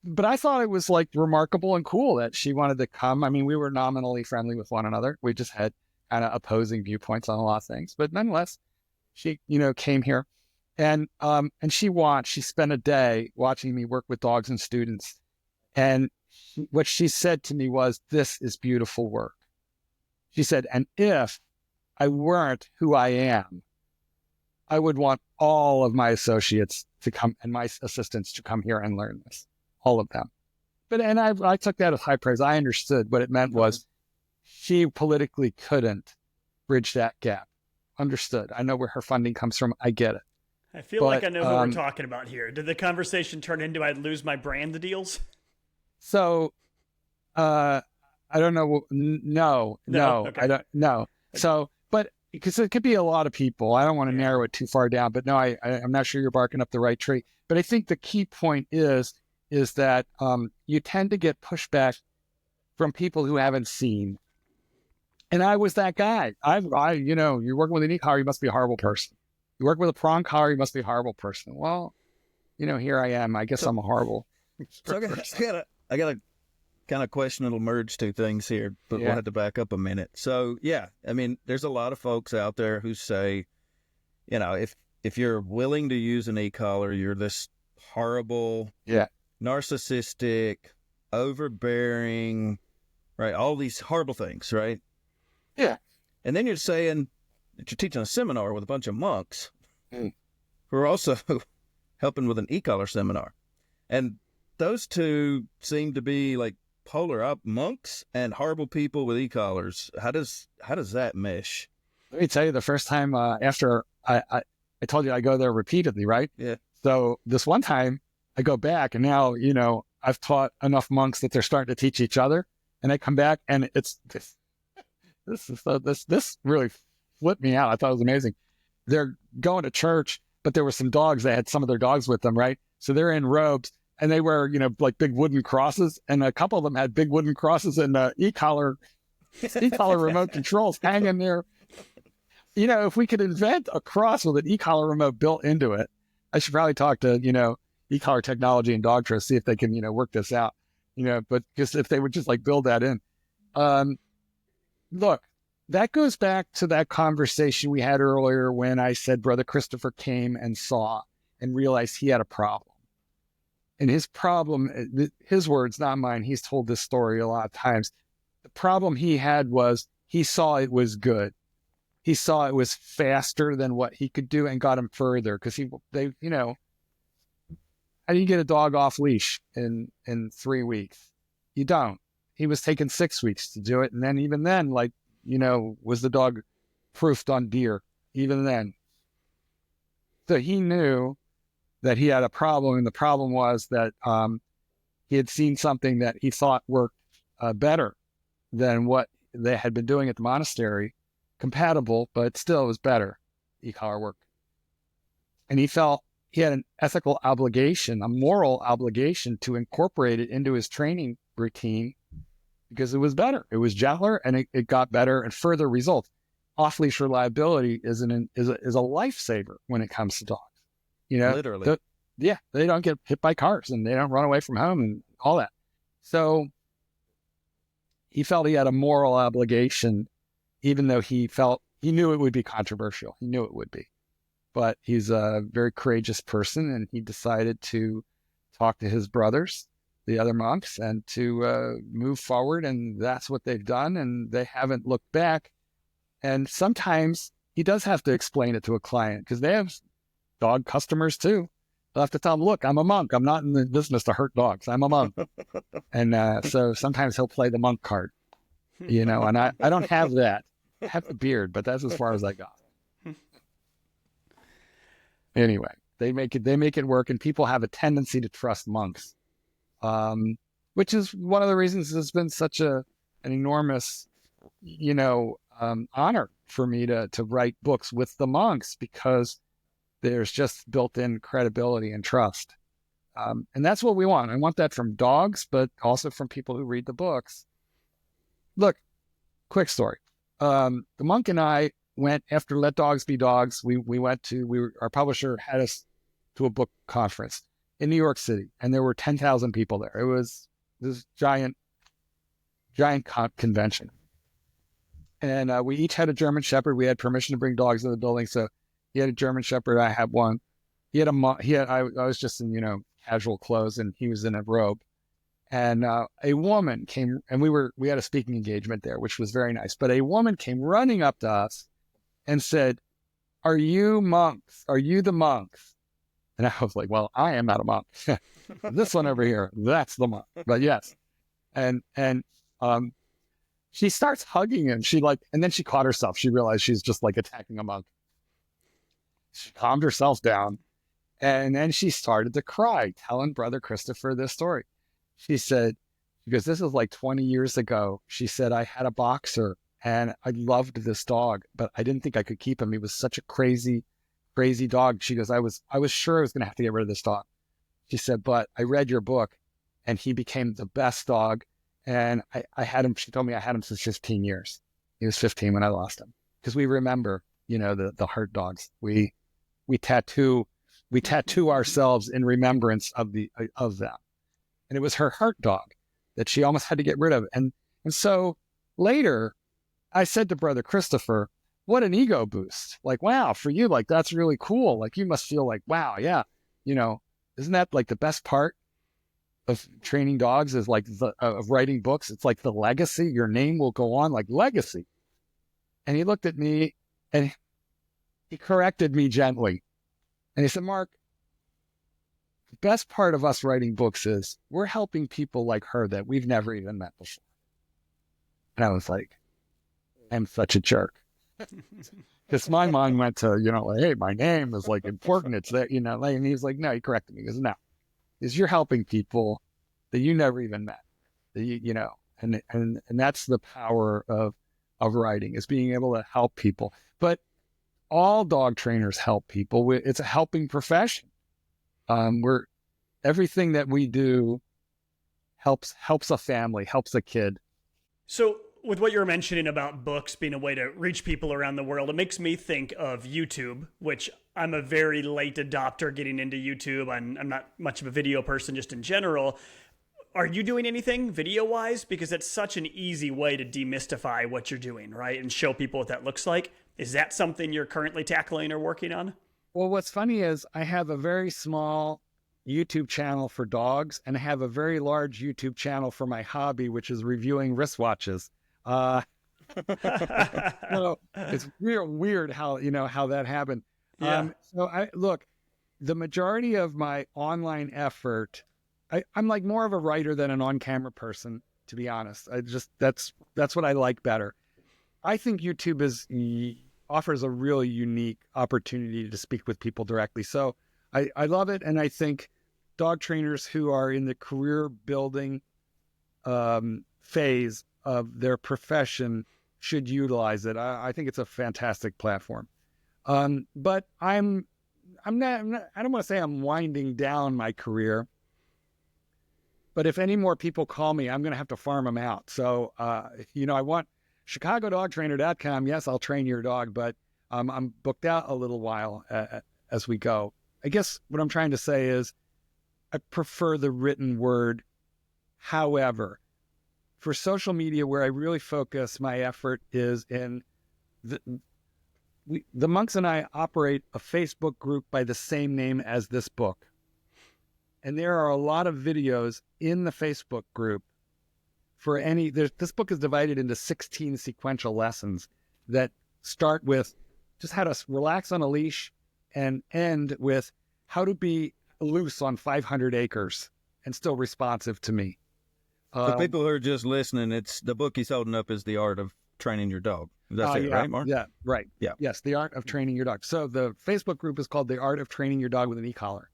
But I thought it was like remarkable and cool that she wanted to come. I mean, we were nominally friendly with one another. We just had kind of opposing viewpoints on a lot of things, but nonetheless, she, came here, and she spent a day watching me work with dogs and students. And what she said to me was, "This is beautiful work." She said, "And if I weren't who I am, I would want all of my associates to come and my assistants to come here and learn this, all of them." And I took that as high praise. I understood what it meant was she politically couldn't bridge that gap. Understood. I know where her funding comes from. I get it. I feel like I know who we're talking about here. Did the conversation turn into I'd lose my brand deals? So, I don't know. No, okay. I don't know. So, but because it could be a lot of people, I don't want to narrow it too far down, but no, I'm not sure you're barking up the right tree. But I think the key point is that you tend to get pushback from people who haven't seen. And I was that guy. You're working with an e-collar, you must be a horrible person. You work with a prong collar, you must be a horrible person. Well, here I am. I guess I'm a horrible person. I got a kind of question that'll merge two things here, but we'll have to back up a minute. So, I mean, there's a lot of folks out there who say, if you're willing to use an e-collar, you're this horrible, narcissistic, overbearing, right? All these horrible things, right? Yeah. And then you're saying that you're teaching a seminar with a bunch of monks who also helping with an e-collar seminar. And those two seem to be like polar up, monks and horrible people with e-collars. How does that mesh? Let me tell you, the first time after I told you I go there repeatedly, right? Yeah. So this one time I go back, and now, I've taught enough monks that they're starting to teach each other. And I come back, and it's this really flipped me out. I thought it was amazing. They're going to church, but there were some dogs. They had some of their dogs with them, right? So they're in robes, and they wear, like big wooden crosses. And a couple of them had big wooden crosses and e-collar remote controls hanging there. If we could invent a cross with an e-collar remote built into it, I should probably talk to, e-collar technology and dog trust, see if they can, work this out, but just if they would just like build that in. Look, that goes back to that conversation we had earlier when I said Brother Christopher came and saw and realized he had a problem. And his problem, his words, not mine, he's told this story a lot of times. The problem he had was he saw it was good. He saw it was faster than what he could do and got him further because how do you get a dog off leash in 3 weeks? You don't. He was taking 6 weeks to do it. And then even then, was the dog proofed on deer? Even then. So he knew that he had a problem. And the problem was that he had seen something that he thought worked better than what they had been doing at the monastery. Compatible, but still it was better, e-collar work. And he felt he had an ethical obligation, a moral obligation to incorporate it into his training routine because it was better. It was gentler and it got better and further results. Off-leash reliability is a lifesaver when it comes to dogs. Literally. They don't get hit by cars and they don't run away from home and all that. So he felt he had a moral obligation, even though he knew it would be controversial. He knew it would be. But he's a very courageous person, and he decided to talk to his brothers, the other monks, and to move forward, and that's what they've done, and they haven't looked back. And sometimes he does have to explain it to a client, because they have dog customers too. They'll have to tell him, look, I'm a monk. I'm not in the business to hurt dogs. I'm a monk. And so sometimes he'll play the monk card, and I don't have that. I have the beard, but that's as far as I got. Anyway, they make it work, and people have a tendency to trust monks, which is one of the reasons it's been such an enormous, honor for me to write books with the monks, because there's just built-in credibility and trust. And that's what we want. I want that from dogs, but also from people who read the books. Look, quick story. The monk and I went, after Let Dogs Be Dogs, our publisher had us to a book conference in New York City, and there were 10,000 people there. It was this giant convention. And we each had a German Shepherd. We had permission to bring dogs in the building. So he had a German Shepherd. I had one. I was just in, casual clothes, and he was in a robe. And a woman came, and we had a speaking engagement there, which was very nice. But a woman came running up to us and said, "Are you monks? Are you the monks?" And I was like, "Well, I am not a monk. This one over here, that's the monk." But yes. And she starts hugging him. And then she caught herself. She realized she's just like attacking a monk. She calmed herself down. And then she started to cry, telling Brother Christopher this story. She said, because this was like 20 years ago, she said, I had a boxer and I loved this dog, but I didn't think I could keep him. He was such a crazy, crazy dog. She goes, I was sure I was going to have to get rid of this dog. She said, but I read your book and he became the best dog. And I had him, she told me I had him since 15 years. He was 15 when I lost him. Because we remember, the hurt dogs. We tattoo ourselves in remembrance of them. And it was her hurt dog that she almost had to get rid of. And so later I said to Brother Christopher, what an ego boost. Like, wow, for you, like, that's really cool. Like, you must feel like, wow, yeah. Isn't that like the best part of training dogs is like of writing books? It's like the legacy. Your name will go on, like legacy. And he looked at me and he corrected me gently. And he said, Mark, the best part of us writing books is we're helping people like her that we've never even met before. And I was like, I'm such a jerk. Because my mind went to, like, hey, my name is like important. It's that, and he was like, no, he corrected me. He goes, no, is you're helping people that you never even met, that and that's the power of writing, is being able to help people. But all dog trainers help people. It's a helping profession. Everything that we do helps a family, helps a kid. So with what you're mentioning about books being a way to reach people around the world, it makes me think of YouTube, which I'm a very late adopter getting into YouTube. I'm not much of a video person just in general. Are you doing anything video-wise? Because it's such an easy way to demystify what you're doing, right? And show people what that looks like. Is that something you're currently tackling or working on? Well, what's funny is I have a very small YouTube channel for dogs, and I have a very large YouTube channel for my hobby, which is reviewing wristwatches. It's real weird how that happened. Yeah. Look, the majority of my online effort, I'm like more of a writer than an on-camera person, to be honest. That's what I like better. I think YouTube offers a really unique opportunity to speak with people directly. So I love it, and I think dog trainers who are in the career building phase of their profession should utilize it. I think it's a fantastic platform. But I don't want to say I'm winding down my career, but if any more people call me, I'm going to have to farm them out. So, I want ChicagoDogTrainer.com. Yes, I'll train your dog, but I'm booked out a little while as we go. I guess what I'm trying to say is I prefer the written word. However, for social media, where I really focus my effort is in the monks and I operate a Facebook group by the same name as this book. And there are a lot of videos in the Facebook group this book is divided into 16 sequential lessons that start with just how to relax on a leash and end with how to be loose on 500 acres and still responsive to me. For people who are just listening, it's the book he's holding up is The Art of Training Your Dog. That's it, right, Mark? Yeah, right. Yeah. Yes, The Art of Training Your Dog. So the Facebook group is called The Art of Training Your Dog with an E-Collar.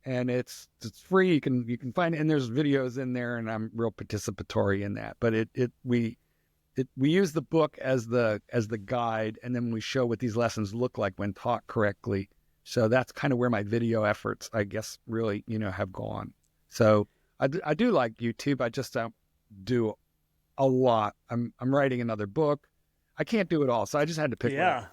And it's free. You can find it, and there's videos in there, and I'm real participatory in that. But we use the book as the guide, and then we show what these lessons look like when taught correctly. So that's kind of where my video efforts, I guess, really have gone. So I do like YouTube. I just don't do a lot. I'm writing another book. I can't do it all, so I just had to pick one.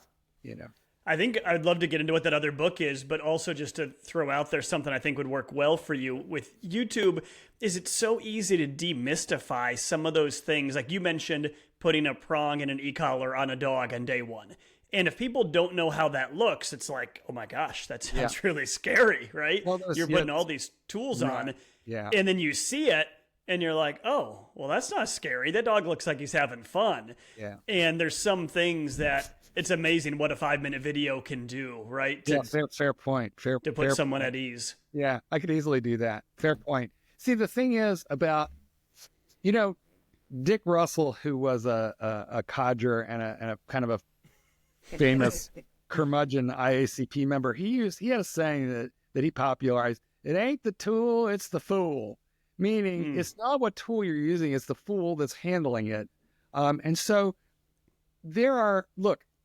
I think I'd love to get into what that other book is, but also just to throw out there something I think would work well for you with YouTube is it's so easy to demystify some of those things. Like you mentioned, putting a prong and an e-collar on a dog on day one. And if people don't know how that looks, it's like, oh my gosh, that sounds really scary, right? Well, you're putting all these tools on, and then you see it, and you're like, oh, well, that's not scary. That dog looks like he's having fun. Yeah. And there's some things that it's amazing what a 5-minute video can do, right? Fair point. To put someone at ease. Yeah, I could easily do that. Fair point. See, the thing is about, Dick Russell, who was a codger and a kind of a famous curmudgeon IACP member, he had a saying that he popularized. It ain't the tool, it's the fool. Meaning it's not what tool you're using, it's the fool that's handling it. And so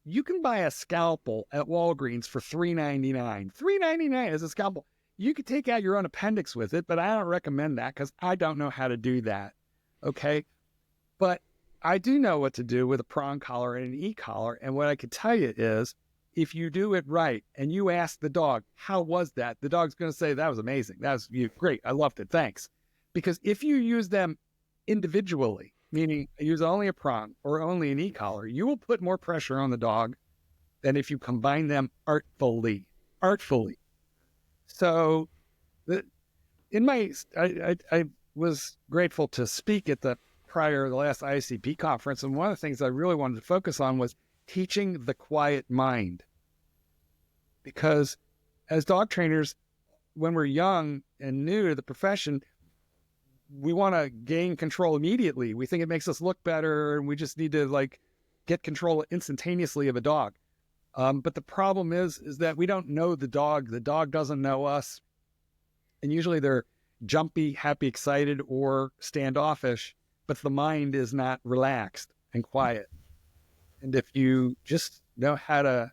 you can buy a scalpel at Walgreens for $3.99. $3.99 is a scalpel. You could take out your own appendix with it, but I don't recommend that because I don't know how to do that. Okay? But I do know what to do with a prong collar and an e-collar. And what I could tell you is if you do it right and you ask the dog, how was that? The dog's going to say, that was amazing. That was great. I loved it. Thanks. Because if you use them individually, meaning use only a prong or only an e-collar, you will put more pressure on the dog than if you combine them artfully. So I was grateful to speak at the last ICP conference. And one of the things I really wanted to focus on was teaching the quiet mind. Because as dog trainers, when we're young and new to the profession, we want to gain control immediately. We think it makes us look better, and we just need to like get control instantaneously of a dog. But the problem is that we don't know the dog. The dog doesn't know us. And usually they're jumpy, happy, excited, or standoffish, but the mind is not relaxed and quiet. And if you just know how to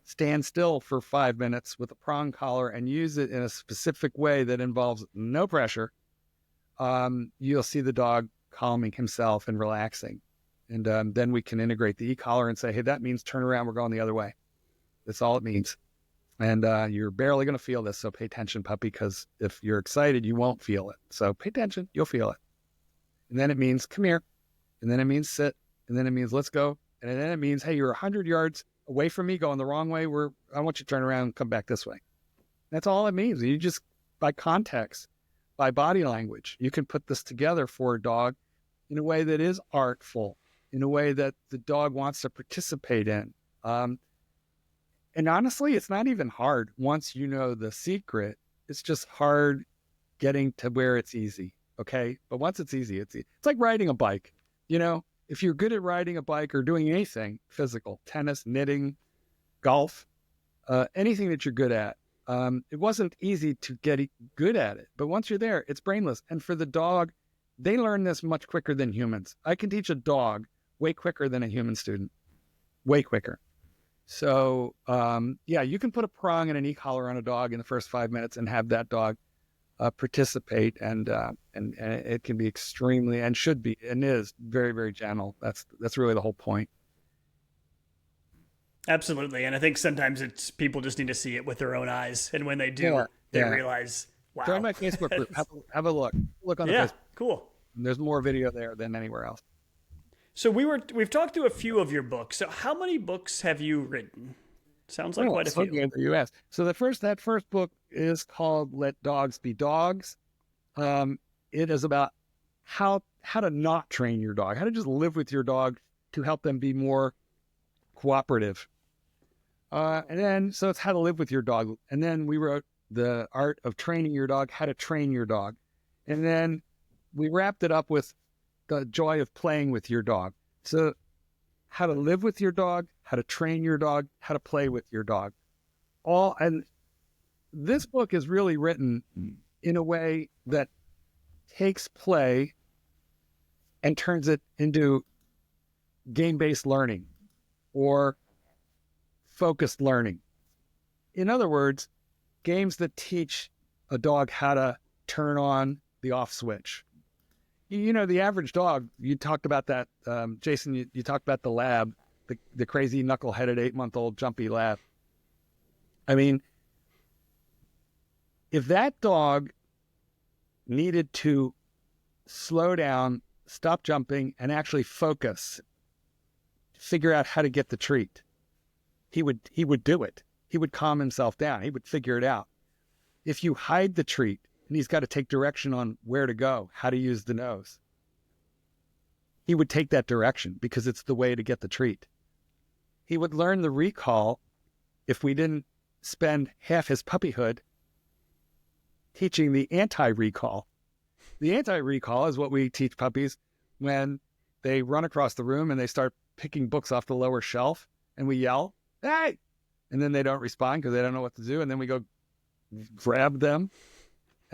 stand still for 5 minutes with a prong collar and use it in a specific way that involves no pressure, you'll see the dog calming himself and relaxing. And then we can integrate the e-collar and say, hey, that means turn around, we're going the other way. That's all it means. And you're barely going to feel this, so pay attention, puppy, because if you're excited, you won't feel it. So pay attention, you'll feel it. And then it means, come here. And then it means sit. And then it means, let's go. And then it means, hey, you're 100 yards away from me, going the wrong way. I want you to turn around and come back this way. That's all it means. You just, by context, by body language, you can put this together for a dog in a way that is artful, in a way that the dog wants to participate in. And honestly, it's not even hard once you know the secret. It's just hard getting to where it's easy, okay? But once it's easy, it's like riding a bike. You know, if you're good at riding a bike or doing anything physical, tennis, knitting, golf, anything that you're good at, it wasn't easy to get good at it. But once you're there, it's brainless. And for the dog, they learn this much quicker than humans. I can teach a dog way quicker than a human student, way quicker. So, yeah, you can put a prong and an e-collar on a dog in the first 5 minutes and have that dog participate, and it can be extremely, and should be, and is very, very gentle. That's really the whole point. Absolutely, and I think sometimes it's people just need to see it with their own eyes, and when they do, they realize, wow. Join my Facebook group. Have a look. Look on the Facebook. Cool. There's more video there than anywhere else. So we've talked to a few of your books. So how many books have you written? Sounds like quite a few. You asked. So that first book is called Let Dogs Be Dogs. It is about how to not train your dog, how to just live with your dog to help them be more cooperative. And then, so it's how to live with your dog. And then we wrote The Art of Training Your Dog, how to train your dog. And then we wrapped it up with The Joy of Playing with Your Dog. So how to live with your dog, how to train your dog, how to play with your dog. And this book is really written in a way that takes play and turns it into game-based learning or focused learning. In other words, games that teach a dog how to turn on the off switch. You know, the average dog, you talked about that, Jason, you talked about the lab, the crazy knuckle-headed 8-month-old jumpy lab. I mean, if that dog needed to slow down, stop jumping, and actually focus, figure out how to get the treat, he would do it. He would calm himself down. He would figure it out. If you hide the treat, and he's got to take direction on where to go, how to use the nose, he would take that direction because it's the way to get the treat. He would learn the recall if we didn't spend half his puppyhood teaching the anti-recall. The anti-recall is what we teach puppies when they run across the room and they start picking books off the lower shelf and we yell, hey! And then they don't respond because they don't know what to do. And then we go grab them.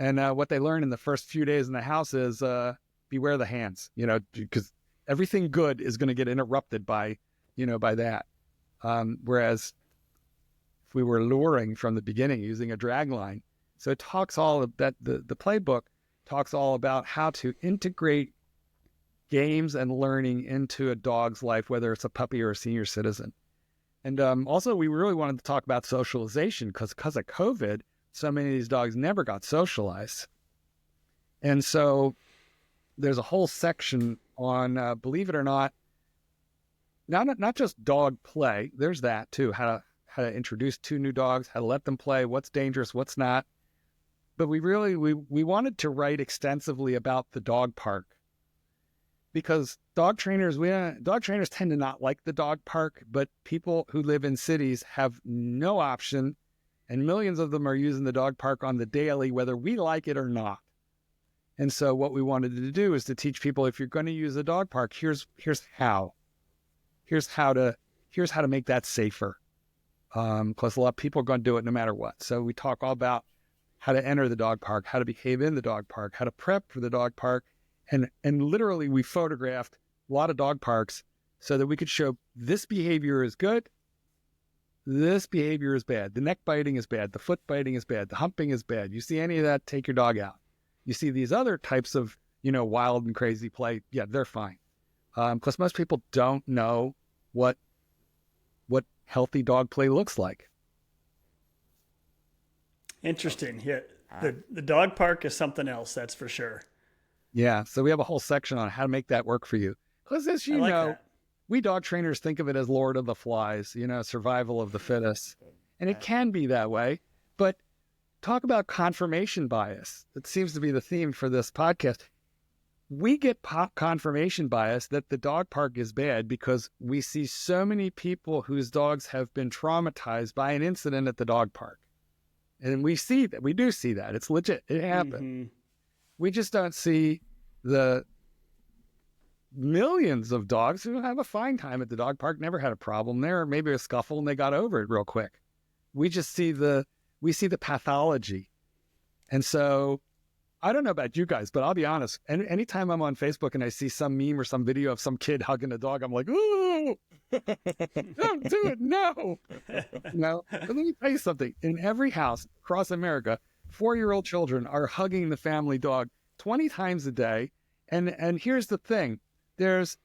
And what they learn in the first few days in the house is beware the hands, you know, because everything good is going to get interrupted by that. Whereas if we were luring from the beginning using a drag line. So it talks all about, the playbook talks all about how to integrate games and learning into a dog's life, whether it's a puppy or a senior citizen. And also we really wanted to talk about socialization because of COVID, so many of these dogs never got socialized. And so there's a whole section on, believe it or not just dog play. There's that too, how to introduce 2 new dogs, how to let them play, what's dangerous, what's not. But we wanted to write extensively about the dog park because dog trainers tend to not like the dog park, but people who live in cities have no option and millions of them are using the dog park on the daily, whether we like it or not. And so what we wanted to do is to teach people, if you're going to use a dog park, here's how to make that safer. Because a lot of people are going to do it no matter what. So we talk all about how to enter the dog park, how to behave in the dog park, how to prep for the dog park. And literally we photographed a lot of dog parks so that we could show this behavior is good, this behavior is bad. The neck biting is bad. The foot biting is bad. The humping is bad. You see any of that, take your dog out. You see these other types of, wild and crazy play, yeah, they're fine. Because most people don't know what healthy dog play looks like. Interesting. Yeah, the dog park is something else, that's for sure. Yeah, so we have a whole section on how to make that work for you. Because as you know, that. We dog trainers think of it as Lord of the Flies, survival of the fittest. And it can be that way. But talk about confirmation bias. That seems to be the theme for this podcast. We get confirmation bias that the dog park is bad because we see so many people whose dogs have been traumatized by an incident at the dog park. And we see that. We do see that. It's legit. It happened. Mm-hmm. We just don't see the millions of dogs who have a fine time at the dog park, never had a problem there, or maybe a scuffle, and they got over it real quick. We just see the pathology. And so I don't know about you guys, but I'll be honest. Anytime I'm on Facebook and I see some meme or some video of some kid hugging a dog, I'm like, ooh, don't do it. No. No. But let me tell you something. In every house across America, 4-year-old children are hugging the family dog 20 times a day. And here's the thing. There's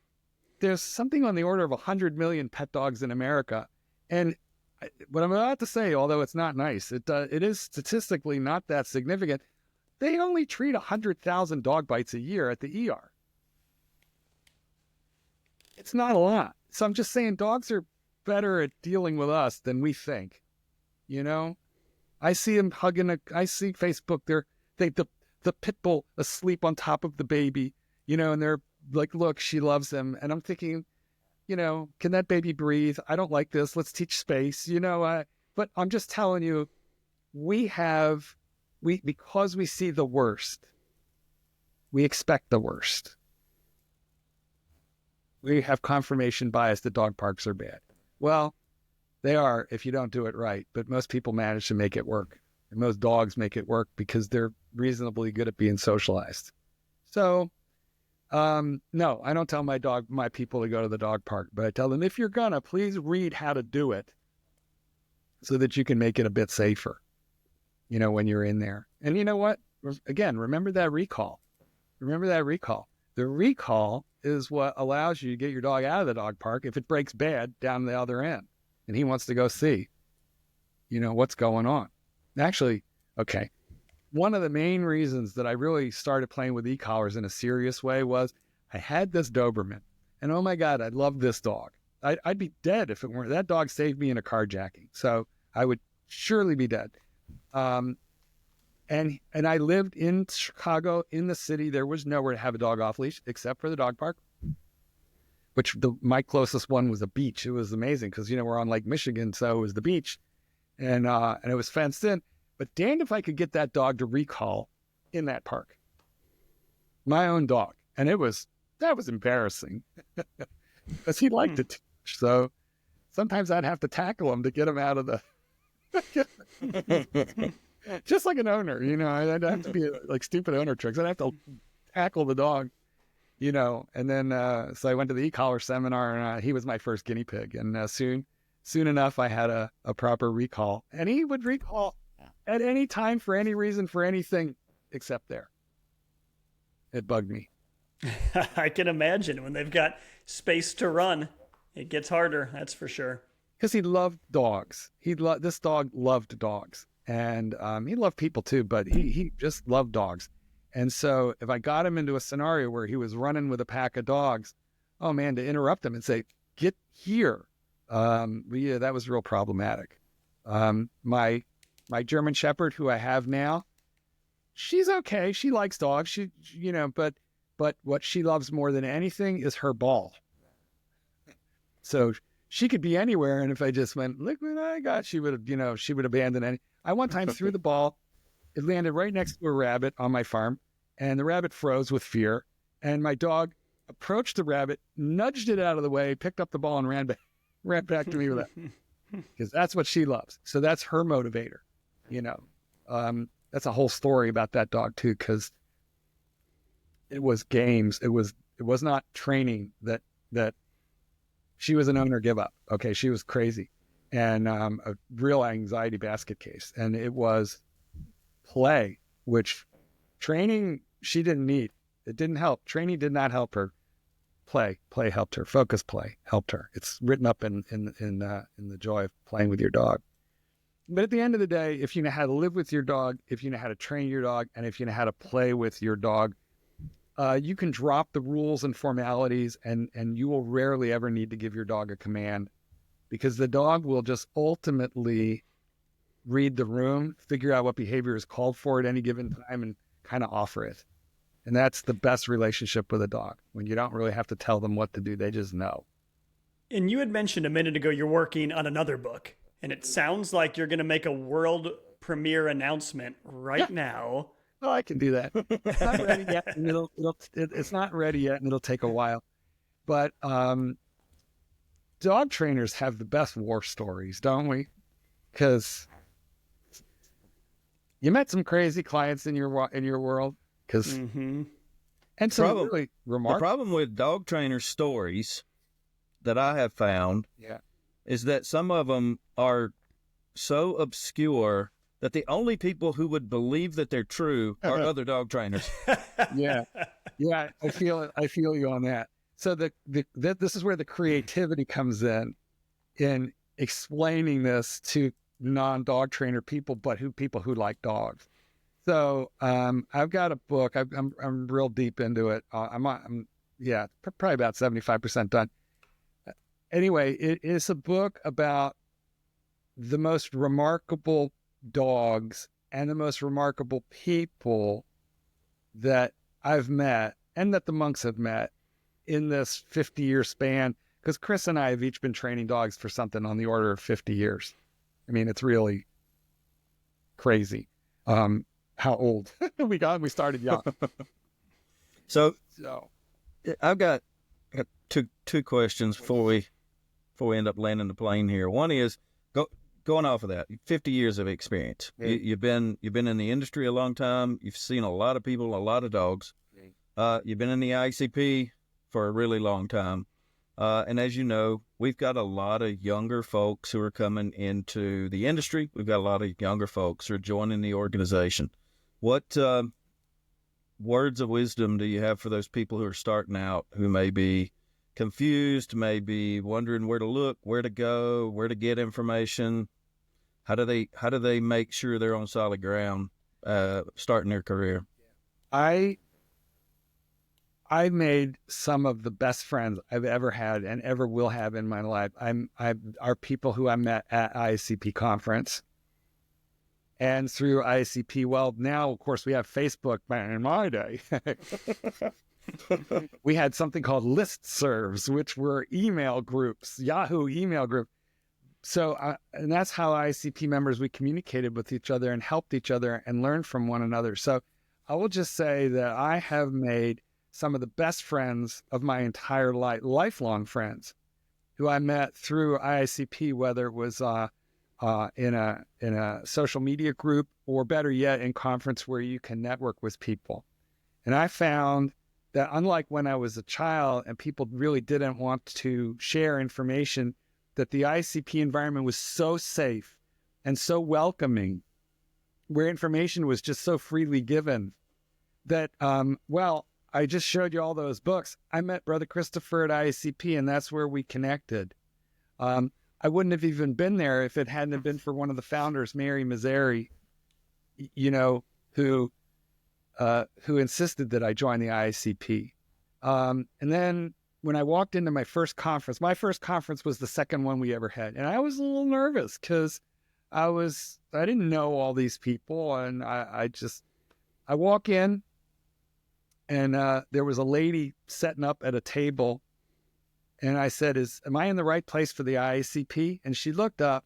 something on the order of 100 million pet dogs in America. And what I'm about to say, although it's not nice, it is statistically not that significant. They only treat 100,000 dog bites a year at the ER. It's not a lot. So I'm just saying dogs are better at dealing with us than we think. I see them hugging I see Facebook, the pit bull asleep on top of the baby, and they're like, look, she loves him. And I'm thinking, can that baby breathe? I don't like this. Let's teach space, but I'm just telling you, because we see the worst, we expect the worst. We have confirmation bias that dog parks are bad. Well, they are if you don't do it right, but most people manage to make it work. And most dogs make it work because they're reasonably good at being socialized. So, no, I don't tell my people to go to the dog park, but I tell them, if you're gonna, please read how to do it so that you can make it a bit safer, when you're in there. And you know what? Again, remember that recall. The recall is what allows you to get your dog out of the dog park if it breaks bad down the other end and he wants to go see, what's going on. Actually, okay. One of the main reasons that I really started playing with e-collars in a serious way was I had this Doberman, and oh my God, I loved this dog. I'd be dead if it weren't. That dog saved me in a carjacking, so I would surely be dead. And I lived in Chicago, in the city. There was nowhere to have a dog off leash except for the dog park, which my closest one was a beach. It was amazing because, we're on Lake Michigan, so it was the beach, and it was fenced in. But damned if I could get that dog to recall in that park. My own dog. And that was embarrassing because he liked it. So sometimes I'd have to tackle him to get him out of the, just like an owner, I'd have to be like stupid owner tricks. I'd have to tackle the dog, and then, so I went to the e-collar seminar and he was my first guinea pig. And soon enough, I had a proper recall, and he would recall at any time, for any reason, for anything, except there. It bugged me. I can imagine when they've got space to run, it gets harder. That's for sure. Because he loved dogs. This dog loved dogs, and he loved people too, but he just loved dogs. And so if I got him into a scenario where he was running with a pack of dogs, oh man, to interrupt him and say, "Get here," yeah, that was real problematic. My German Shepherd, who I have now, she's okay. She likes dogs. But what she loves more than anything is her ball. So she could be anywhere, and if I just went, look what I got, she would abandon any. I one time threw the ball. It landed right next to a rabbit on my farm, and the rabbit froze with fear. And my dog approached the rabbit, nudged it out of the way, picked up the ball, and ran back to me with it. Because that's what she loves. So that's her motivator, That's a whole story about that dog too, because it was games. It was not training that she was an owner give up. Okay, she was crazy, and a real anxiety basket case. And it was play, which training she didn't need. It didn't help. Training did not help her. Play helped her. Focus play helped her. It's written up in the joy of playing with your dog. But at the end of the day, if you know how to live with your dog, if you know how to train your dog, and if you know how to play with your dog, you can drop the rules and formalities, and you will rarely ever need to give your dog a command, because the dog will just ultimately read the room, figure out what behavior is called for at any given time, and kind of offer it. And that's the best relationship with a dog, when you don't really have to tell them what to do. They just know. And you had mentioned a minute ago you're working on another book, and it sounds like you're going to make a world premiere announcement right now. Oh, I can do that. It's not ready yet, and it's not ready yet, and it'll take a while. But dog trainers have the best war stories, don't we? Because you met some crazy clients in your world. And so really remarkable. The problem with dog trainer stories that I have found is that some of them are so obscure that the only people who would believe that they're true are other dog trainers. Yeah, I feel you on that. So this is where the creativity comes in explaining this to non-dog trainer people, but people who like dogs. So I've got a book. I'm real deep into it. I'm probably about 75% done. Anyway, it is a book about the most remarkable dogs and the most remarkable people that I've met and that the monks have met in this 50-year span. Because Chris and I have each been training dogs for something on the order of 50 years. I mean, it's really crazy. How old we started young. So I've got two questions before we end up landing the plane here. One is going off of that, 50 years of experience. You've been in the industry a long time. You've seen a lot of people, a lot of dogs. You've been in the ICP for a really long time. And as you know, we've got a lot of younger folks who are coming into the industry. We've got a lot of younger folks who are joining the organization. What words of wisdom do you have for those people who are starting out, who may be confused, may be wondering where to look, where to go, where to get information? How do they make sure they're on solid ground starting their career? I made some of the best friends I've ever had and ever will have in my life. Are people who I met at ICP conference. And through ICP, well, now, of course, we have Facebook, but in my day, we had something called listservs, which were email groups, Yahoo email group. So, and that's how ICP members, we communicated with each other and helped each other and learned from one another. So I will just say that I have made some of the best friends of my entire life, lifelong friends, who I met through ICP, whether it was in a social media group, or better yet, in conference where you can network with people. And I found that unlike when I was a child and people really didn't want to share information, that the ICP environment was so safe and so welcoming, where information was just so freely given, that, I just showed you all those books. I met Brother Christopher at ICP, and that's where we connected. I wouldn't have even been there if it hadn't been for one of the founders, Mary Mazzari, who insisted that I join the ICP. And then when I walked into my first conference was the second one we ever had. And I was a little nervous because I didn't know all these people. And I walk in, and there was a lady setting up at a table. And I said, am I in the right place for the ICP? And she looked up.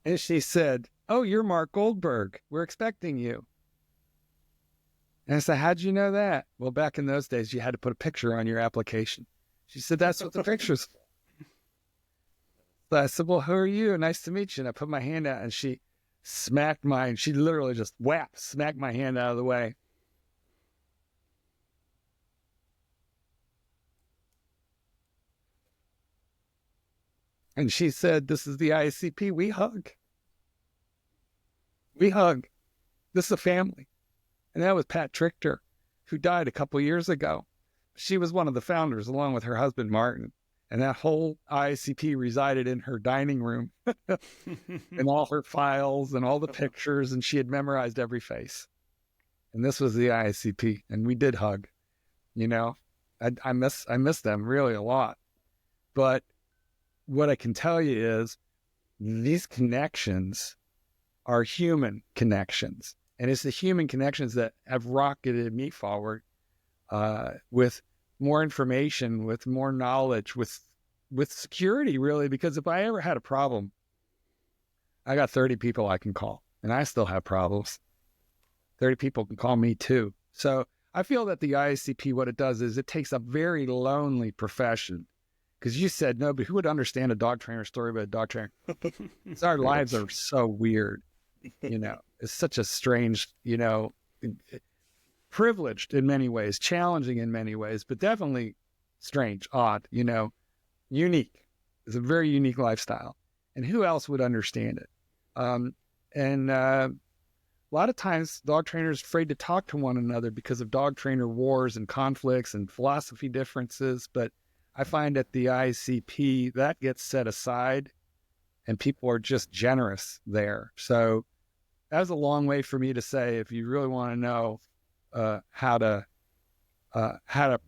And she said, "Oh, you're Marc Goldberg. We're expecting you." And I said, "How'd you know that?" "Well, back in those days, you had to put a picture on your application." She said, "That's what the picture's for." So I said, "Well, who are you? Nice to meet you." And I put my hand out, and she she literally just smacked my hand out of the way. And she said, "This is the ICP. We hug. We hug. This is a family." And that was Pat Trichter, who died a couple years ago. She was one of the founders, along with her husband, Martin. And that whole ICP resided in her dining room and all her files and all the pictures. And she had memorized every face. And this was the ICP. And we did hug. You know, I miss them really a lot. But what I can tell you is these connections are human connections. And it's the human connections that have rocketed me forward with more information, with more knowledge, with security, really. Because if I ever had a problem, I got 30 people I can call, and I still have problems. 30 people can call me too. So I feel that the ICP, what it does is it takes a very lonely profession. Because you said, no, but who would understand a dog trainer story about a dog trainer? Our lives are so weird. You know, it's such a strange, you know, privileged in many ways, challenging in many ways, but definitely strange, odd, you know, unique. It's a very unique lifestyle. And who else would understand it? A lot of times dog trainers are afraid to talk to one another because of dog trainer wars and conflicts and philosophy differences. But I find at the ICP that gets set aside and people are just generous there. So that was a long way for me to say, if you really want to know how to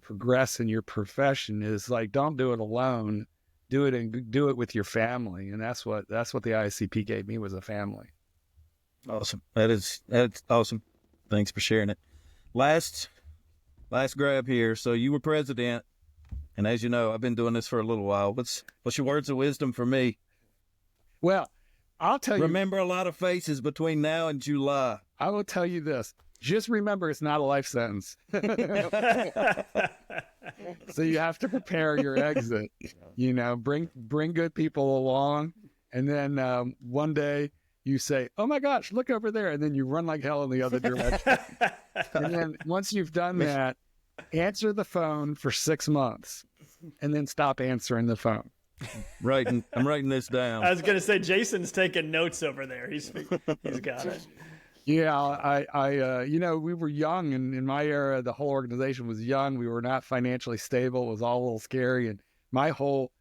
progress in your profession, is like, don't do it alone. Do it with your family. And that's what the ICP gave me, was a family. Awesome. That's awesome. Thanks for sharing it. Last grab here. So you were president, and as you know, I've been doing this for a little while. What's your words of wisdom for me? Well, I'll tell you. Remember a lot of faces between now and July. I will tell you this. Just remember, it's not a life sentence. So you have to prepare your exit. You know, bring good people along, and then one day you say, "Oh my gosh, look over there," and then you run like hell in the other direction. And then once you've done that, answer the phone for 6 months, and then stop answering the phone. I'm writing this down. I was going to say, Jason's taking notes over there. He's got it. Yeah, I you know, we were young, and in my era, the whole organization was young. We were not financially stable. It was all a little scary. And my whole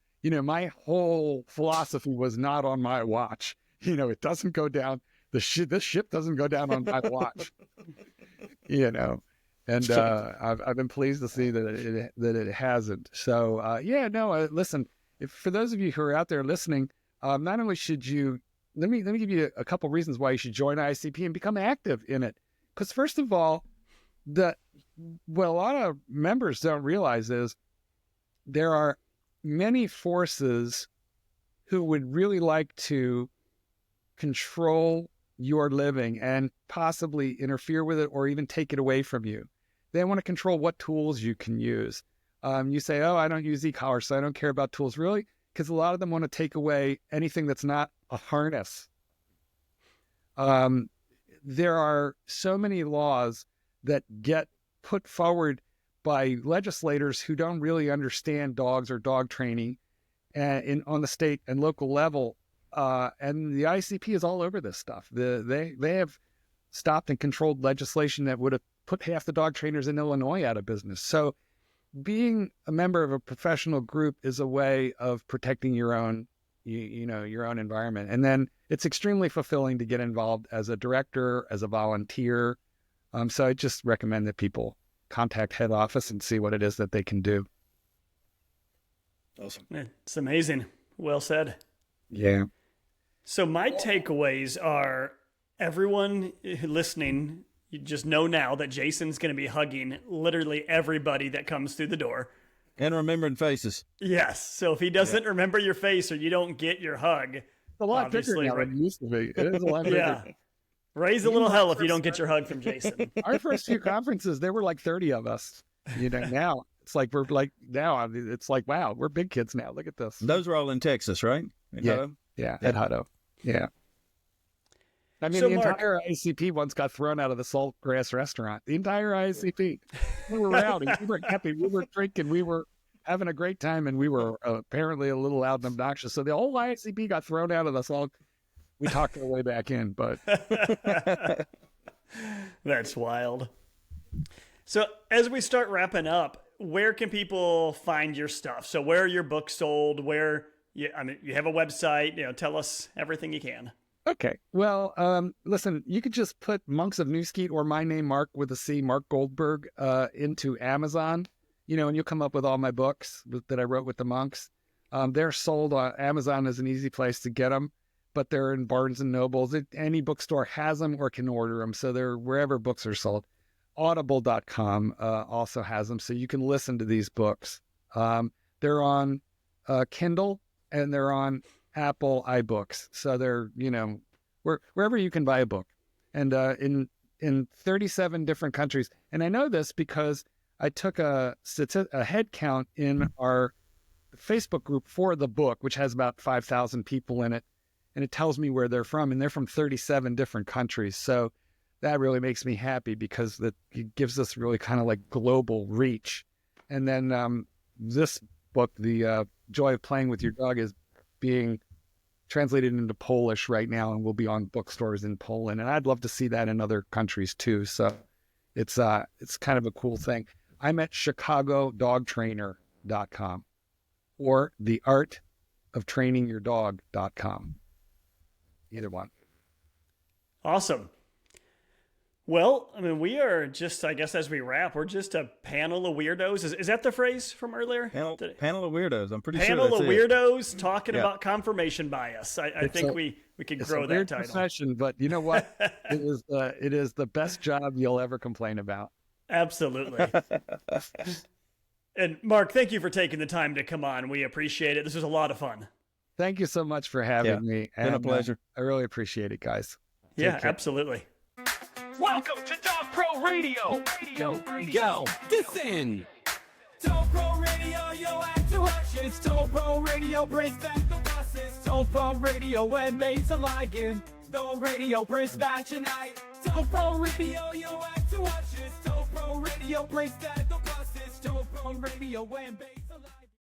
philosophy was not on my watch. You know, it doesn't go down. This ship doesn't go down on my watch. You know, and I've been pleased to see that it hasn't. So listen. For those of you who are out there listening, not only should you, let me give you a couple reasons why you should join ICP and become active in it. Because first of all, what a lot of members don't realize is there are many forces who would really like to control your living and possibly interfere with it or even take it away from you. They want to control what tools you can use. You say, "Oh, I don't use e-collar, so I don't care about tools." Really? Because a lot of them want to take away anything that's not a harness. There are so many laws that get put forward by legislators who don't really understand dogs or dog training on the state and local level. And the ICP is all over this stuff. They have stopped and controlled legislation that would have put half the dog trainers in Illinois out of business. So being a member of a professional group is a way of protecting your own, your own environment. And then it's extremely fulfilling to get involved as a director, as a volunteer. So I just recommend that people contact head office and see what it is that they can do. Awesome. It's amazing. Well said. Yeah. So my takeaways are, everyone listening, you just know now that Jason's going to be hugging literally everybody that comes through the door. And remembering faces. Yes. So if he doesn't remember your face or you don't get your hug, a lot bigger obviously, now than it used to be. It is a lot bigger. Yeah. Raise a little hell if you don't get your hug from Jason. Our first few conferences, there were like 30 of us. Now it's like it's like, wow, we're big kids now. Look at this. Those were all in Texas, right? In Hutto? Yeah, at Hutto. Yeah. I mean, So, the Mark, entire ICP once got thrown out of the Saltgrass restaurant. The entire ICP. We were rowdy. We were happy. We were drinking. We were having a great time, and we were apparently a little loud and obnoxious. So the whole ICP got thrown out of the Salt. We talked our way back in, but that's wild. So as we start wrapping up, where can people find your stuff? So where are your books sold? You have a website, tell us everything you can. Okay. Well, listen, you could just put Monks of New Skete or my name, Mark with a C, Marc Goldberg, into Amazon, and you'll come up with all my books that I wrote with the monks. They're sold on Amazon is an easy place to get them, but they're in Barnes and Nobles. Any bookstore has them or can order them. So they're wherever books are sold. Audible.com also has them. So you can listen to these books. They're on Kindle and they're on Apple iBooks. So they're, wherever you can buy a book. And in 37 different countries. And I know this because I took a head count in our Facebook group for the book, which has about 5,000 people in it. And it tells me where they're from. And they're from 37 different countries. So that really makes me happy because it gives us really kind of like global reach. And then this book, The Joy of Playing with Your Dog, is being translated into Polish right now and will be on bookstores in Poland. And I'd love to see that in other countries too. So it's kind of a cool thing. I'm at chicagodogtrainer.com or theartoftrainingyourdog.com. Either one. Awesome. Well, we are just, I guess as we wrap, we're just a panel of weirdos. Is that the phrase from earlier? Panel of weirdos. I'm pretty panel sure of weirdos talking about confirmation bias. I think we could grow that title. Profession, but you know what? It is the best job you'll ever complain about. Absolutely. And Mark, thank you for taking the time to come on. We appreciate it. This was a lot of fun. Thank you so much for having me. Been a pleasure. I really appreciate it, guys. Yeah, absolutely. Welcome to Dog Pro Radio. Yo, listen. Dog Pro Radio, yo, act to watch it. Dog Pro Radio brings back the buses. Dog Pro Radio and Mates Alligan. Dog Radio brings back tonight. Dog Pro Radio, yo, act to watch it. Dog Pro Radio brings back the buses. Dog Pro Radio and Mates